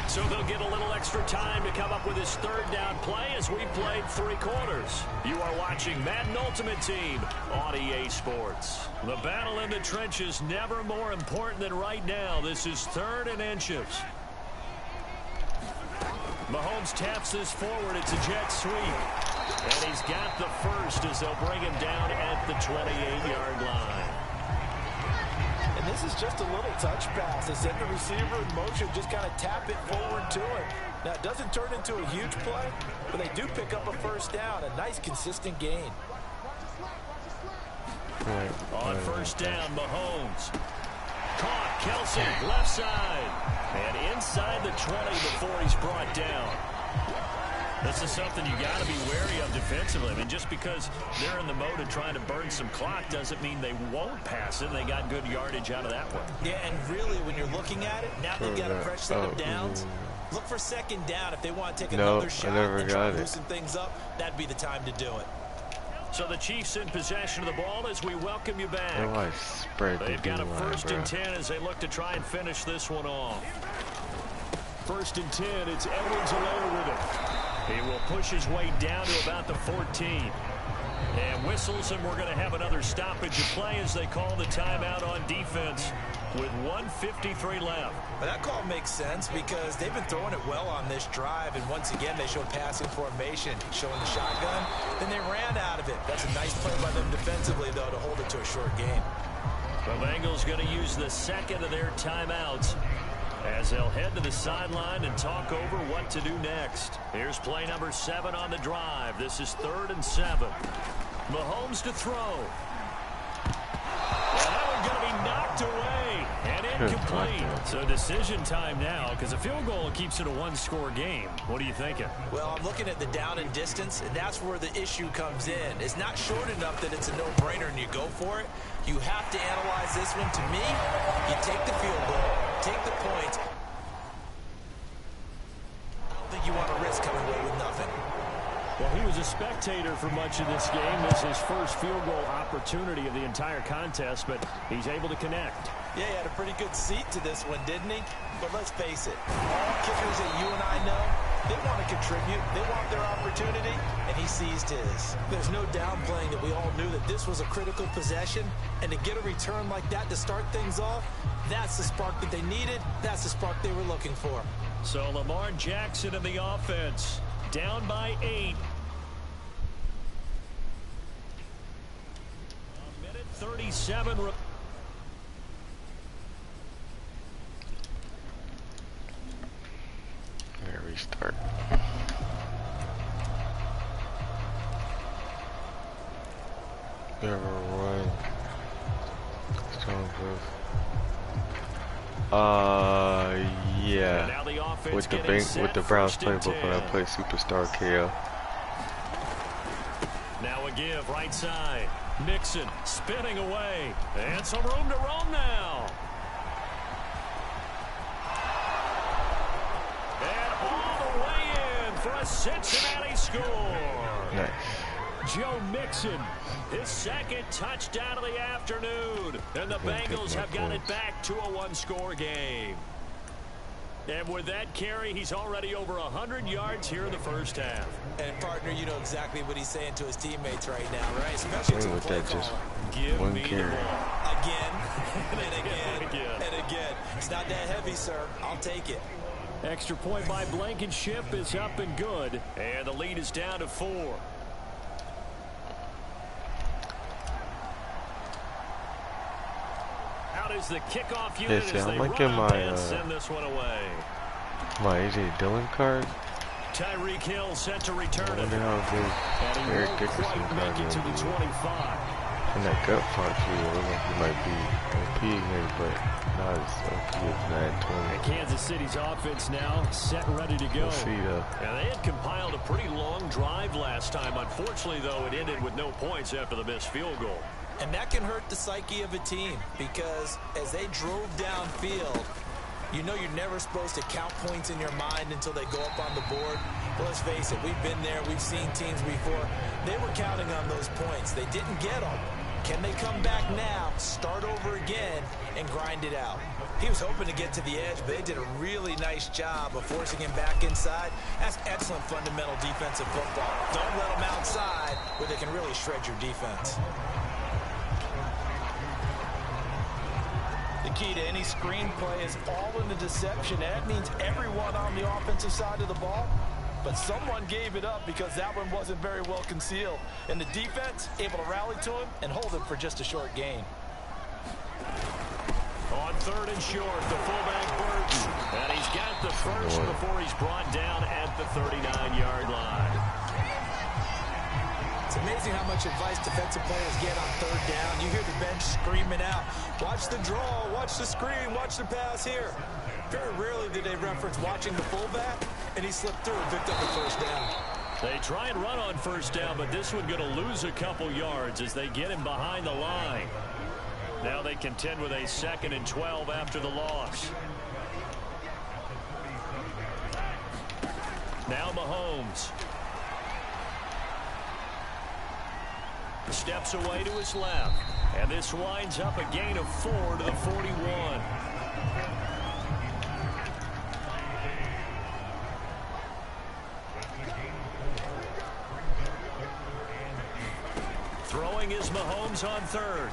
So they'll get a little extra time to come up with his third down play as we played 3 quarters. You are watching Madden Ultimate Team on EA Sports. The battle in the trenches never more important than right now. This is 3rd and inches. Mahomes taps this forward. It's a jet sweep. And he's got the first as they'll bring him down at the 28-yard line. And this is just a little touch pass. They send the receiver in motion, just kind of tap it forward to him. Now, it doesn't turn into a huge play, but they do pick up a first down. A nice, consistent gain. On first down, Mahomes. Caught, Kelsey, left side. And inside the 20 before he's brought down. This is something you got to be wary of defensively. I mean, just because they're in the mode of trying to burn some clock doesn't mean they won't pass it. They got good yardage out of that one. Yeah, and really, when you're looking at it, now they've got a fresh set of downs. Look for second down if they want to take another shot and try to loosen things up. That'd be the time to do it. So the Chiefs in possession of the ball as we welcome you back. They've got a 1st and 10 as they look to try and finish this one off. 1st and 10, it's Edwards-Helaire with it. He will push his way down to about the 14. And whistles, and we're going to have another stoppage of play as they call the timeout on defense with 1:53 left. Well, that call makes sense because they've been throwing it well on this drive, and once again they showed passing formation, showing the shotgun. Then they ran out of it. That's a nice play by them defensively, though, to hold it to a short game. The Bengals going to use the second of their timeouts as they'll head to the sideline and talk over what to do next. Here's play number 7 on the drive. This is 3rd and 7. Mahomes to throw. And that one's going to be knocked away and incomplete. So decision time now because a field goal keeps it a one-score game. What are you thinking? Well, I'm looking at the down and distance, and that's where the issue comes in. It's not short enough that it's a no-brainer and you go for it. You have to analyze this one. To me, you take the field goal, take the points. I don't think you want to risk coming away with nothing. Well, he was a spectator for much of this game. This is his first field goal opportunity of the entire contest, but he's able to connect. Yeah, he had a pretty good seat to this one, didn't he? But let's face it, all kickers that you and I know, they want to contribute. They want their opportunity, and he seized his. There's no downplaying that we all knew that this was a critical possession, and to get a return like that to start things off, that's the spark that they needed. That's the spark they were looking for. So Lamar Jackson in the offense, down by 8. A minute 37. Restart. Never run. Yeah. With the Browns playbook when I play Superstar KO. Now a give right side. Mixon spinning away. And some room to roam now. And all the way in for a Cincinnati score. Nice. Joe Mixon, his second touchdown of the afternoon. And the Bengals have got it back to a one-score game. And with that carry, he's already over 100 yards here in the first half. And, partner, you know exactly what he's saying to his teammates right now, right? Especially to the play caller. Give one me carry. the ball. Again, and again, and again. It's not that heavy, sir. I'll take it. Extra point by Blankenship is up and good. And the lead is down to 4. Out is the kickoff unit as they run up and send this one away. My AJ Dillon card. Tyreek Hill set to return it. And Eric Dickerson card to the 25. And that gut punch, he might be OP here, but not as OP as that 20. Kansas City's offense now set, ready to go. We'll see, though. And they had compiled a pretty long drive last time. Unfortunately, though, it ended with no points after the missed field goal. And that can hurt the psyche of a team because as they drove downfield, you know you're never supposed to count points in your mind until they go up on the board. But let's face it, we've been there. We've seen teams before. They were counting on those points. They didn't get them. Can they come back now, start over again, and grind it out? He was hoping to get to the edge, but they did a really nice job of forcing him back inside. That's excellent fundamental defensive football. Don't let them outside where they can really shred your defense. The key to any screenplay is all in the deception. That means everyone on the offensive side of the ball. But someone gave it up because that one wasn't very well concealed. And the defense able to rally to him and hold him for just a short gain. On 3rd and short, the fullback Burton. And he's got the first before he's brought down at the 39-yard line. It's amazing how much advice defensive players get on 3rd down. You hear the bench screaming out, watch the draw, watch the screen, watch the pass here. Very rarely do they reference watching the fullback, and he slipped through and picked up the 1st down. They try and run on 1st down, but this one going to lose a couple yards as they get him behind the line. Now they contend with a 2nd and 12 after the loss. Now Mahomes. Steps away to his left. And this winds up a gain of 4 to the 41. Throwing is Mahomes on 3rd.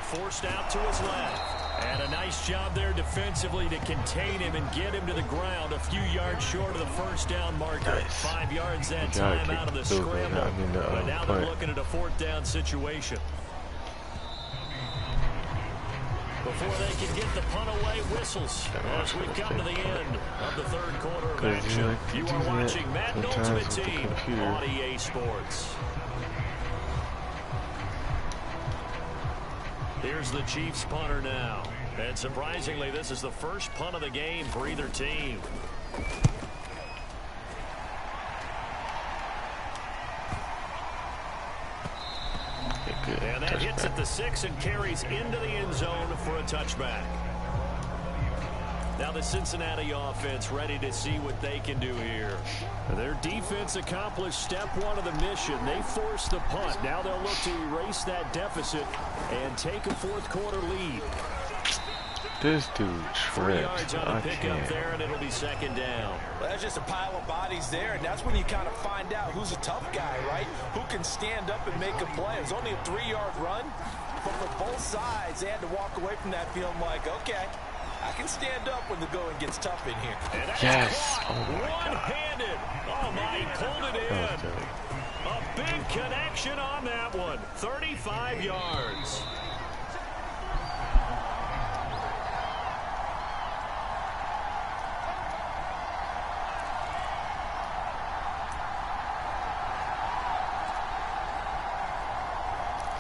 Forced out to his left. And a nice job there defensively to contain him and get him to the ground a few yards short of the 1st down marker. Nice. 5 yards that time out of the scramble. But now they're looking at a 4th down situation. Before they can get the punt away, whistles as we've come to the end of the 3rd quarter of action. You are watching Madden Ultimate Team on EA Sports. Here's the Chiefs punter now. And surprisingly, this is the first punt of the game for either team. And that hits at the 6 and carries into the end zone for a touchback. Now the Cincinnati offense ready to see what they can do here. Their defense accomplished step 1 of the mission. They forced the punt. Now they'll look to erase that deficit and take a 4th quarter lead. This dude 3 yards on the pickup there, and it'll be 2nd down. Well, that's just a pile of bodies there, and that's when you kind of find out who's a tough guy, right? Who can stand up and make a play. It was only a 3-yard run, but for both sides, they had to walk away from that feeling like, okay, I can stand up when the going gets tough in here. And that's yes. caught one-handed. Oh, my, he pulled it in. A big connection on that one. 35 yards.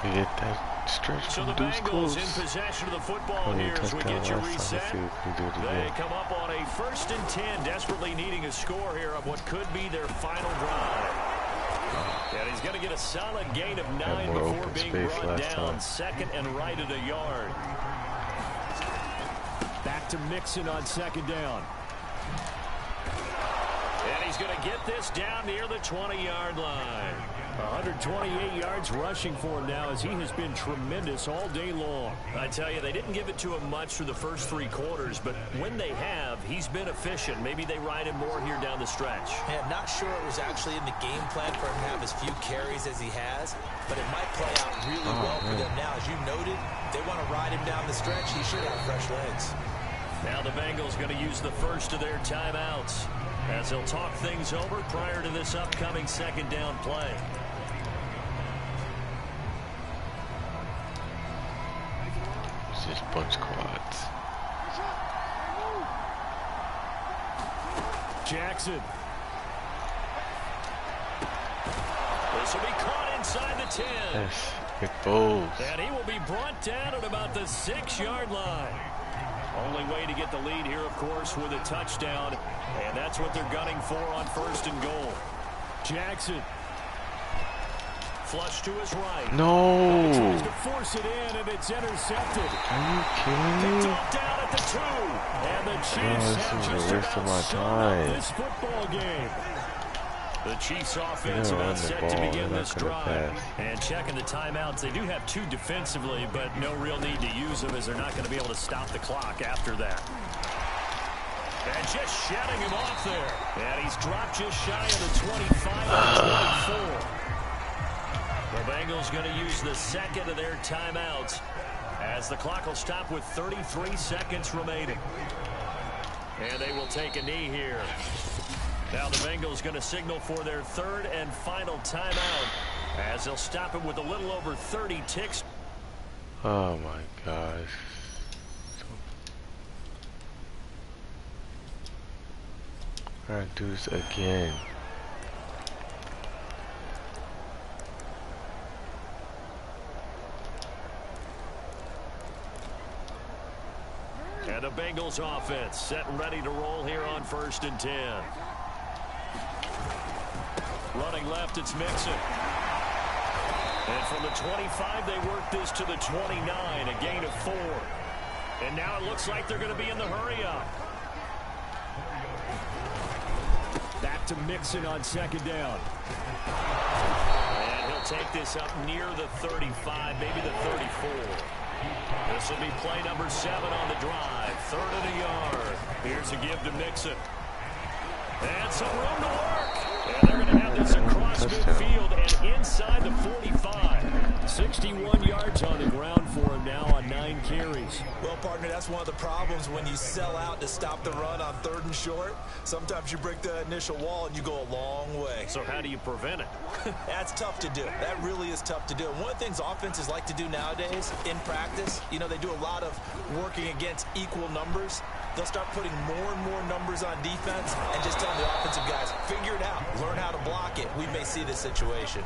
You get that stretch so from the Deuce Bengals close. in possession of the football here as we get you reset. They come up on a 1st and 10, desperately needing a score here on what could be their final drive. And he's going to get a solid gain of 9 before being brought down. Second and right at a yard. Back to Mixon on second down. And he's going to get this down near the 20-yard line. 128 yards rushing for him now as he has been tremendous all day long. I tell you, they didn't give it to him much through the first 3 quarters, but when they have, he's been efficient. Maybe they ride him more here down the stretch. Yeah, not sure it was actually in the game plan for him to have as few carries as he has, but it might play out really well for them now. As you noted, they want to ride him down the stretch. He should have fresh legs. Now the Bengals going to use the first of their timeouts as they'll talk things over prior to this upcoming second down play. Just bunch quads. Jackson. This will be caught inside the 10. Yes, it goes. And he will be brought down at about the 6-yard line. Only way to get the lead here, of course, with a touchdown. And that's what they're gunning for on first and goal. Jackson. Flush to his right. No. He tries to force it in, and it's intercepted. Are you kidding me? Down at the 2. And the Chiefs have just about summed up this football game. The Chiefs offense about set to begin this drive. And checking the timeouts, they do have 2 defensively, but no real need to use them as they're not going to be able to stop the clock after that. And just shutting him off there. And he's dropped just shy of the 25 and 24. The Bengals going to use the second of their timeouts as the clock will stop with 33 seconds remaining. And they will take a knee here. Now the Bengals going to signal for their third and final timeout as they'll stop it with a little over 30 ticks. Oh my gosh. I'm gonna do this again. And the Bengals offense set and ready to roll here on 1st and 10. Running left, it's Mixon. And from the 25, they work this to the 29, a gain of 4. And now it looks like they're going to be in the hurry-up. Back to Mixon on second down. And he'll take this up near the 35, maybe the 34. This will be play number 7 on the drive. 3rd and a yard. Here's a give to Mixon. And some room to work. And they're going to have this across midfield and inside the 45. 61 yards on the ground for him now on 9 carries. Well, partner, that's one of the problems when you sell out to stop the run on 3rd and short. Sometimes you break the initial wall and you go a long way. So how do you prevent it? That's tough to do. That really is tough to do. And one of the things offenses like to do nowadays in practice, you know, they do a lot of working against equal numbers. They'll start putting more and more numbers on defense and just telling the offensive guys, figure it out, learn how to block it. We may see this situation.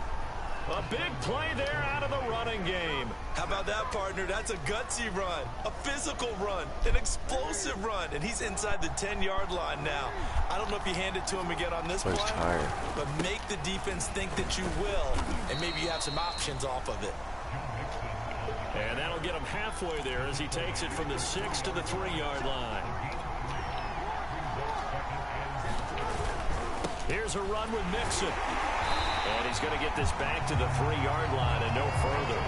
A big play there out of the running game. How about that, partner? That's a gutsy run, a physical run, an explosive run, and he's inside the 10-yard line now. I don't know if you hand it to him again on this play, but make the defense think that you will, and maybe you have some options off of it. And that'll get him halfway there as he takes it from the 6 to the 3-yard line. Here's a run with Mixon. And he's going to get this back to the 3-yard line and no further.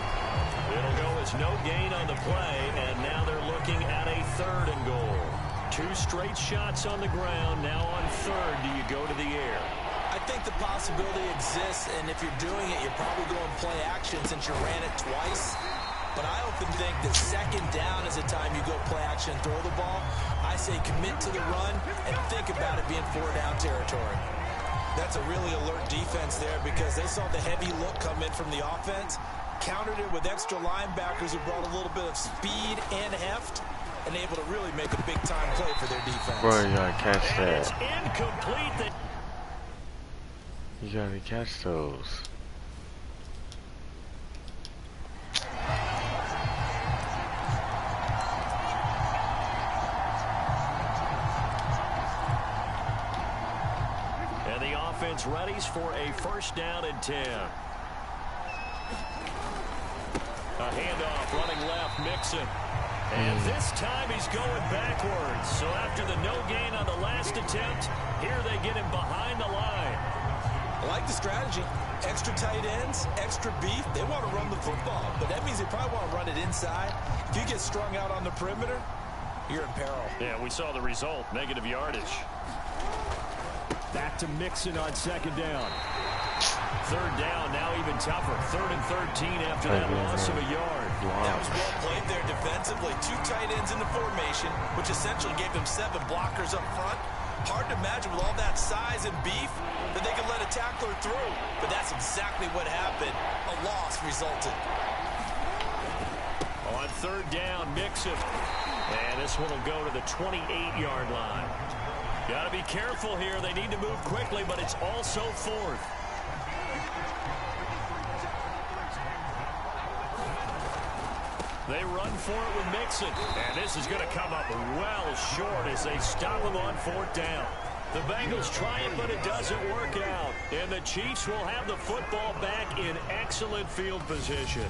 It'll go as no gain on the play, and now they're looking at a 3rd and goal. 2 straight shots on the ground. Now on 3rd, do you go to the air? I think the possibility exists, and if you're doing it, you're probably going play action since you ran it twice. But I often think that 2nd down is the time you go play action and throw the ball. I say commit to the run and think about it being 4-down territory. That's a really alert defense there because they saw the heavy look come in from the offense, countered it with extra linebackers who brought a little bit of speed and heft, and able to really make a big-time play for their defense. Bro, you gotta catch that. It's incomplete. You gotta catch those. readies for a 1st down and 10. A handoff, running left, Mixon. And this time he's going backwards. So after the no gain on the last attempt, here they get him behind the line. I like the strategy. Extra tight ends, extra beef. They want to run the football, but that means they probably want to run it inside. If you get strung out on the perimeter, you're in peril. Yeah, we saw the result, negative yardage. Back to Mixon on 2nd down. 3rd down, now even tougher. 3rd and 13 after that loss of a yard. That was well played there defensively. 2 tight ends in the formation, which essentially gave them 7 blockers up front. Hard to imagine with all that size and beef that they could let a tackler through. But that's exactly what happened. A loss resulted. On 3rd down, Mixon. And this one will go to the 28-yard line. Got to be careful here. They need to move quickly, but it's also 4th. They run for it with Mixon. And this is going to come up well short as they stop him on 4th down. The Bengals try it, but it doesn't work out. And the Chiefs will have the football back in excellent field position.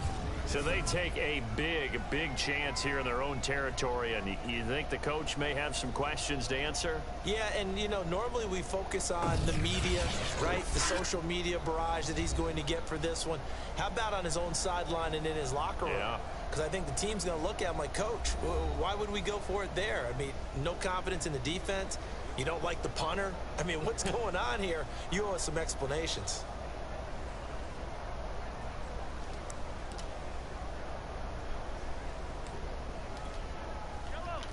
So they take a big, big chance here in their own territory. And you think the coach may have some questions to answer? Yeah, and, you know, normally we focus on the media, right? The social media barrage that he's going to get for this one. How about on his own sideline and in his locker room? Yeah. Because I think the team's going to look at him like, Coach, why would we go for it there? I mean, no confidence in the defense. You don't like the punter. I mean, what's going on here? You owe us some explanations.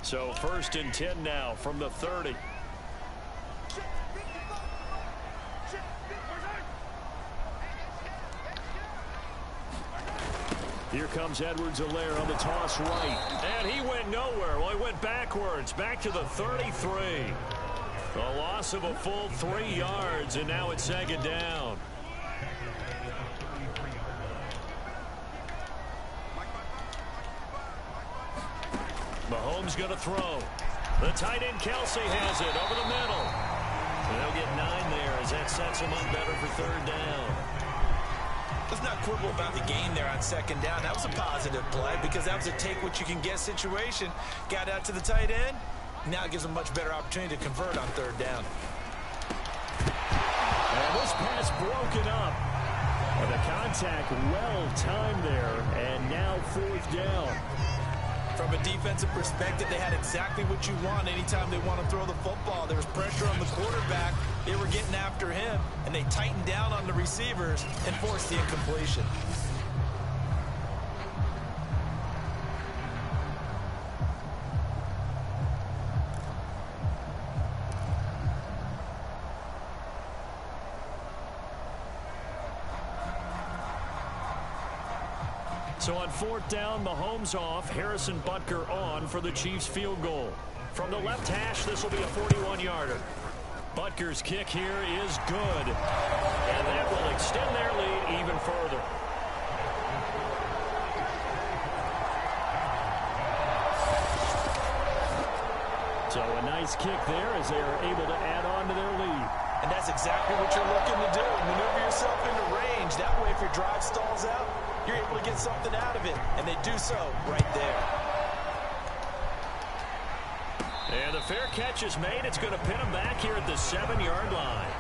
So 1st and 10 now from the 30. Here comes Edwards-Helaire on the toss right. And he went nowhere. Well, he went backwards, back to the 33. A loss of a full 3 yards, and now it's 2nd down. Mahomes going to throw. The tight end Kelsey has it over the middle. And they'll get 9 there as that sets him up better for 3rd down. Let's not quibble about the game there on 2nd down. That was a positive play because that was a take-what-you-can-get situation. Got out to the tight end. Now it gives them a much better opportunity to convert on 3rd down. And this pass broken up. And the contact well-timed there. And now 4th down. From a defensive perspective, they had exactly what you want anytime they want to throw the football. There was pressure on the quarterback. They were getting after him, and they tightened down on the receivers and forced the incompletion. So on 4th down, Mahomes off, Harrison Butker on for the Chiefs field goal. From the left hash, this will be a 41-yarder. Butker's kick here is good. And that will extend their lead even further. So a nice kick there as they are able to add on to their lead. And that's exactly what you're looking to do. Maneuver yourself into range. That way, if your drive stalls out, you're able to get something out of it. And they do so right there. And the fair catch is made. It's going to pin him back here at the 7-yard line.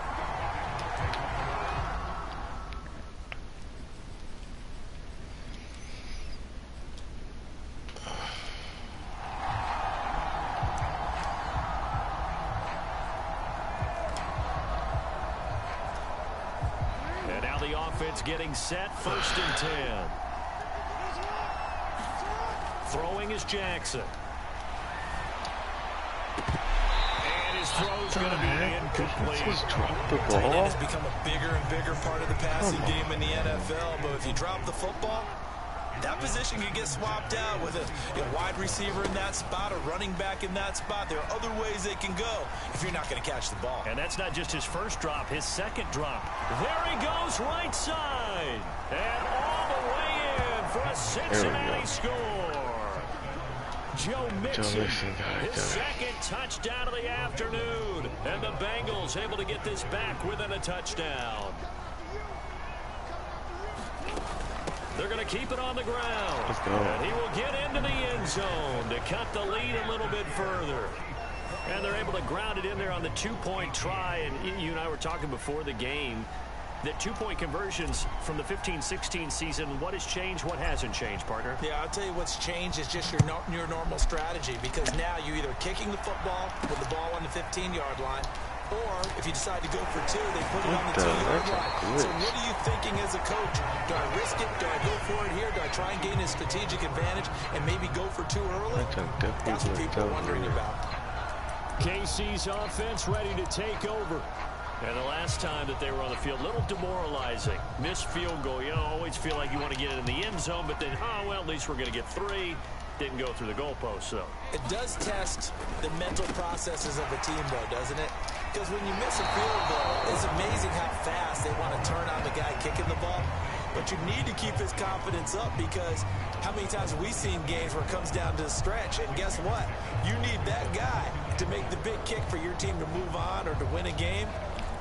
And now the offense getting set. 1st and 10. Throwing is Jackson. His throw's going to be incomplete. The Tight end ball. has become a bigger and bigger part of the passing game in the NFL. But if you drop the football, that position can get swapped out with a wide receiver in that spot, a running back in that spot. There are other ways they can go if you're not going to catch the ball. And that's not just his first drop, his second drop. There he goes, right side. And all the way in for a Cincinnati score. Joe Mixon. His second touchdown of the afternoon. And the Bengals able to get this back within a touchdown. They're going to keep it on the ground. Let's go. And he will get into the end zone to cut the lead a little bit further. And they're able to ground it in there on the two-point try. And you and I were talking before the game that two-point conversions from the 15-16 season, what has changed, what hasn't changed, partner? Yeah, I'll tell you what's changed is just your normal strategy, because now you're either kicking the football with the ball on the 15-yard line, or if you decide to go for two, they put it on the 2-yard line. So what are you thinking as a coach? Do I risk it? Do I go for it here? Do I try and gain a strategic advantage and maybe go for two early? That's what people are wondering about. KC's offense ready to take over. And the last time that they were on the field, a little demoralizing. Missed field goal. You always feel like you want to get it in the end zone, but then, well, at least we're going to get three. Didn't go through the goalpost, though. It does test the mental processes of a team, though, doesn't it? Because when you miss a field goal, it's amazing how fast they want to turn on the guy kicking the ball. But you need to keep his confidence up, because how many times have we seen games where it comes down to the stretch? And guess what? You need that guy to make the big kick for your team to move on or to win a game.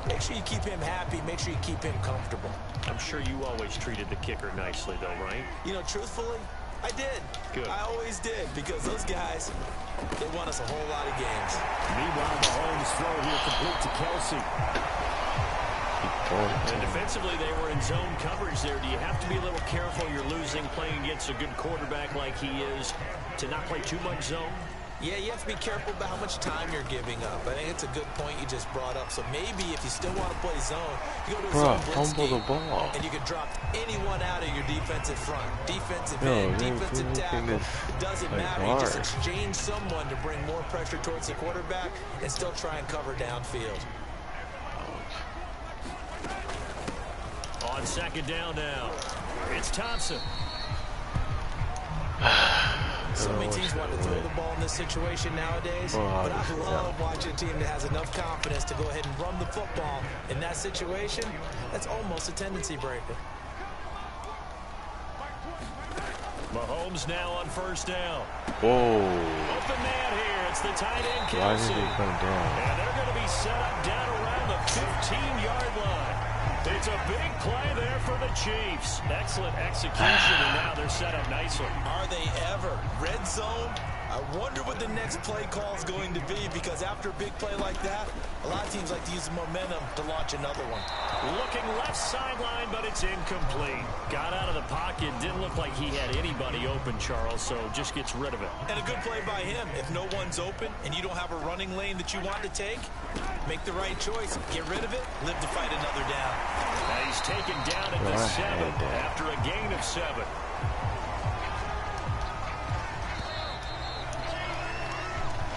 Make sure you keep him happy. Make sure you keep him comfortable. I'm sure you always treated the kicker nicely, though, right? You know, truthfully, I did. Good. I always did, because those guys, they won us a whole lot of games. Meanwhile, Mahomes throw here complete to Kelsey. And defensively, they were in zone coverage there. Do you have to be a little careful? You're losing, playing against a good quarterback like he is, to not play too much zone? Yeah, you have to be careful about how much time you're giving up. I think it's a good point you just brought up. So maybe if you still want to play zone, you go to a zone blitz scheme, and you can drop anyone out of your defensive front. Defensive end, defensive tackle. It doesn't matter. You just exchange someone to bring more pressure towards the quarterback and still try and cover downfield. On second down now, it's Thompson. So many teams want to throw the ball in this situation nowadays, but I love watching a team that has enough confidence to go ahead and run the football. In that situation, that's almost a tendency breaker. Mahomes now on first down. Whoa. Open man here. It's the tight end, Kelsey. Why did he come down? And they're going to be set up down around the 15-yard line. It's a big play there for the Chiefs. Excellent execution, and now they're set up nicely. Are they ever? Red zone? I wonder what the next play call is going to be, because after a big play like that, a lot of teams like to use the momentum to launch another one. Looking left sideline, but it's incomplete. Got out of the pocket. Didn't look like he had anybody open, Charles, so just gets rid of it. And a good play by him. If no one's open and you don't have a running lane that you want to take, make the right choice. Get rid of it. Live to fight another down. Now he's taken down at the 7 after a gain of 7.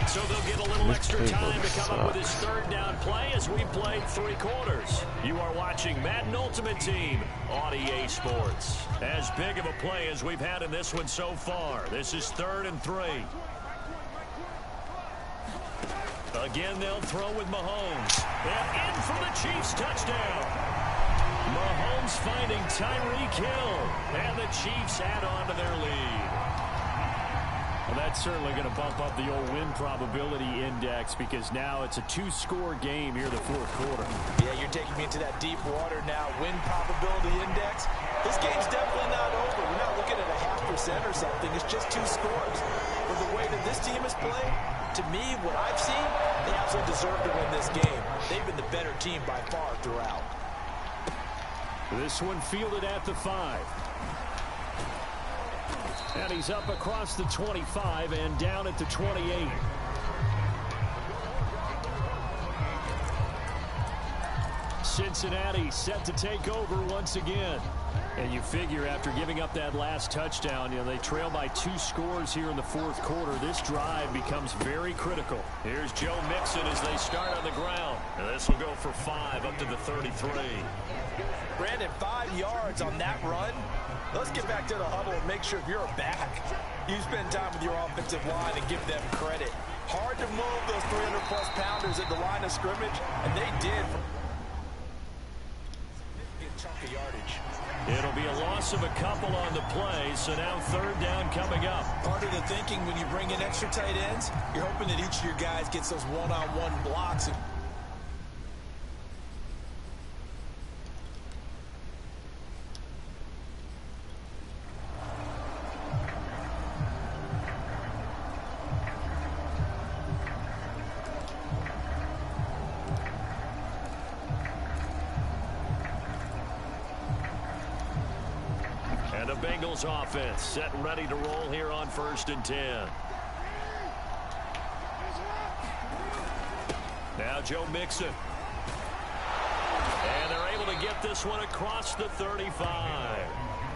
So they'll get a little extra time to come up with his third down play as we played 3 quarters. You are watching Madden Ultimate Team on EA Sports. As big of a play as we've had in this one so far. This is 3rd and 3. Again, they'll throw with Mahomes. And in for the Chiefs touchdown. Mahomes finding Tyreek Hill. And the Chiefs add on to their lead. Well, that's certainly going to bump up the old win probability index, because now it's a 2-score game here in the 4th quarter. Yeah, you're taking me into that deep water now. Win probability index. This game's definitely not over. We're not looking at a 0.5% or something. It's just 2 scores. But the way that this team has played, to me, what I've seen, they absolutely deserve to win this game. They've been the better team by far throughout. This one fielded at the 5. And he's up across the 25 and down at the 28. Cincinnati set to take over once again. And you figure after giving up that last touchdown, they trail by 2 scores here in the 4th quarter. This drive becomes very critical. Here's Joe Mixon as they start on the ground. And this will go for 5 up to the 33. Brandon, 5 yards on that run. Let's get back to the huddle and make sure if you're back, you spend time with your offensive line and give them credit. Hard to move those 300-plus pounders at the line of scrimmage, and they did. Significant chunk of yardage. It'll be a loss of a couple on the play, so now third down coming up. Part of the thinking when you bring in extra tight ends, you're hoping that each of your guys gets those one-on-one blocks. And the Bengals offense set and ready to roll here on 1st and 10. Now Joe Mixon. And they're able to get this one across the 35.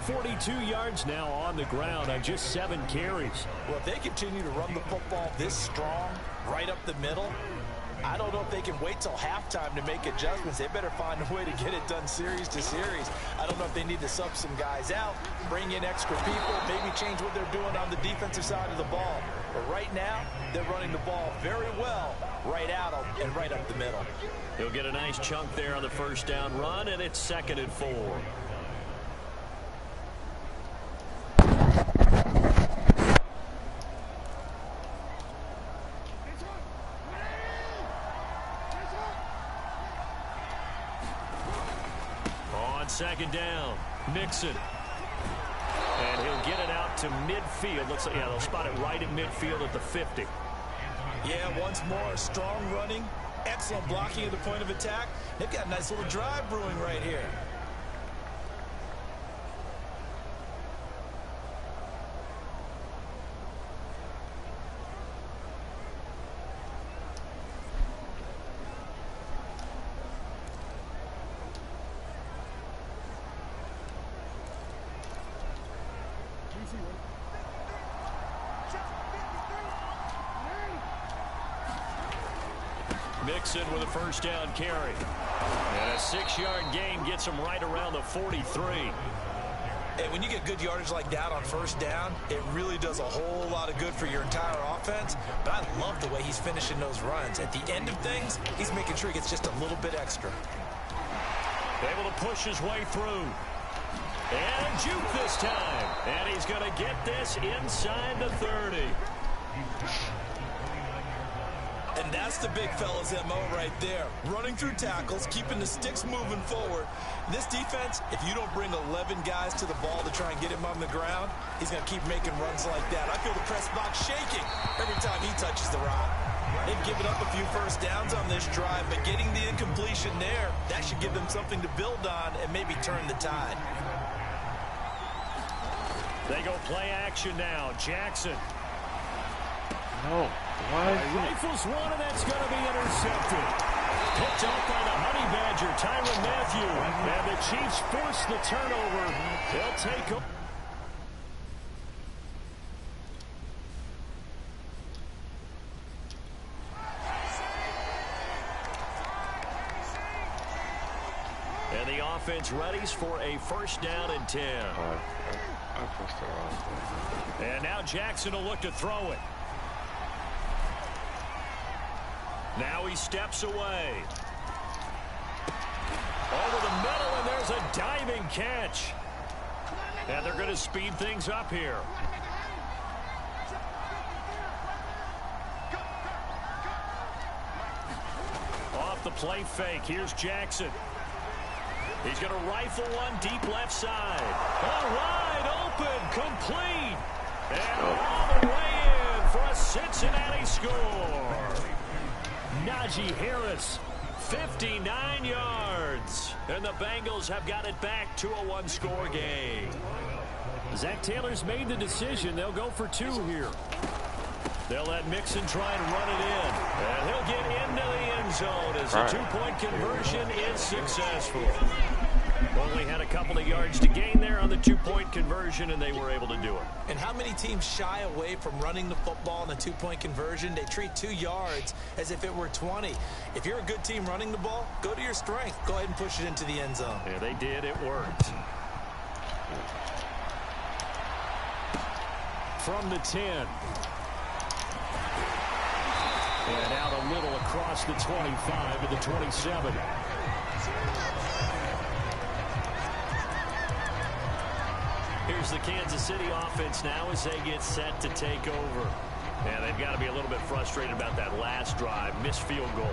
42 yards now on the ground on just 7 carries. Well, if they continue to run the football this strong, right up the middle, I don't know if they can wait till halftime to make adjustments. They better find a way to get it done series to series. I don't know if they need to sub some guys out, bring in extra people, maybe change what they're doing on the defensive side of the ball. But right now, they're running the ball very well right out and right up the middle. He'll get a nice chunk there on the first down run, and it's 2nd and 4. On 2nd down, Mixon. And he'll get it out to midfield. Looks like, yeah, they'll spot it right at midfield at the 50. Yeah, once more, strong running, excellent blocking at the point of attack. They've got a nice little drive brewing right here. Mixon with a first down carry. And a 6-yard gain gets him right around the 43. Hey, when you get good yardage like that on first down, it really does a whole lot of good for your entire offense. But I love the way he's finishing those runs. At the end of things, he's making sure he gets just a little bit extra. Able to push his way through. And juke this time. And he's going to get this inside the 30. And that's the big fella's MO right there. Running through tackles, keeping the sticks moving forward. This defense, if you don't bring 11 guys to the ball to try and get him on the ground, he's going to keep making runs like that. I feel the press box shaking every time he touches the rock. They've given up a few first downs on this drive, but getting the incompletion there, that should give them something to build on and maybe turn the tide. They go play action now. Jackson. No. Why? Rifles one, and that's going to be intercepted. Picked up by the Honey Badger, Tyrann Mathieu. And the Chiefs force the turnover. They'll take him. And the offense readies for a first down and 10. I pressed the wrong thing. And now Jackson will look to throw it. Now he steps away. Over the middle, and there's a diving catch. And they're going to speed things up here. Off the play fake, here's Jackson. He's going to rifle one deep left side. All wide open, complete. And all the way in for a Cincinnati score. Najee Harris, 59 yards. And the Bengals have got it back to a one-score game. Zach Taylor's made the decision. They'll go for 2 here. They'll let Mixon try and run it in. And he'll get into the end zone as the two-point conversion is successful. Only had a couple of yards to gain there on the two-point conversion, and they were able to do it. And how many teams shy away from running the football in the two-point conversion? They treat 2 yards as if it were 20. If you're a good team running the ball, go to your strength. Go ahead and push it into the end zone. Yeah, they did. It worked. From the 10. And out a little across the 25 to the 27. here's the Kansas City offense now as they get set to take over. And they've got to be a little bit frustrated about that last drive, missed field goal.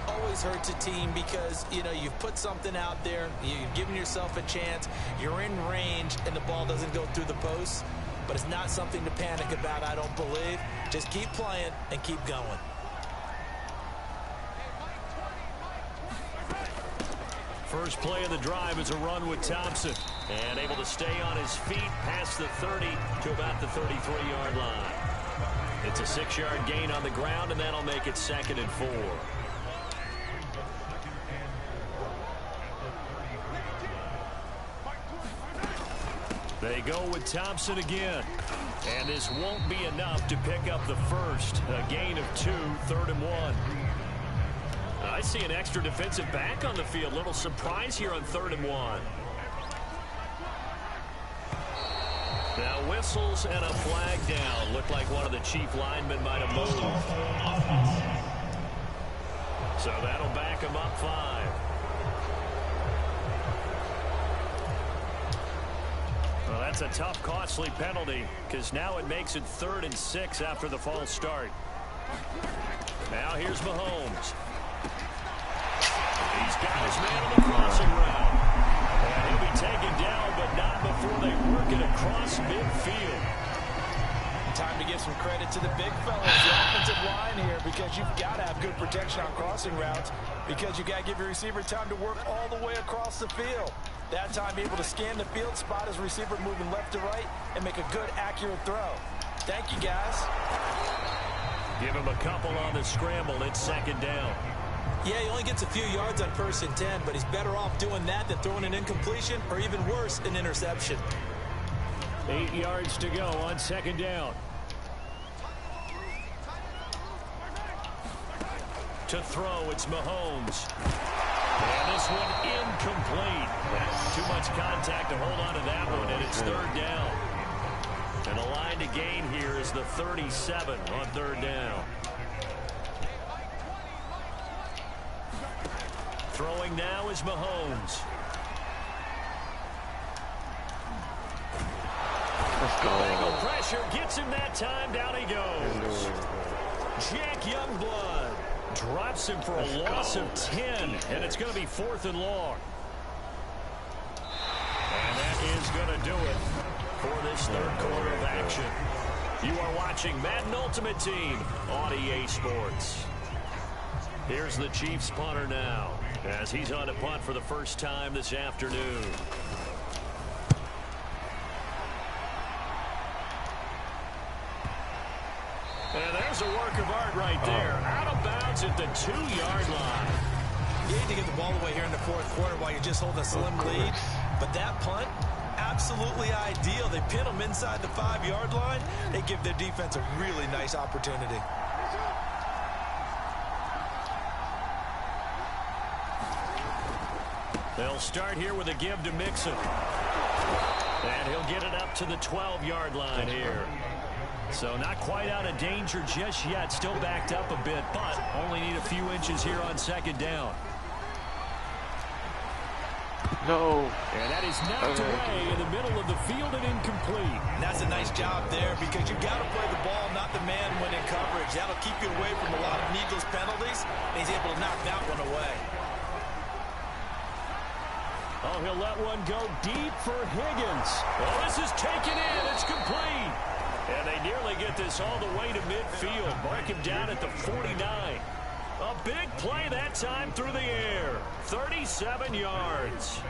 Always hurts a team because, you know, you've put something out there, you've given yourself a chance, you're in range, and the ball doesn't go through the post. But it's not something to panic about, I don't believe. Just keep playing and keep going. First play of the drive is a run with Thompson. And able to stay on his feet past the 30 to about the 33-yard line. It's a 6-yard gain on the ground, and that'll make it 2nd and 4. They go with Thompson again. And this won't be enough to pick up the first. A gain of 2, 3rd and 1. I see an extra defensive back on the field. Little surprise here on 3rd and 1. Now whistles and a flag down. Looked like one of the chief linemen might have moved. So that'll back him up 5. Well, that's a tough, costly penalty because now it makes it 3rd and 6 after the false start. Now here's Mahomes. He's got his man on the crossing route. And he'll be taken down, but not before they work it across midfield. Time to give some credit to the big fellas, the offensive line here, because you've got to have good protection on crossing routes, because you've got to give your receiver time to work all the way across the field. That time, be able to scan the field, spot his receiver moving left to right, and make a good, accurate throw. Thank you, guys. Give him a couple on the scramble. It's 2nd down. Yeah, he only gets a few yards on 1st and 10, but he's better off doing that than throwing an incompletion, or even worse, an interception. 8 yards to go on 2nd down. To throw, it's Mahomes. And this one incomplete. Too much contact to hold on to that one, and it's 3rd down. And the line to gain here is the 37 on 3rd down. Throwing now is Mahomes. Let's go. Angle pressure gets him that time. Down he goes. Jack Youngblood drops him for a loss of 10, and it's going to be 4th and long. And that is going to do it for this 3rd quarter of action. You are watching Madden Ultimate Team on EA Sports. Here's the Chiefs punter now, as he's on to punt for the first time this afternoon. And there's a work of art right there. Out of bounds at the 2-yard line. You need to get the ball away here in the 4th quarter while you're just holding a slim lead. But that punt, absolutely ideal. They pin them inside the 5-yard line. They give their defense a really nice opportunity. They'll start here with a give to Mixon. And he'll get it up to the 12-yard line here. So not quite out of danger just yet. Still backed up a bit, but only need a few inches here on 2nd down. No. And that is knocked away in the middle of the field and incomplete. And that's a nice job there, because you've got to play the ball, not the man when in coverage. That'll keep you away from a lot of needless penalties, and he's able to knock that one away. Oh, he'll let one go deep for Higgins. Oh, this is taken in. It's complete. And they nearly get this all the way to midfield. Mark him down at the 49. A big play that time through the air. 37 yards.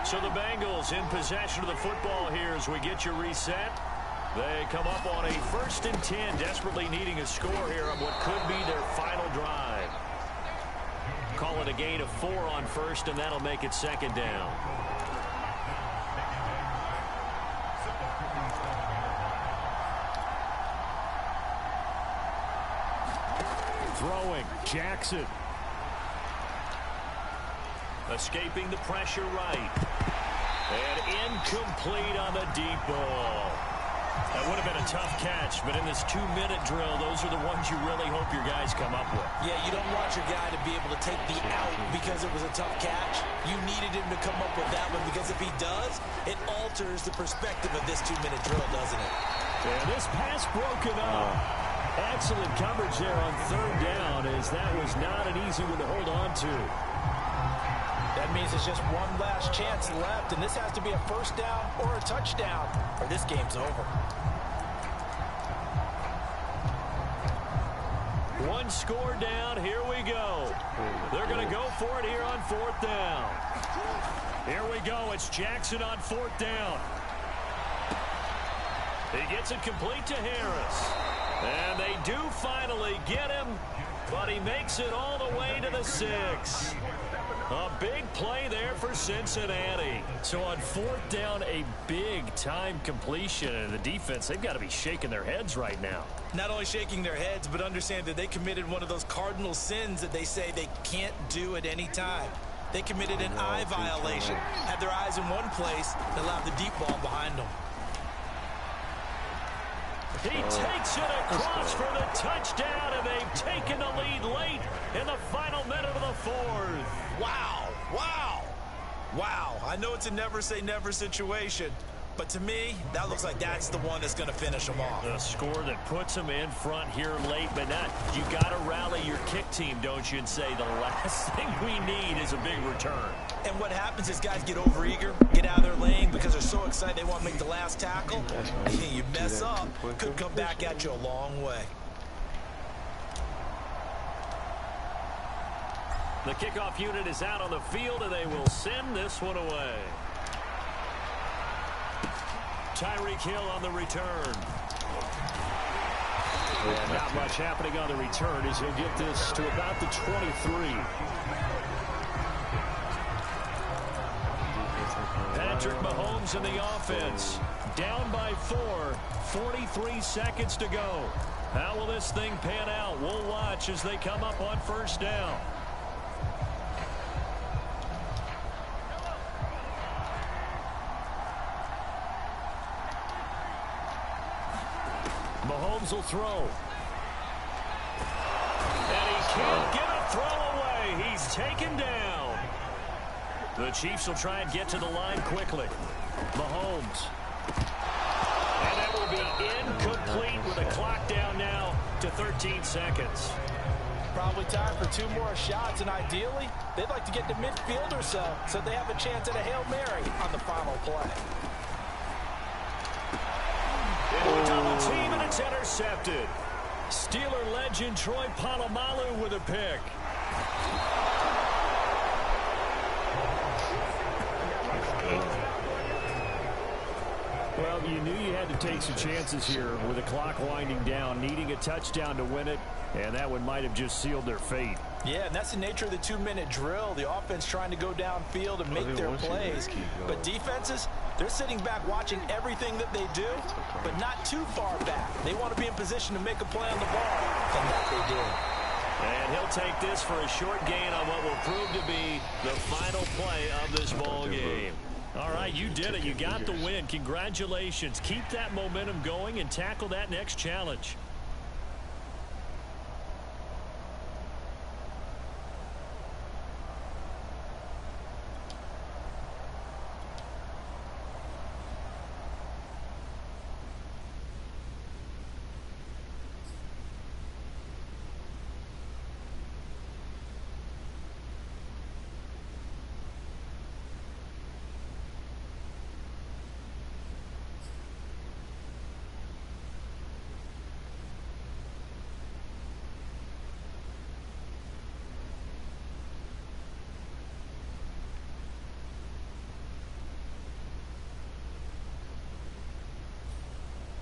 So the Bengals in possession of the football here as we get you reset. They come up on a 1st and 10, desperately needing a score here on what could be their final drive. Call it a gain of 4 on 1st, and that'll make it 2nd down. Throwing, Jackson. Escaping the pressure right. And incomplete on the deep ball. That would have been a tough catch, but in this 2-minute drill, those are the ones you really hope your guys come up with. Yeah, you don't want your guy to be able to take the out because it was a tough catch. You needed him to come up with that one because if he does, it alters the perspective of this 2-minute drill, doesn't it? And this pass broken up. Excellent coverage there on third down, as that was not an easy one to hold on to. That means it's just one last chance left, and this has to be a first down or a touchdown, or this game's over. One score down. Here we go. They're going to go for it here on fourth down. Here we go. It's Jackson on fourth down. He gets it complete to Harris. And they do finally get him, but he makes it all the way to the 6. A big play there for Cincinnati. So on fourth down, a big-time completion. And the defense, they've got to be shaking their heads right now. Not only shaking their heads, but understand that they committed one of those cardinal sins that they say they can't do at any time. They committed an eye violation, had their eyes in one place, and allowed the deep ball behind them. He takes it across for the touchdown, and they've taken the lead late in the final minute of the fourth. Wow, wow, wow. I know it's a never say never situation, but to me, that looks like that's the one that's going to finish them off. A score that puts them in front here late, but not. You got to rally your kick team, don't you, and say the last thing we need is a big return. And what happens is guys get overeager, get out of their lane because they're so excited they want to make the last tackle. You mess up, could come back at you a long way. The kickoff unit is out on the field, and they will send this one away. Tyreek Hill on the return. And not much happening on the return as he'll get this to about the 23. Patrick Mahomes in the offense. Down by 4. 43 seconds to go. How will this thing pan out? We'll watch as they come up on first down. Mahomes will throw. And he can't get a throw away. He's taken down. The Chiefs will try and get to the line quickly. Mahomes. And that will be incomplete with the clock down now to 13 seconds. Probably time for 2 more shots, and ideally, they'd like to get to midfield or so they have a chance at a Hail Mary on the final play. Double team, and it's intercepted. Steeler legend Troy Polamalu with a pick. Well, you knew you had to take some chances here with the clock winding down, needing a touchdown to win it, and that one might have just sealed their fate. Yeah, and that's the nature of the 2-minute drill. The offense trying to go downfield and make their plays. But defenses, they're sitting back watching everything that they do, but not too far back. They want to be in position to make a play on the ball, and that they did. And he'll take this for a short gain on what will prove to be the final play of this ball game. All right, you did it. You got the win. Congratulations. Keep that momentum going and tackle that next challenge.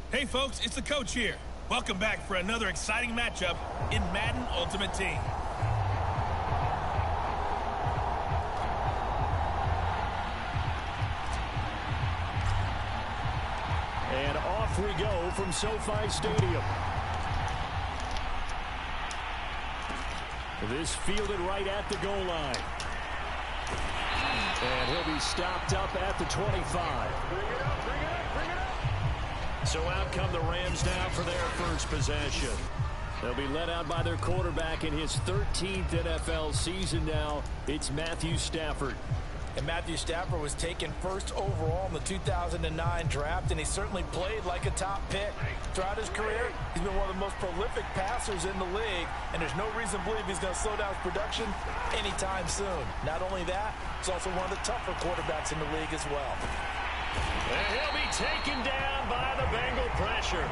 Hey folks, it's the coach here. Welcome back for another exciting matchup in Madden Ultimate Team. And off we go from SoFi Stadium. This fielded right at the goal line. And he'll be stopped up at the 25. So out come the Rams now for their first possession. They'll be led out by their quarterback in his 13th NFL season now. It's Matthew Stafford. And Matthew Stafford was taken first overall in the 2009 draft, and he certainly played like a top pick. Throughout his career, he's been one of the most prolific passers in the league, and there's no reason to believe he's going to slow down his production anytime soon. Not only that, he's also one of the tougher quarterbacks in the league as well. And he'll be taken down by the Bengal pressure.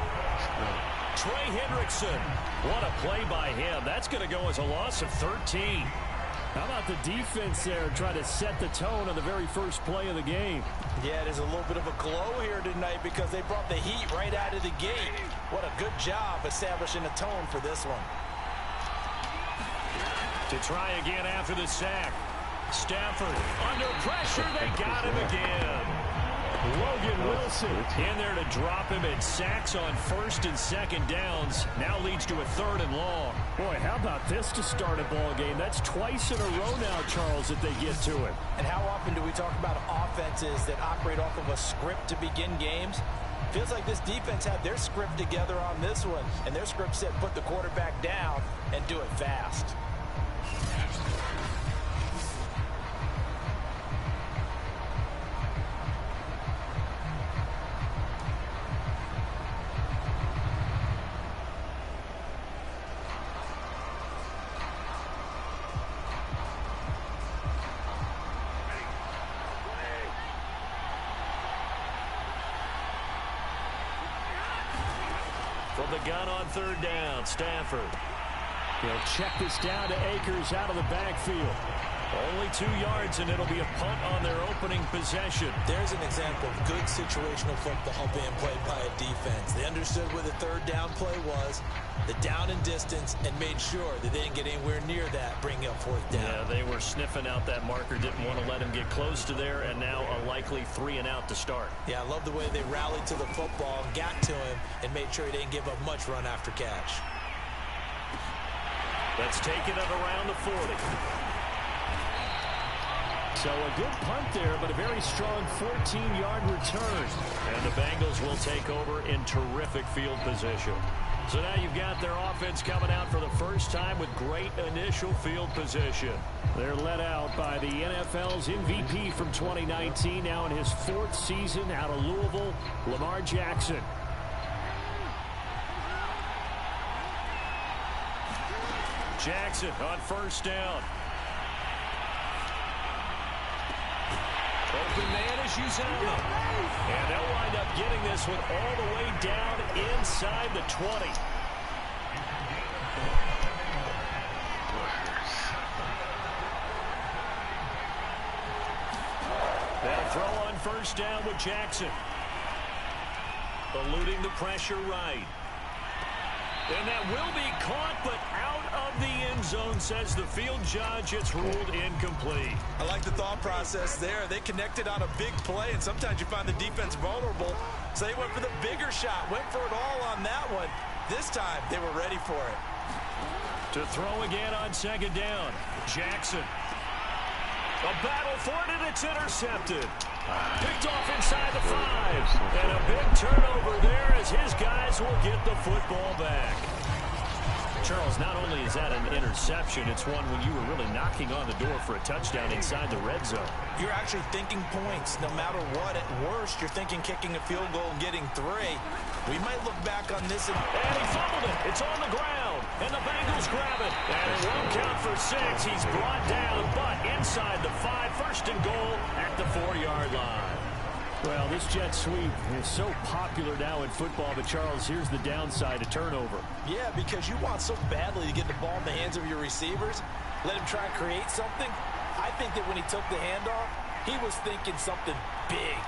Trey Hendrickson. What a play by him. That's going to go as a loss of 13. How about the defense there trying to set the tone on the very first play of the game? Yeah, there's a little bit of a glow here tonight because they brought the heat right out of the gate. What a good job establishing a tone for this one. To try again after the sack. Stafford under pressure. They got him again. Logan Wilson in there to drop him, and sacks on first and second downs now leads to a 3rd and long. Boy, how about this to start a ball game? That's twice in a row now, Charles, that they get to it. And how often do we talk about offenses that operate off of a script to begin games? Feels like this defense had their script together on this one, and their script said put the quarterback down and do it fast. From the gun on 3rd down, Stafford. He'll check this down to Akers out of the backfield. Only 2 yards, and it'll be a punt on their opening possession. There's an example of good situational football being played by a defense. They understood where the 3rd down play was, the down and distance, and made sure that they didn't get anywhere near that, bringing up 4th down. Yeah, they were sniffing out that marker, didn't want to let him get close to there, and now a likely 3 and out to start. Yeah, I love the way they rallied to the football and got to him and made sure he didn't give up much run after catch. Let's take it at around the 40. So a good punt there, but a very strong 14-yard return. And the Bengals will take over in terrific field position. So now you've got their offense coming out for the first time with great initial field position. They're led out by the NFL's MVP from 2019, now in his 4th season out of Louisville, Lamar Jackson. Jackson on 1st down. Open man is Uzama. And they'll wind up getting this one all the way down inside the 20. They'll throw on 1st down with Jackson. Eluding the pressure right. And that will be caught, but out of the end zone, says the field judge. It's ruled incomplete. I like the thought process there. They connected on a big play, and sometimes you find the defense vulnerable. So they went for the bigger shot, went for it all on that one. This time, they were ready for it. To throw again on 2nd down, Jackson. A battle for it, and it's intercepted. Picked off inside the 5. And a big turnover there as his guys will get the football back. Charles, not only is that an interception, it's one when you were really knocking on the door for a touchdown inside the red zone. You're actually thinking points no matter what. At worst, you're thinking kicking a field goal and getting 3. We might look back on this. And he fumbled it. It's on the ground. And the Bengals grab it. And it won't count for 6. He's brought down, but inside the 5. 1st and goal at the 4-yard line. Well, this jet sweep is so popular now in football, but Charles, here's the downside, a turnover. Yeah, because you want so badly to get the ball in the hands of your receivers, let him try and create something. I think that when he took the handoff, he was thinking something big.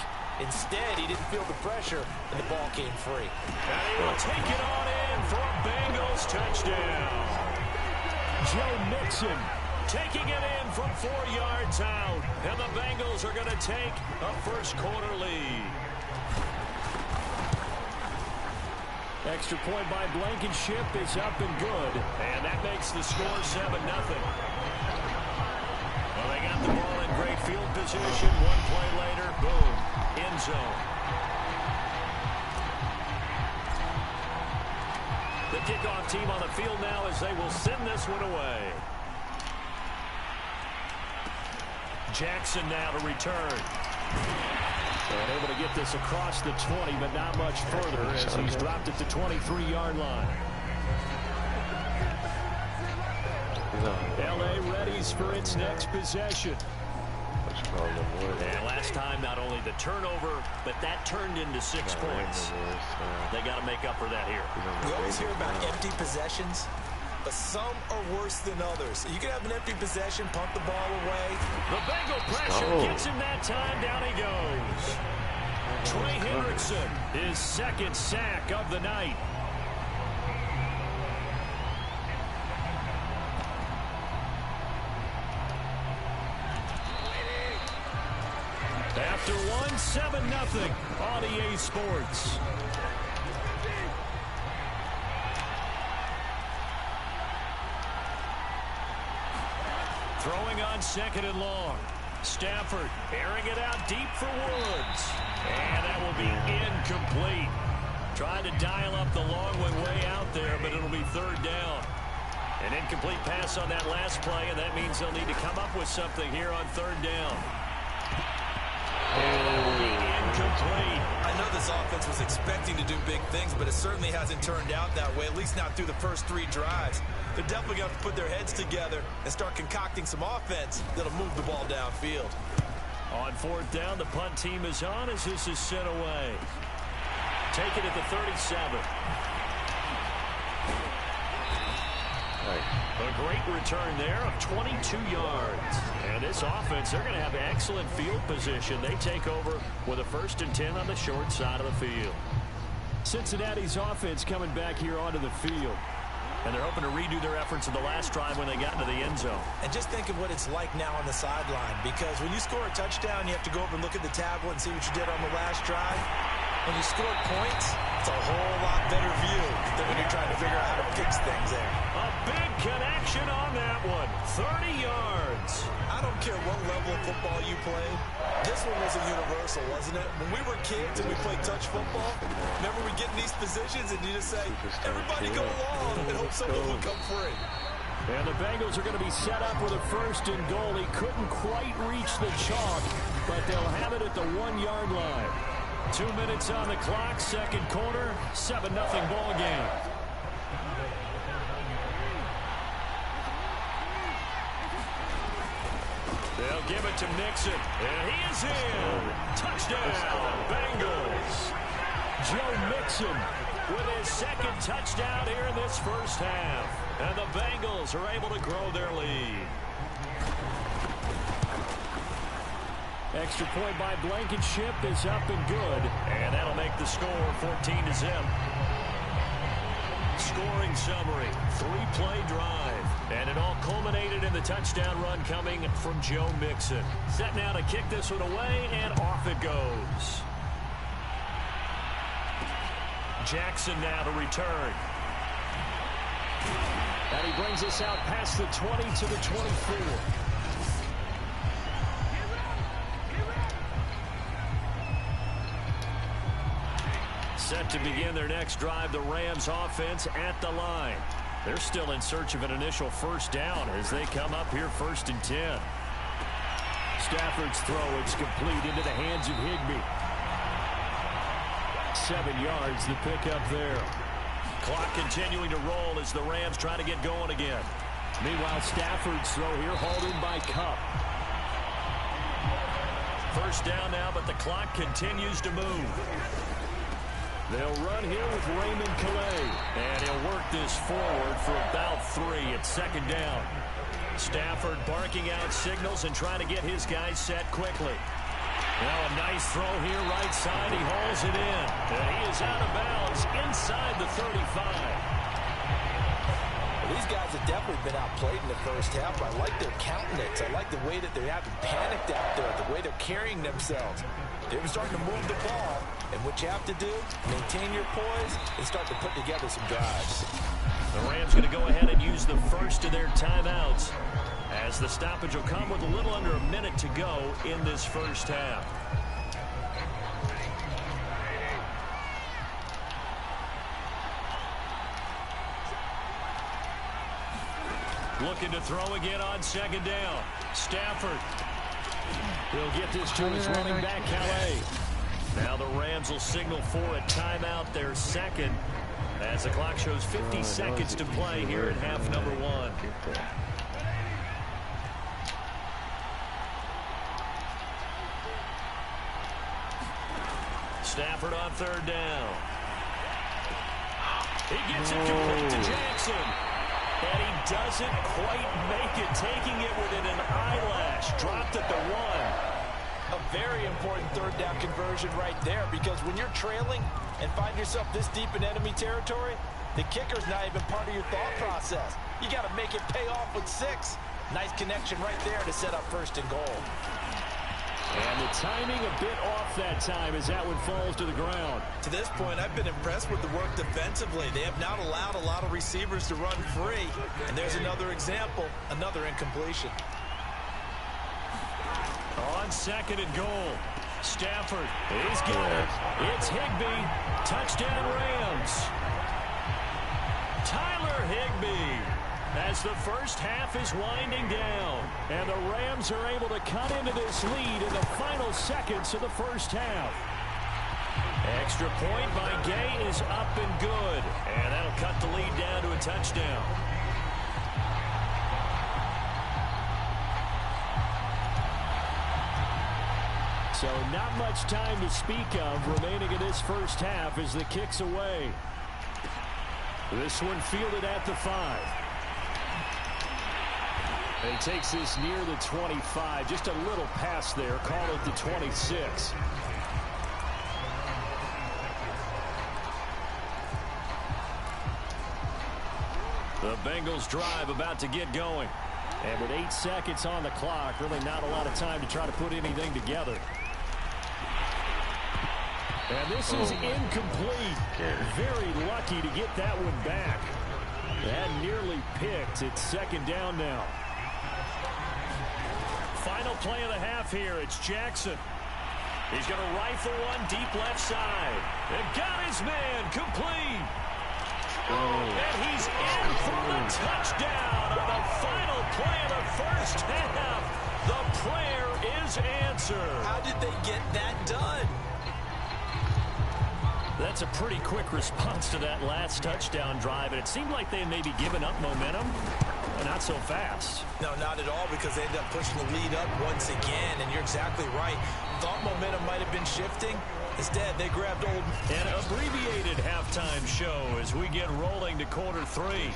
Instead, he didn't feel the pressure, and the ball came free. And he will take it on in for a Bengals touchdown. Joe Mixon taking it in from 4 yards out. And the Bengals are going to take a first-quarter lead. Extra point by Blankenship is up and good. And that makes the score 7-0. Well, they got the ball in great field position. 1 play later, boom, end zone. kickoff team on the field now as they will send this one away. Jackson now to return. And able to get this across the 20, but not much further as he's dropped at the 23-yard line. L.A. readies for its next possession. And last time, not only the turnover, but that turned into 6 points. They got to make up for that here. We always hear about empty possessions, but some are worse than others. You can have an empty possession, pump the ball away. The Bengal pressure gets him that time. Down he goes. Trey Hendrickson, his second sack of the night. After one, 7-0 on EA Sports. Throwing on 2nd and long. Stafford airing it out deep for Woods. And that will be incomplete. Trying to dial up the long way out there, but it'll be 3rd down. An incomplete pass on that last play, and that means they'll need to come up with something here on 3rd down. Incomplete. I know this offense was expecting to do big things, but it certainly hasn't turned out that way, at least not through the first 3 drives. They're definitely going to have to put their heads together and start concocting some offense that'll move the ball downfield. On 4th down, the punt team is on as this is sent away. Taken at the 37. A great return there of 22 yards. And this offense, they're going to have excellent field position. They take over with a 1st and 10 on the short side of the field. Cincinnati's offense coming back here onto the field. And they're hoping to redo their efforts in the last drive when they got into the end zone. And just think of what it's like now on the sideline, because when you score a touchdown, you have to go over and look at the tablet and see what you did on the last drive. When you score points, it's a whole lot better view than when you're trying to figure out how to fix things there. A big connection on that one. 30 yards. I don't care what level of football you played. This one was a universal, wasn't it? When we were kids and we played touch football, remember we get in these positions and you just say, everybody go along and hope someone will come free. And the Bengals are going to be set up with a 1st and goal. He couldn't quite reach the chalk, but they'll have it at the 1-yard line. 2 minutes on the clock, 2nd quarter, 7-0 ball game. They'll give it to Mixon, and he is in. Touchdown, Bengals. Joe Mixon with his 2nd touchdown here in this first half. And the Bengals are able to grow their lead. Extra point by Blankenship is up and good. And that'll make the score 14-0. Scoring summary, 3-play drive. And it all culminated in the touchdown run coming from Joe Mixon. Set now to kick this one away, and off it goes. Jackson now to return. And he brings us out past the 20 to the 24. Set to begin their next drive, the Rams offense at the line. They're still in search of an initial 1st down as they come up here 1st and 10. Stafford's throw is complete into the hands of Higbee. 7 yards the pickup there. Clock continuing to roll as the Rams try to get going again. Meanwhile, Stafford's throw here hauled in by Kupp. 1st down now, but the clock continues to move. They'll run here with Raymond Calais. And he'll work this forward for about 3 at 2nd down. Stafford barking out signals and trying to get his guys set quickly. Now a nice throw here right side. He hauls it in. And he is out of bounds inside the 35. Well, these guys have definitely been outplayed in the first half. I like their countenance. I like the way that they haven't panicked out there, the way they're carrying themselves. They're starting to move the ball, and what you have to do, maintain your poise and start to put together some drives. The Rams going to go ahead and use the first of their timeouts as the stoppage will come with a little under a minute to go in this first half. Looking to throw again on second down. Stafford. He'll get this to his running back, Calais. Now the Rams will signal for a timeout, their second, as the clock shows 50 seconds to play here in half number one. Stafford on third down. He gets it complete to Jackson. And he doesn't quite make it, taking it within an eyelash. Dropped at the one. A very important third down conversion right there, because when you're trailing and find yourself this deep in enemy territory, the kicker's not even part of your thought process. You got to make it pay off with 6. Nice connection right there to set up first and goal. And the timing a bit off that time as that one falls to the ground. To this point, I've been impressed with the work defensively. They have not allowed a lot of receivers to run free. And there's another example, another incompletion. On second and goal, Stafford, he's got it. It's Higbee. Touchdown Rams. Tyler Higbee, as the first half is winding down. And the Rams are able to cut into this lead in the final seconds of the first half. Extra point by Gay is up and good. And that'll cut the lead down to a touchdown. So not much time to speak of remaining in this first half as the kick's away. This one fielded at the 5. And he takes this near the 25. Just a little pass there. Call it the 26. The Bengals drive about to get going. And with 8 seconds on the clock, really not a lot of time to try to put anything together. And this is incomplete. Very lucky to get that one back. And nearly picked. It's second down now. Final play of the half here. It's Jackson. He's going to rifle one deep left side. And got his man complete. And he's in for the touchdown on the final play of the first half. The prayer is answered. How did they get that done? That's a pretty quick response to that last touchdown drive, and it seemed like they had maybe given up momentum, but not so fast. No, not at all, because they ended up pushing the lead up once again, and you're exactly right. Thought momentum might have been shifting. Instead, they grabbed old. An abbreviated halftime show as we get rolling to quarter 3.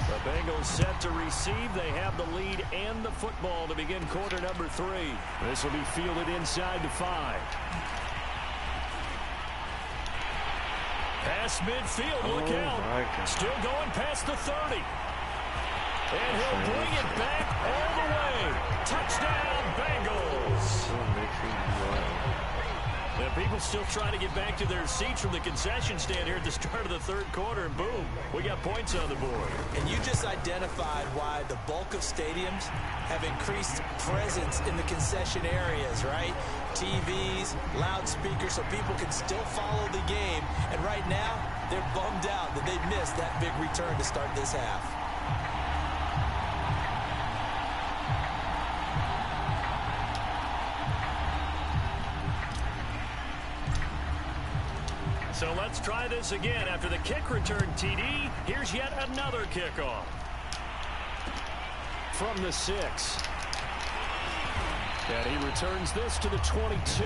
The Bengals set to receive. They have the lead and the football to begin quarter number 3. This will be fielded inside the 5. Past midfield, look out. Still going past the 30. And he'll bring it back all the way. Touchdown, Bengals. Yeah, people still trying to get back to their seats from the concession stand here at the start of the third quarter, and boom, we got points on the board. And you just identified why the bulk of stadiums have increased presence in the concession areas, right? TVs, loudspeakers, so people can still follow the game. And right now, they're bummed out that they missed that big return to start this half. So let's try this again. After the kick return TD, here's yet another kickoff. From the 6. And he returns this to the 22.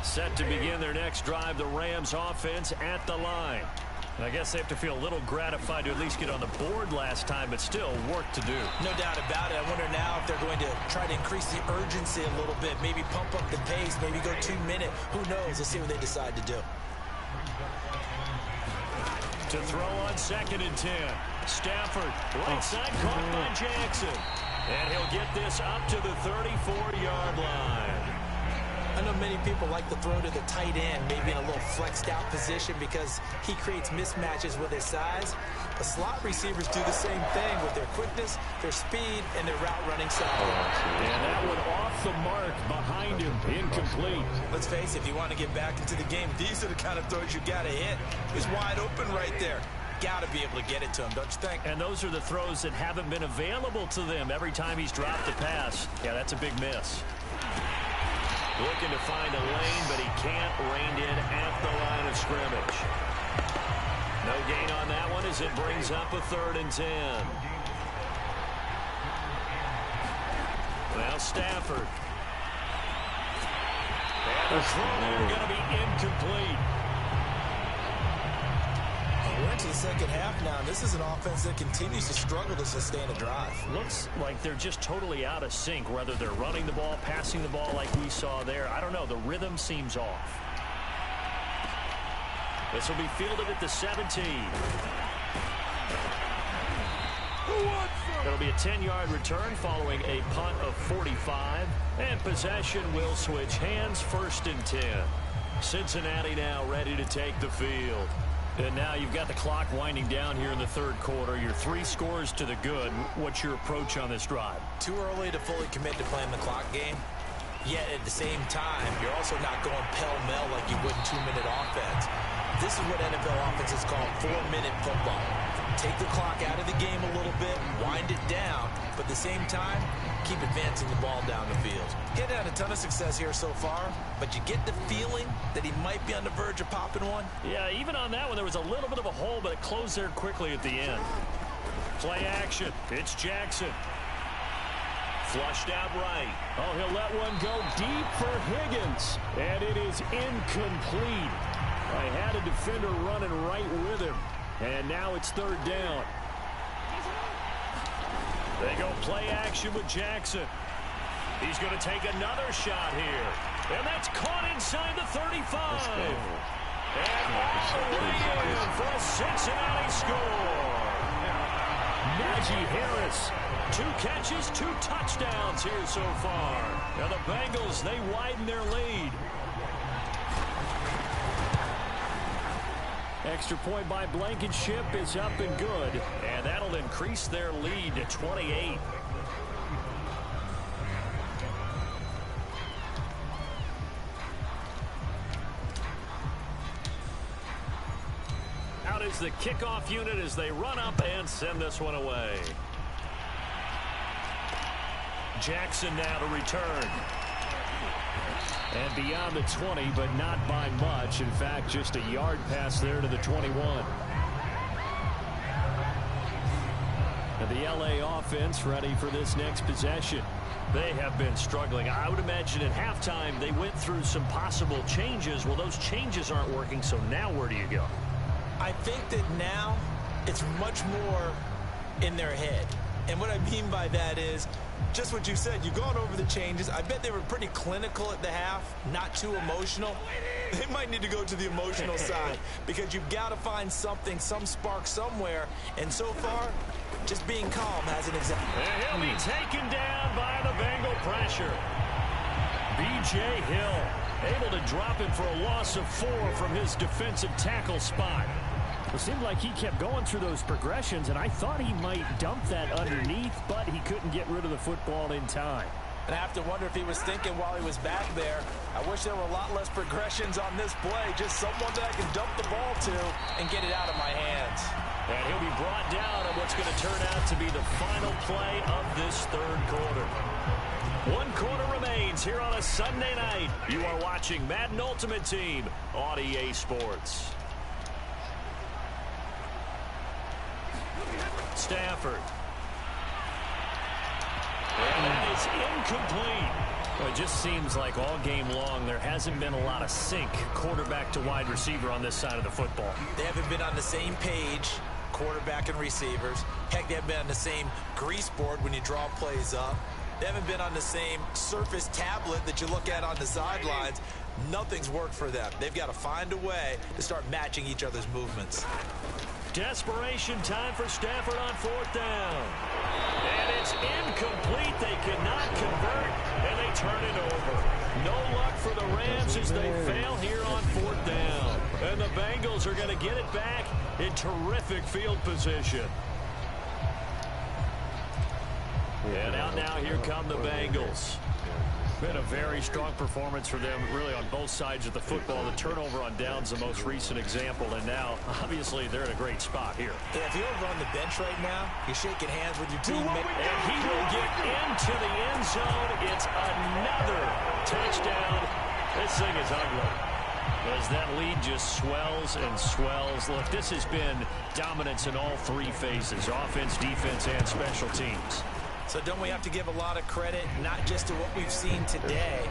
Set to begin their next drive, the Rams offense at the line. And I guess they have to feel a little gratified to at least get on the board last time, but still work to do. No doubt about it. I wonder now if they're going to try to increase the urgency a little bit, maybe pump up the pace, maybe go 2 minute. Who knows? Let's see what they decide to do. To throw on second and 10. Stafford, right side, caught by Jackson. And he'll get this up to the 34-yard line. I know many people like to throw to the tight end, maybe in a little flexed out position because he creates mismatches with his size. The slot receivers do the same thing with their quickness, their speed, and their route running style. And that one off the mark behind him, incomplete. Let's face it, if you want to get back into the game, these are the kind of throws you got to hit. He's wide open right there. Got to be able to get it to him, don't you think? And those are the throws that haven't been available to them every time he's dropped a pass. Yeah, that's a big miss. Looking to find a lane, but he can't. Reined in at the line of scrimmage. No gain on that one as it brings up a 3rd and 10. Now Stafford. And the throw going to be incomplete. We're into the second half now. This is an offense that continues to struggle to sustain a drive. Looks like they're just totally out of sync, whether they're running the ball, passing the ball like we saw there. I don't know. The rhythm seems off. This will be fielded at the 17. It'll be a 10-yard return following a punt of 45. And possession will switch hands, 1st and 10. Cincinnati now ready to take the field. And now you've got the clock winding down here in the 3rd quarter. Your 3 scores to the good. What's your approach on this drive? Too early to fully commit to playing the clock game. Yet at the same time, you're also not going pell-mell like you would in 2-minute offense. This is what NFL offenses call 4-minute football. Take the clock out of the game a little bit, wind it down, but at the same time, keep advancing the ball down the field. Getting had a ton of success here so far, but you get the feeling that he might be on the verge of popping one. Yeah, even on that one, there was a little bit of a hole, but it closed there quickly at the end. Play action. It's Jackson. Flushed out right. Oh, he'll let one go deep for Higgins. And it is incomplete. I had a defender running right with him. And now it's 3rd down. They go play action with Jackson. He's going to take another shot here. And that's caught inside the 35. And all the way in for a Cincinnati score. Najee Harris. 2 catches, 2 touchdowns here so far. Now the Bengals, they widen their lead. Extra point by Blankenship is up and good. And that'll increase their lead to 28. Out is the kickoff unit as they run up and send this one away. Jackson now to return. And beyond the 20, but not by much. In fact, just a yard pass there to the 21. And the LA offense ready for this next possession. They have been struggling. I would imagine at halftime they went through some possible changes. Well, those changes aren't working, so now where do you go? I think that now it's much more in their head. And what I mean by that is just what you said. You've gone over the changes. I bet they were pretty clinical at the half, not too emotional. They might need to go to the emotional side because you've got to find something, some spark somewhere. And so far, just being calm hasn't exactly. And he'll be taken down by the Bengal pressure. B.J. Hill able to drop him for a loss of 4 from his defensive tackle spot. It seemed like he kept going through those progressions, and I thought he might dump that underneath, but he couldn't get rid of the football in time. And I have to wonder if he was thinking while he was back there, I wish there were a lot less progressions on this play, just someone that I can dump the ball to and get it out of my hands. And he'll be brought down on what's going to turn out to be the final play of this 3rd quarter. 1 quarter remains here on a Sunday night. You are watching Madden Ultimate Team on EA Sports. Stafford. And that is incomplete. Well, it just seems like all game long there hasn't been a lot of sync quarterback to wide receiver on this side of the football. They haven't been on the same page, quarterback and receivers. Heck, they haven't been on the same grease board when you draw plays up. They haven't been on the same surface tablet that you look at on the sidelines. Nothing's worked for them. They've got to find a way to start matching each other's movements. Desperation time for Stafford on 4th down. And it's incomplete. They cannot convert, and they turn it over. No luck for the Rams as they fail here on 4th down. And the Bengals are going to get it back in terrific field position. And out now, here come the Bengals. Been a very strong performance for them, really, on both sides of the football. The turnover on downs, the most recent example, and now, obviously, they're in a great spot here. Yeah, if you're over on the bench right now, you're shaking hands with your teammate. And he will get into the end zone. It's another touchdown. This thing is ugly, as that lead just swells and swells. Look, this has been dominance in all three phases, offense, defense, and special teams. So don't we have to give a lot of credit, not just to what we've seen today,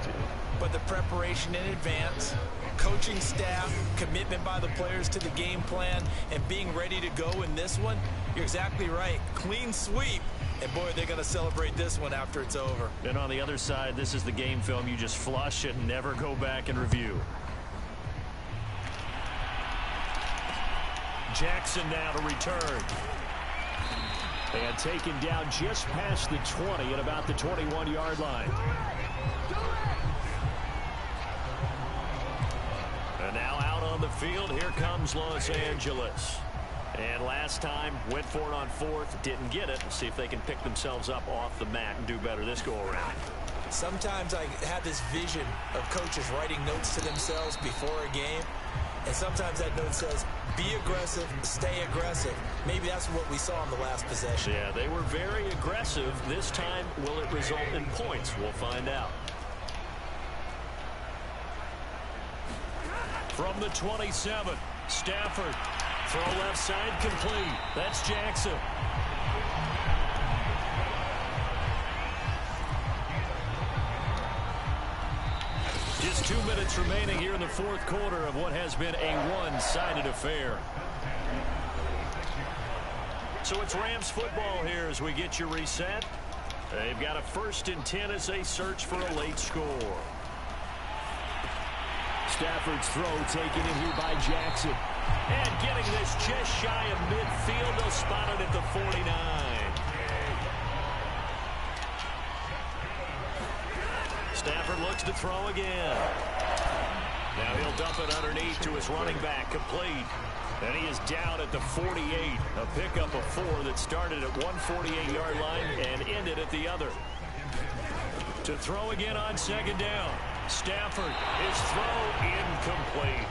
but the preparation in advance, coaching staff, commitment by the players to the game plan, and being ready to go in this one? You're exactly right. Clean sweep. And, boy, they're going to celebrate this one after it's over. And on the other side, this is the game film you just flush and never go back and review. Jackson now to return. And taken down just past the 20 at about the 21-yard line. And now out on the field, here comes Los Angeles. And last time, went for it on fourth, didn't get it. See if they can pick themselves up off the mat and do better this go-around. Sometimes I have this vision of coaches writing notes to themselves before a game. And sometimes that note says, be aggressive, stay aggressive. Maybe that's what we saw in the last possession. Yeah, they were very aggressive. This time, will it result in points? We'll find out. From the 27, Stafford. Throw left side complete. That's Jackson. Just 2 minutes remaining here in the fourth quarter of what has been a one-sided affair. So it's Rams football here as we get you reset. They've got a 1st and 10 as they search for a late score. Stafford's throw taken in here by Jackson. And getting this just shy of midfield. They'll spot it at the 49. Stafford looks to throw again. Now he'll dump it underneath to his running back, complete. And he is down at the 48. A pickup of 4 that started at 148-yard line and ended at the other. To throw again on 2nd down. Stafford, his throw incomplete.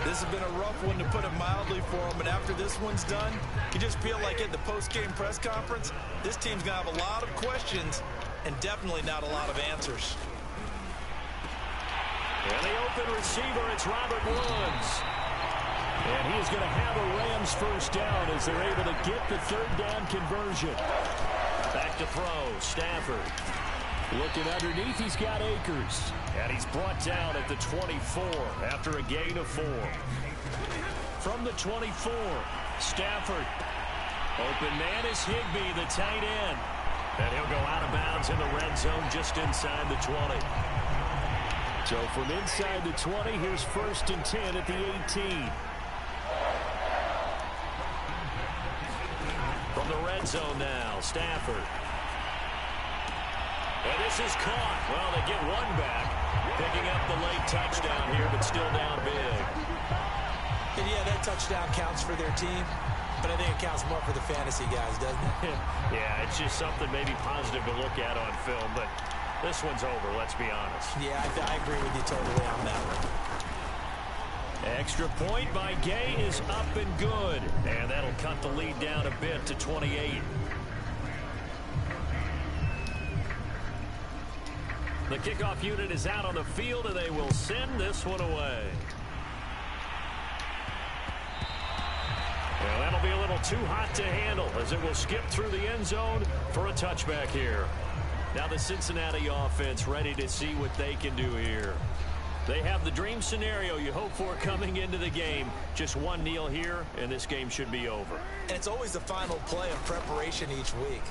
This has been a rough one, to put it mildly, for him. And after this one's done, you just feel like at the post-game press conference, this team's going to have a lot of questions and definitely not a lot of answers. And the open receiver, it's Robert Woods. And he is going to have a Rams 1st down as they're able to get the 3rd down conversion. Back to throw, Stafford. Looking underneath, he's got Akers. And he's brought down at the 24 after a gain of 4. From the 24, Stafford. Open man is Higbee, the tight end. And he'll go out of bounds in the red zone just inside the 20. So from inside the 20, here's 1st and 10 at the 18. From the red zone now, Stafford. And this is caught. Well, they get one back. Picking up the late touchdown here, but still down big. And yeah, that touchdown counts for their team, but I think it counts more for the fantasy guys, doesn't it? Yeah, it's just something maybe positive to look at on film, but this one's over, let's be honest. Yeah, I agree with you totally on that one. Extra point by Gay is up and good. And that'll cut the lead down a bit to 28. The kickoff unit is out on the field, and they will send this one away. Well, that'll be a little too hot to handle as it will skip through the end zone for a touchback here. Now the Cincinnati offense ready to see what they can do here. They have the dream scenario you hope for coming into the game. Just one kneel here, and this game should be over. And it's always the final play of preparation each week.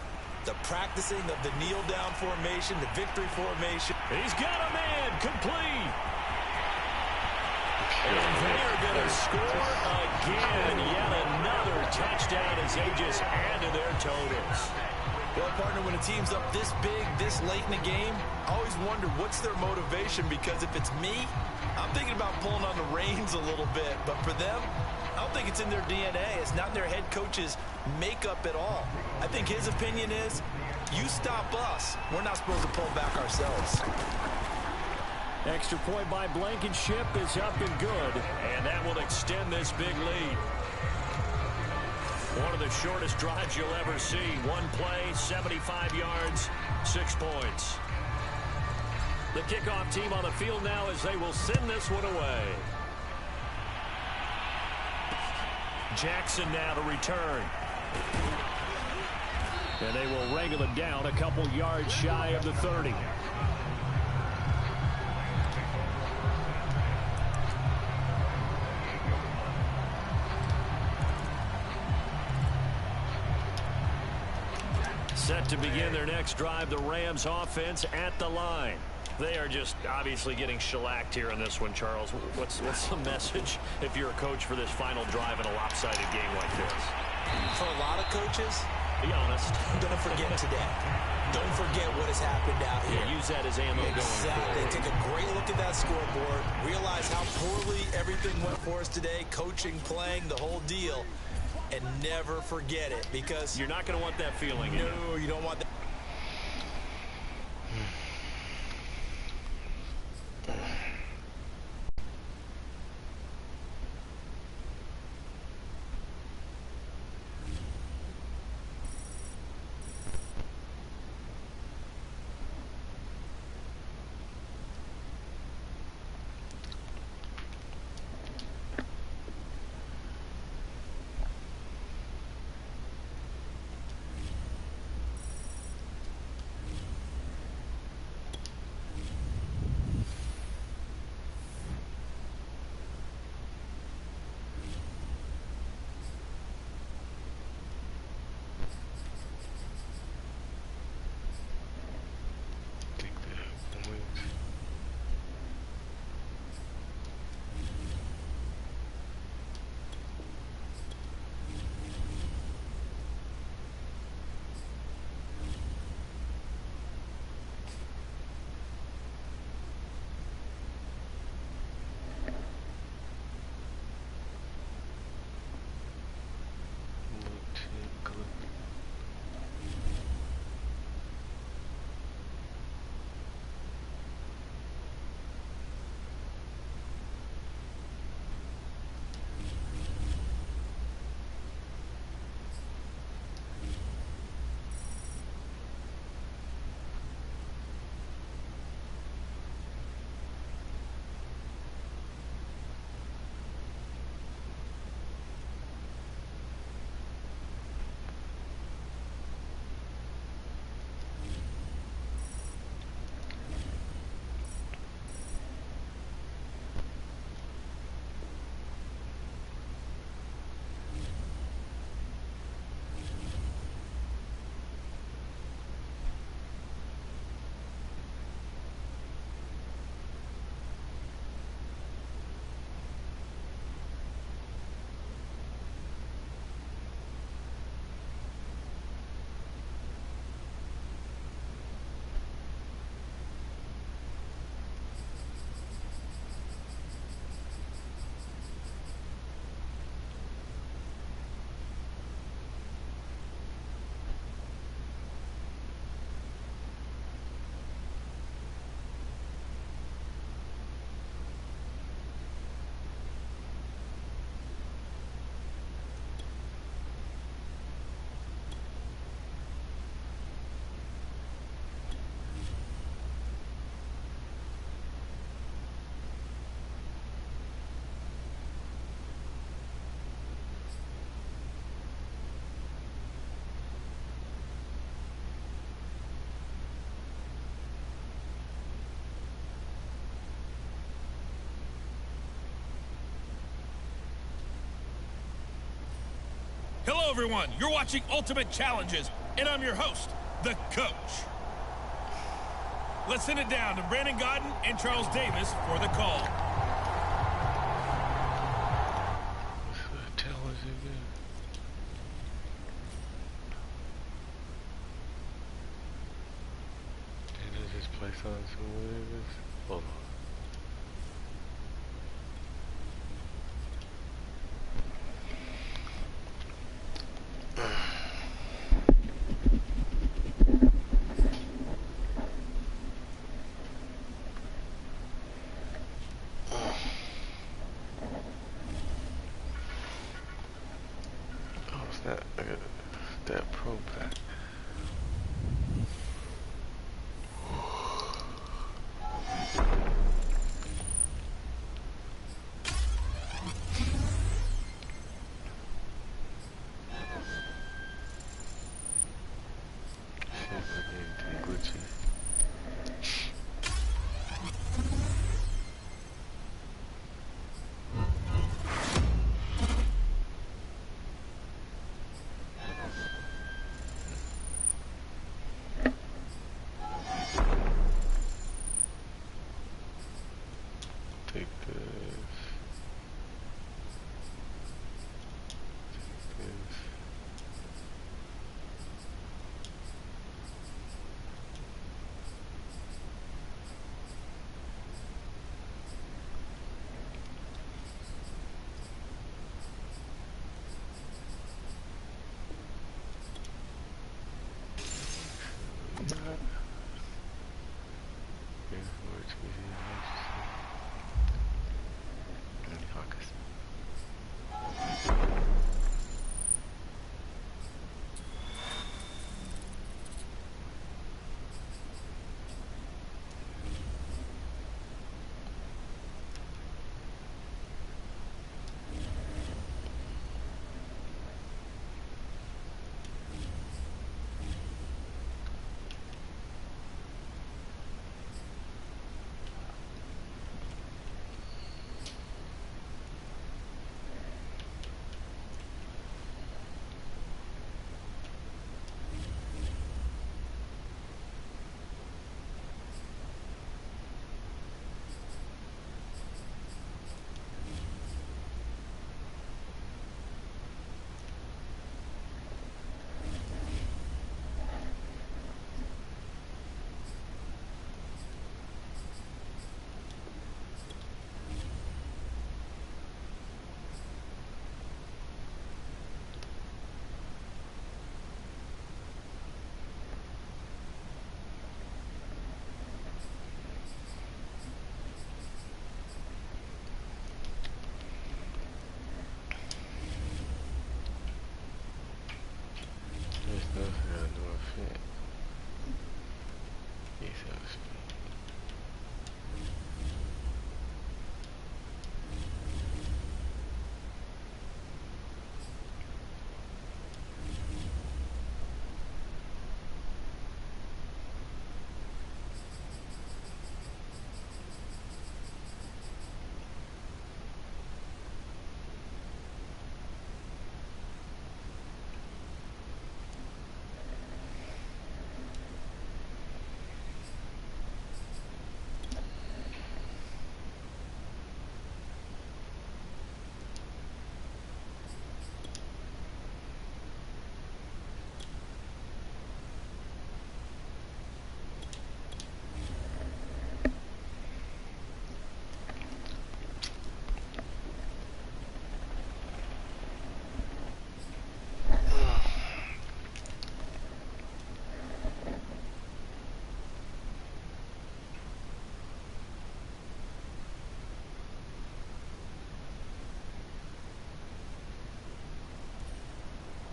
The practicing of the kneel-down formation, the victory formation. He's got a man, complete. And they are going to score again. Yet another touchdown as they just add to their totals. Well, partner, when a team's up this big, this late in the game, I always wonder what's their motivation, because if it's me, I'm thinking about pulling on the reins a little bit. But for them, I don't think it's in their DNA. It's not in their head coach's makeup at all. I think his opinion is, you stop us, we're not supposed to pull back ourselves. Extra point by Blankenship is up and good. And that will extend this big lead. One of the shortest drives you'll ever see. One play, 75 yards, 6 points. The kickoff team on the field now as they will send this one away. Jackson now to return. And they will wrangle it down a couple yards shy of the 30. Set to begin their next drive, the Rams offense at the line. They are just obviously getting shellacked here in this one, Charles. What's the message if you're a coach for this final drive in a lopsided game like this? For a lot of coaches, be honest. Don't forget today. Don't forget what has happened out here. Yeah, use that as ammo going Exactly. forward. Take a great look at that scoreboard. Realize how poorly everything went for us today. Coaching, playing, the whole deal. And never forget it, because you're not going to want that feeling. No, you don't want that. Hello, everyone. You're watching Ultimate Challenges, and I'm your host, the coach. Let's send it down to Brandon Godden and Charles Davis for the call. What the hell is it, man? on some winners. Hold on. That I got that pro pack. See if I get anything glitchy. Take this. Take this. Here's where it's easy and focus. This stuff gotta do a fit. Yes,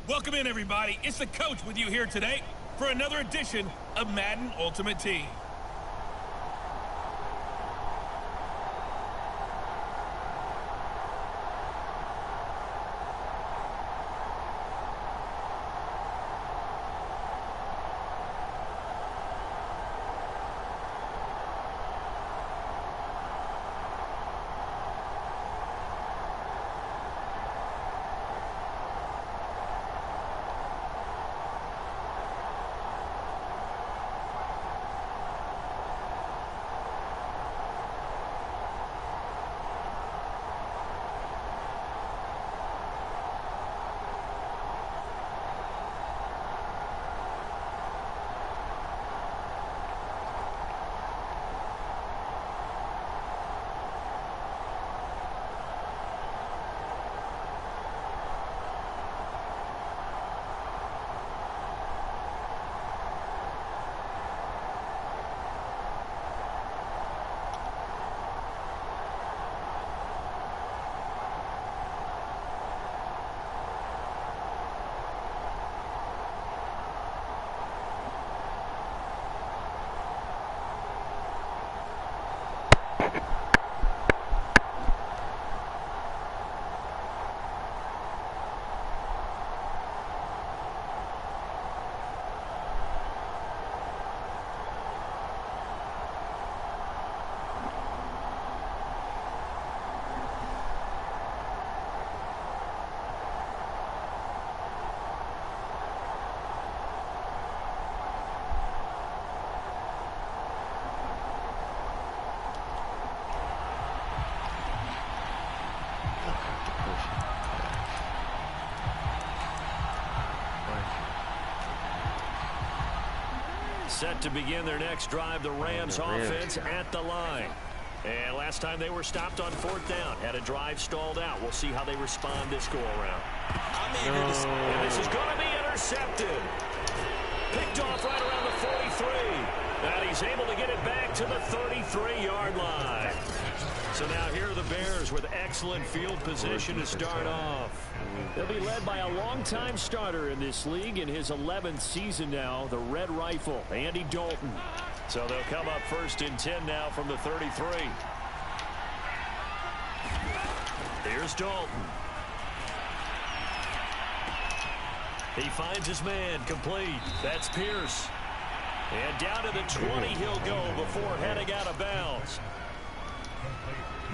Welcome in, everybody. It's the coach with you here today for another edition of Madden Ultimate Team. Set to begin their next drive, the Rams offense at the line. And last time they were stopped on 4th down, had a drive stalled out. We'll see how they respond this go-around. And this is going to be intercepted. Picked off right around the 43. And he's able to get it back to the 33-yard line. So now here are the Bears with excellent field position to start off. They'll be led by a longtime starter in this league in his 11th season now, the Red Rifle, Andy Dalton. So they'll come up 1st and 10 now from the 33. Here's Dalton. He finds his man, complete. That's Pierce. And down to the 20 he'll go before heading out of bounds.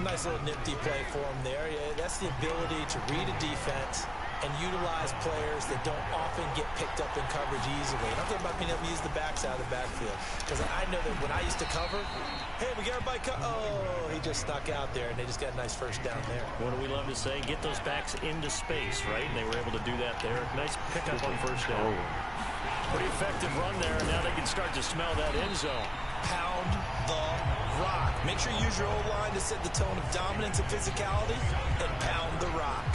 Nice little nifty play for him there. Yeah, that's the ability to read a defense and utilize players that don't often get picked up in coverage easily. And I'm talking about being able to use the backs out of the backfield. Because I know that when I used to cover, hey, we got everybody oh, he just snuck out there, and they just got a nice first down there. What do we love to say? Get those backs into space, right? And they were able to do that there. Nice pickup on first down. Pretty effective run there, and now they can start to smell that end zone. Pound the rock. Make sure you use your O-line to set the tone of dominance and physicality, and pound the rock.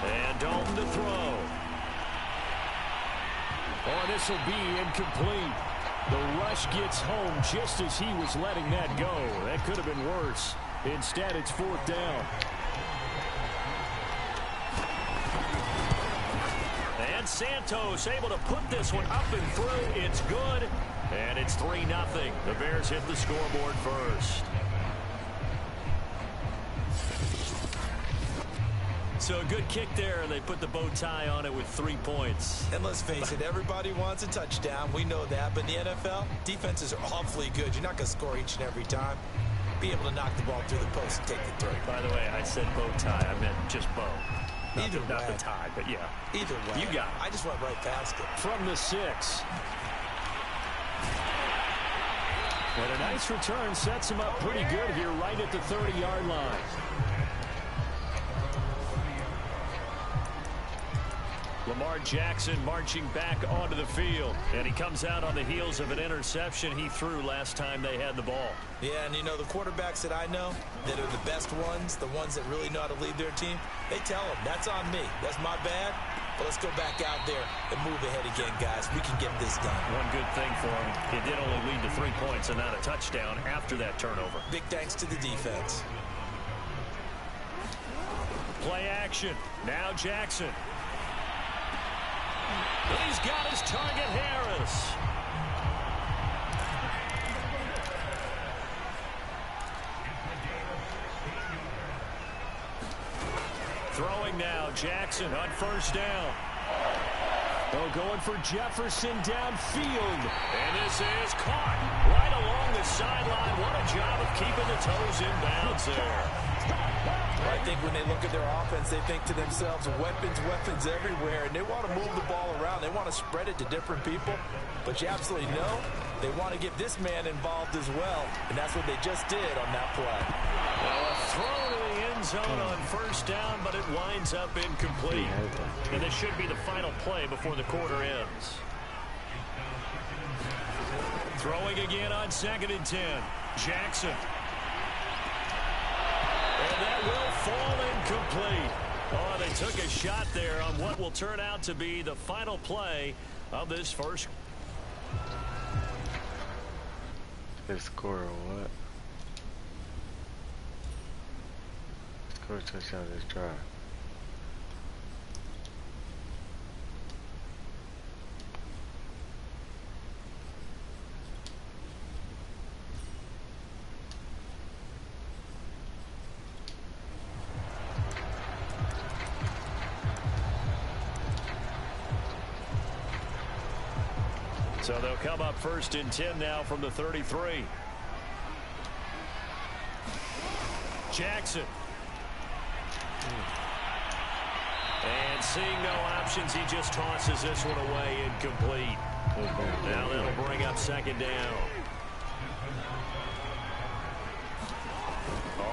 And Dalton to throw. Oh, this will be incomplete. The rush gets home just as he was letting that go. That could have been worse. Instead, it's 4th down. And Santos able to put this one up and through. It's good. And it's 3-0. The Bears hit the scoreboard first. So a good kick there, and they put the bow tie on it with 3 points. And let's face it, everybody wants a touchdown. We know that. But in the NFL, defenses are awfully good. You're not going to score each and every time. Be able to knock the ball through the post and take the throw. By the way, I said bow tie. I meant just bow. Not the tie, but yeah. Either way. You got it. I just went right past it. From the 6. And a nice return sets him up pretty good here right at the 30-yard line. Lamar Jackson marching back onto the field. And he comes out on the heels of an interception he threw last time they had the ball. Yeah, and you know, the quarterbacks that I know that are the best ones, the ones that really know how to lead their team, they tell them, that's on me. That's my bad. But let's go back out there and move ahead again, guys. We can get this done. One good thing for him, it did only lead to 3 points and not a touchdown after that turnover. Big thanks to the defense. Play action. Now Jackson. He's got his target, Harris. Throwing now, Jackson on 1st down. Oh, going for Jefferson downfield. And this is caught right along the sideline. What a job of keeping the toes in bounds there. I think when they look at their offense, they think to themselves, weapons everywhere, and they want to move the ball around. They want to spread it to different people, but you absolutely know they want to get this man involved as well, and that's what they just did on that play. Well, a throw to the end zone on 1st down, but it winds up incomplete. And this should be the final play before the quarter ends. Throwing again on 2nd and 10. Jackson. And that will fall incomplete. Oh, they took a shot there on what will turn out to be the final play of this first. They score or what? Score a touchdown this drive. So they'll come up 1st and 10 now from the 33. Jackson. And seeing no options, he just tosses this one away incomplete. Now that'll bring up 2nd down.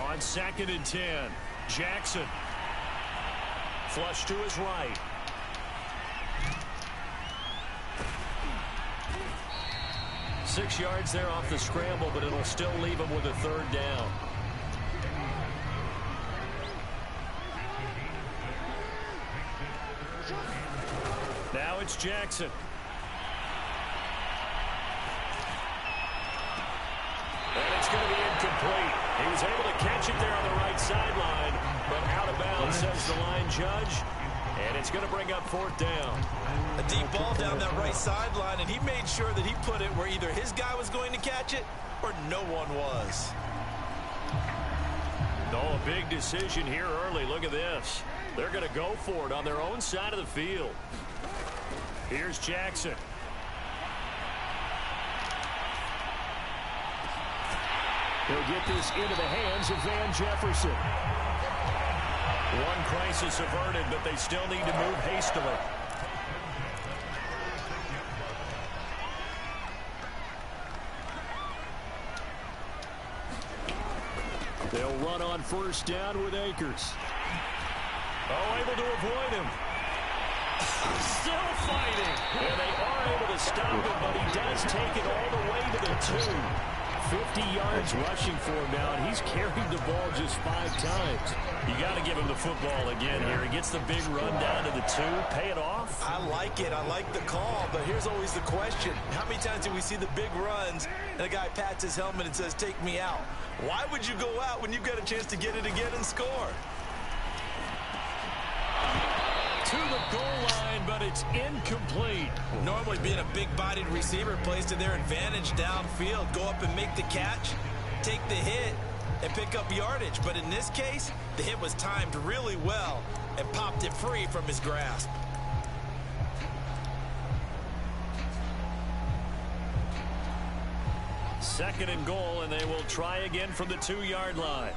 On 2nd and 10, Jackson. Flush to his right. Six yards there off the scramble, but it'll still leave him with a third down. Now it's Jackson. And it's going to be incomplete. He was able to catch it there on the right sideline, but out of bounds, says the line judge. And it's going to bring up fourth down. A deep ball down that right sideline, and he made sure that he put it where either his guy was going to catch it or no one was. Oh, a big decision here early. Look at this. They're going to go for it on their own side of the field. Here's Jackson. He'll get this into the hands of Van Jefferson. One crisis averted, but they still need to move hastily. They'll run on first down with Akers. Oh, able to avoid him. Still fighting. And they are able to stop him, but he does take it all the way to the 2. 50 yards rushing for him now, and he's carried the ball just 5 times. You got to give him the football again here. He gets the big run down to the 2. Pay it off. I like it. I like the call, but here's always the question. How many times do we see the big runs and a guy pats his helmet and says, take me out? Why would you go out when you've got a chance to get it again and score? To the goal line, but it's incomplete. Normally being a big-bodied receiver plays to their advantage downfield. Go up and make the catch, take the hit, and pick up yardage. But in this case, the hit was timed really well and popped it free from his grasp. Second and goal, and they will try again from the 2-yard line.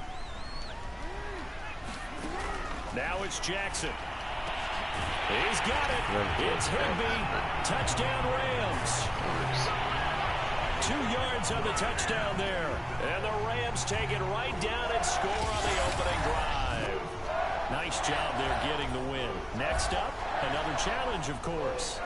Now it's Jackson. He's got it. It's Higbee. Touchdown, Rams. 2 yards on the touchdown there. And the Rams take it right down and score on the opening drive. Nice job there getting the win. Next up, another challenge, of course.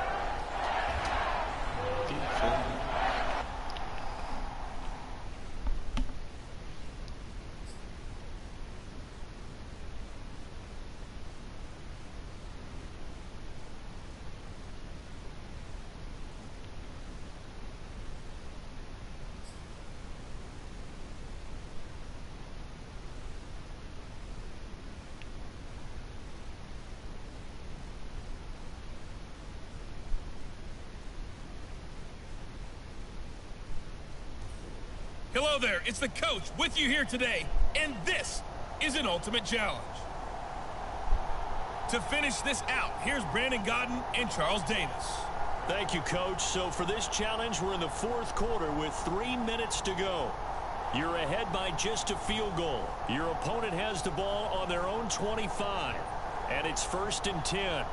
Hello there, it's the coach with you here today, and this is an ultimate challenge. To finish this out, here's Brandon Godden and Charles Davis. Thank you, Coach. So for this challenge, we're in the fourth quarter with 3 minutes to go. You're ahead by just a field goal. Your opponent has the ball on their own 25, and it's 1st and 10.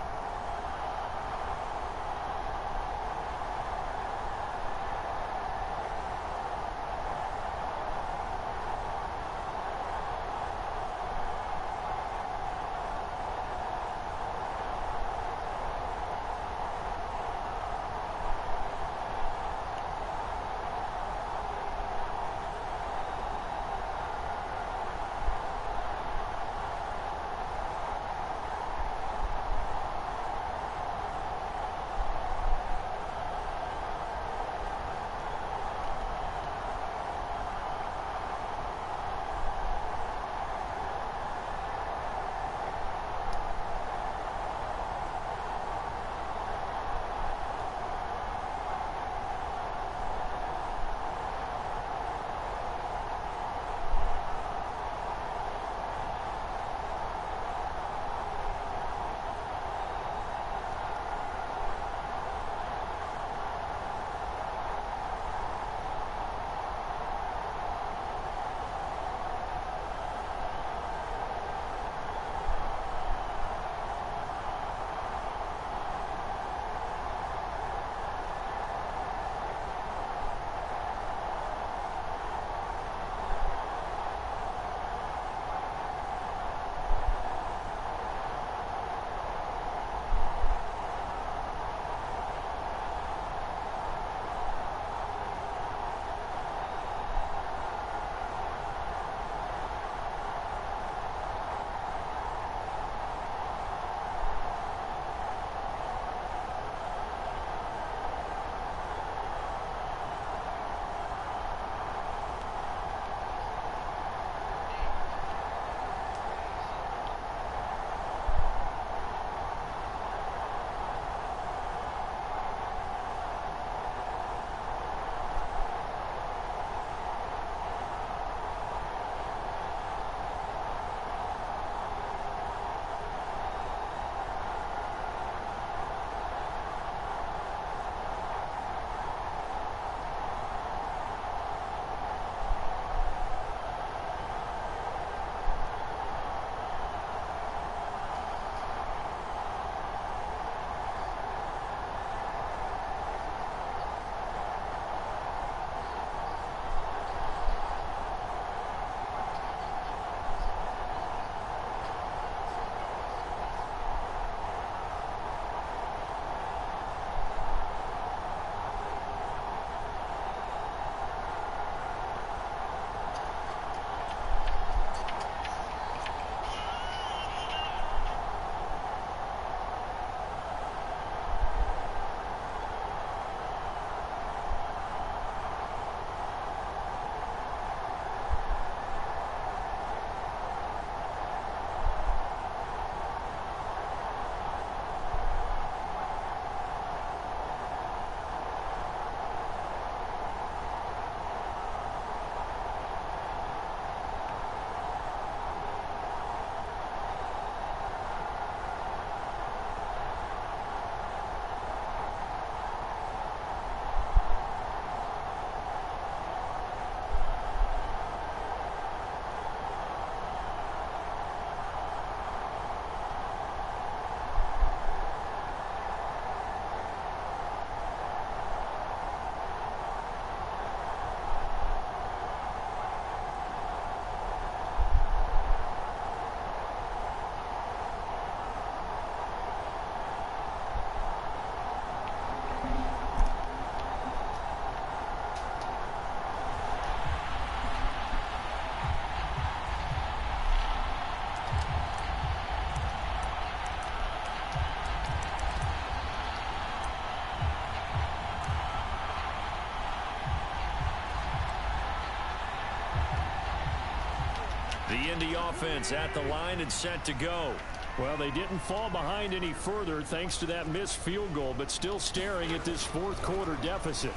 The Indy offense at the line and set to go. Well, they didn't fall behind any further thanks to that missed field goal, but still staring at this fourth quarter deficit.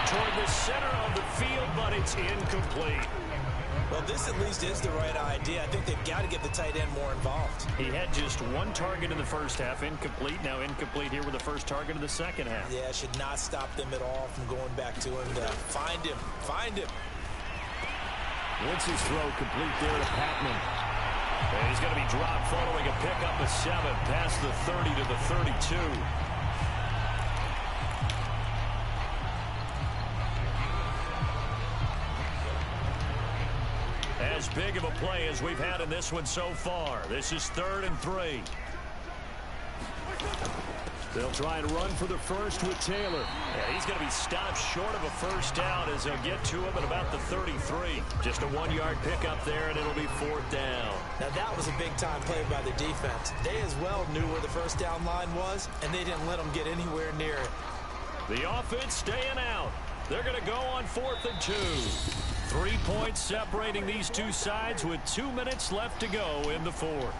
Toward the center of the field, but it's incomplete. Well, this at least is the right idea. I think they've got to get the tight end more involved. He had just one target in the first half, incomplete. Now incomplete here with the first target of the second half. Yeah, should not stop them at all from going back to him. Find him. Wentz's throw complete there to Patman. And he's going to be dropped following a pickup of 7 past the 30 to the 32. As big of a play as we've had in this one so far. This is 3rd and 3. They'll try and run for the first with Taylor. Yeah, he's going to be stopped short of a first down as they'll get to him at about the 33. Just a 1-yard pickup there, and it'll be 4th down. Now, that was a big-time play by the defense. They as well knew where the first down line was, and they didn't let them get anywhere near it. The offense staying out. They're going to go on 4th and 2. 3 points separating these two sides with 2 minutes left to go in the 4th.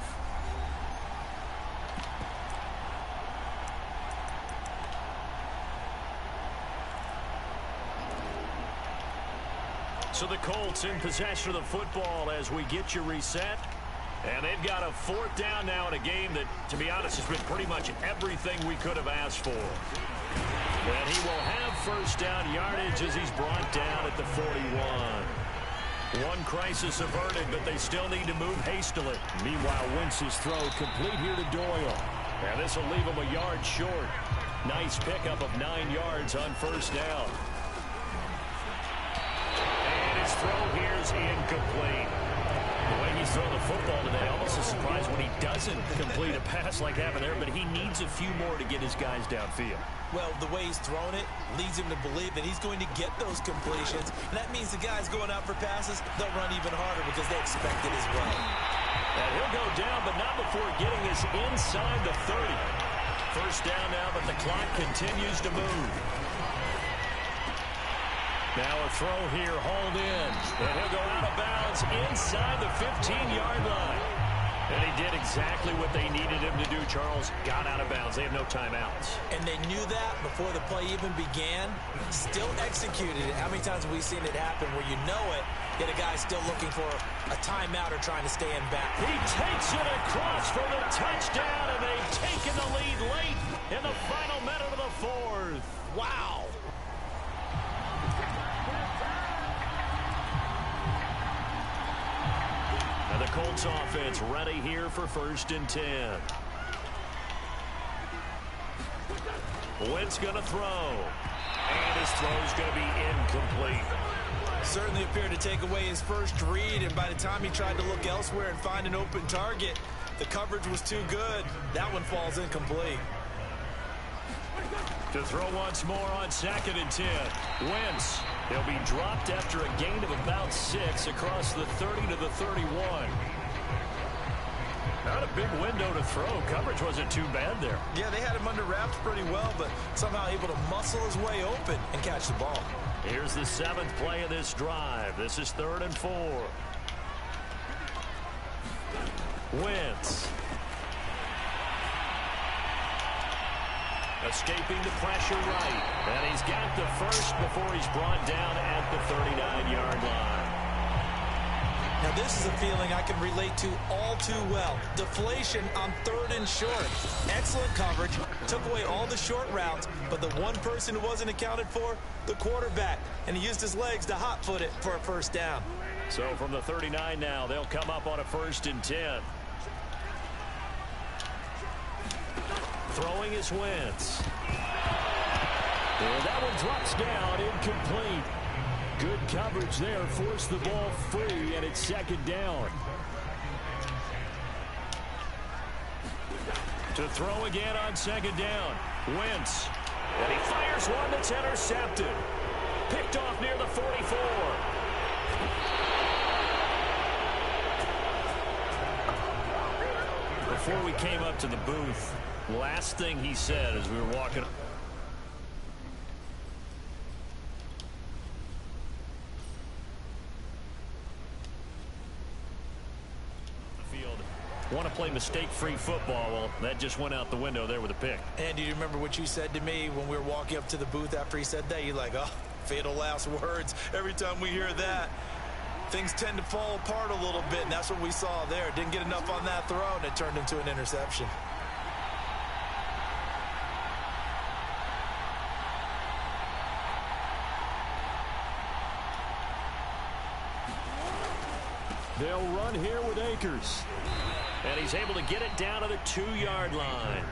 So the Colts in possession of the football as we get you reset. And they've got a 4th down now in a game that, to be honest, has been pretty much everything we could have asked for. And he will have first down yardage as he's brought down at the 41. One crisis averted, but they still need to move hastily. Meanwhile, Wentz's throw complete here to Doyle. And this will leave him a yard short. Nice pickup of 9 yards on first down. And his throw here is incomplete. The way he's thrown the football today, almost a surprise when he doesn't complete a pass like happened there, but he needs a few more to get his guys downfield. Well, the way he's thrown it leads him to believe that he's going to get those completions. And that means the guys going out for passes, they'll run even harder because they expect it as well. And he'll go down, but not before getting us inside the 30. First down now, but the clock continues to move. Now a throw here, hauled in. And he'll go out of bounds inside the 15-yard line. And he did exactly what they needed him to do, Charles. Got out of bounds. They have no timeouts. And they knew that before the play even began. Still executed it. How many times have we seen it happen where you know it, yet a guy's still looking for a timeout or trying to stay in back? He takes it across for the touchdown, and they've taken the lead late in the final minute of the 4th. Wow. And the Colts offense ready here for 1st and 10. Wentz going to throw. And his throw's going to be incomplete. Certainly appeared to take away his first read, and by the time he tried to look elsewhere and find an open target, the coverage was too good. That one falls incomplete. To throw once more on 2nd and 10. Wentz. He'll be dropped after a gain of about 6 across the 30 to the 31. Not a big window to throw. Coverage wasn't too bad there. Yeah, they had him under wraps pretty well, but somehow able to muscle his way open and catch the ball. Here's the 7th play of this drive. This is 3rd and 4. Wentz. Escaping the pressure right. And he's got the first before he's brought down at the 39-yard line. Now, this is a feeling I can relate to all too well. Deflation on 3rd and short. Excellent coverage. Took away all the short routes, but the one person who wasn't accounted for, the quarterback. And he used his legs to hot-foot it for a first down. So from the 39 now, they'll come up on a 1st and 10. Throwing is Wentz. And that one drops down, incomplete. Good coverage there, forced the ball free, and it's 2nd down. To throw again on 2nd down. Wentz. And he fires one that's intercepted. Picked off near the 44. Before we came up to the booth, last thing he said as we were walking want to play mistake-free football. Well, that just went out the window there with a pick. And do you remember what you said to me when we were walking up to the booth after he said that? You're like, oh, fatal last words. Every time we hear that, things tend to fall apart a little bit, and that's what we saw there. Didn't get enough on that throw, and it turned into an interception. They'll run here with Akers. And he's able to get it down to the 2-yard line.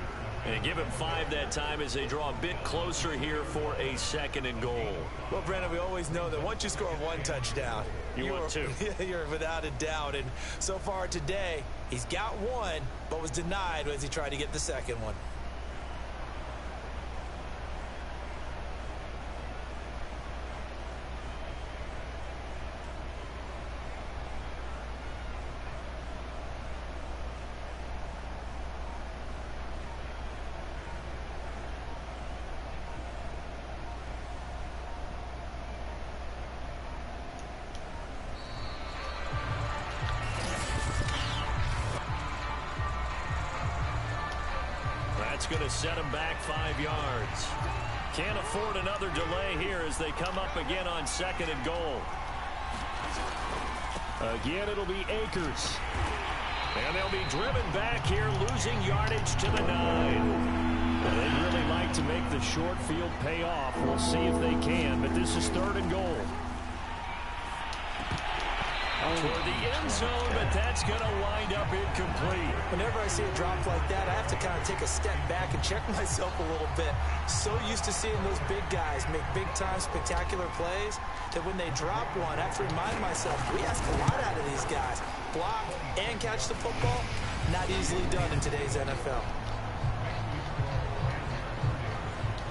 And give him 5 that time as they draw a bit closer here for a 2nd and goal. Well, Brandon, we always know that once you score 1 touchdown, want 2. You're without a doubt. And so far today, he's got 1, but was denied as he tried to get the 2nd one. That's going to set him back 5 yards. Can't afford another delay here as they come up again on 2nd and goal. Again, it'll be Akers. And they'll be driven back here, losing yardage to the 9. Well, they'd really like to make the short field pay off. We'll see if they can, but this is 3rd and goal. For the end zone, but that's going to wind up incomplete. Whenever I see a drop like that, I have to kind of take a step back and check myself a little bit. So used to seeing those big guys make big-time spectacular plays that when they drop one, I have to remind myself, we ask a lot out of these guys. Block and catch the football, not easily done in today's NFL.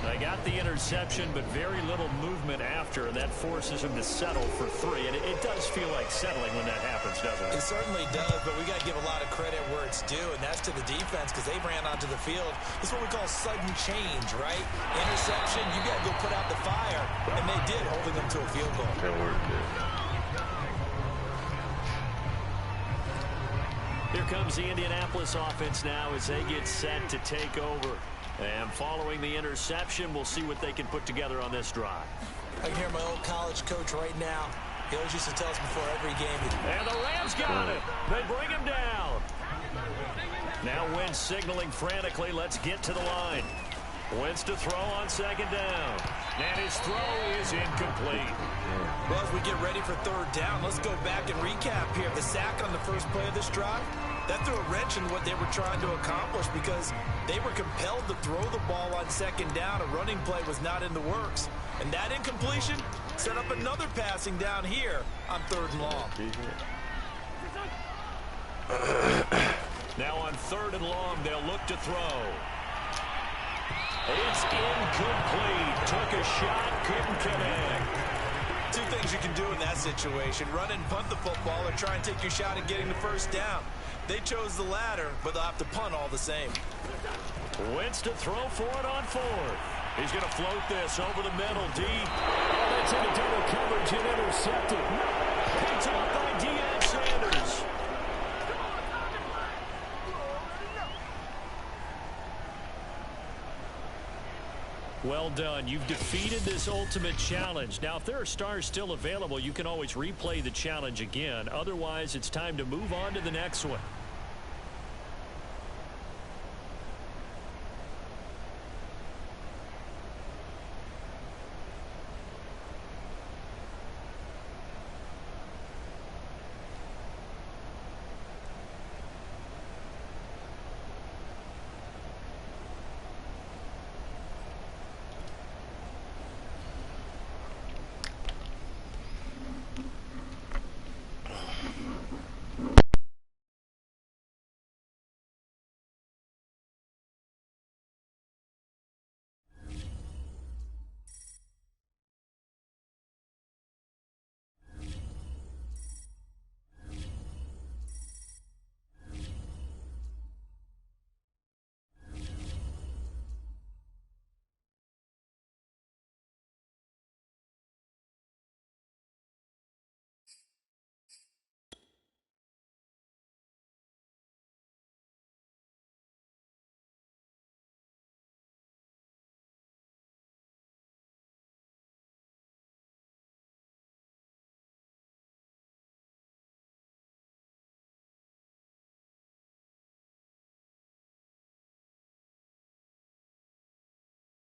They got the interception, but very little movement after, and that forces him to settle for 3. And it does feel like settling when that happens, doesn't it? It certainly does, but we got to give a lot of credit where it's due, and that's to the defense because they ran onto the field. This is what we call sudden change, right? Interception, you got to go put out the fire, and they did, holding them to a field goal. That worked good. Here comes the Indianapolis offense now as they get set to take over. And following the interception, we'll see what they can put together on this drive. I can hear my old college coach right now. He always used to tell us before every game. And the Rams got it. They bring him down. Now Wentz signaling frantically, let's get to the line. Wentz to throw on 2nd down. And his throw is incomplete. Well, as we get ready for 3rd down, let's go back and recap here. The sack on the first play of this drive, that threw a wrench in what they were trying to accomplish because they were compelled to throw the ball on 2nd down. A running play was not in the works. And that incompletion set up another passing down here on 3rd and long. Now on 3rd and long, they'll look to throw. It's incomplete. Took a shot, couldn't connect. 2 things you can do in that situation. Run and punt the football or try and take your shot at getting the 1st down. They chose the latter, but they'll have to punt all the same. Wentz to throw for it on 4th. He's going to float this over the middle, deep. Oh, that's into double coverage and intercepted. Picked up by Deion Sanders. Well done. You've defeated this ultimate challenge. Now, if there are stars still available, you can always replay the challenge again. Otherwise, it's time to move on to the next one.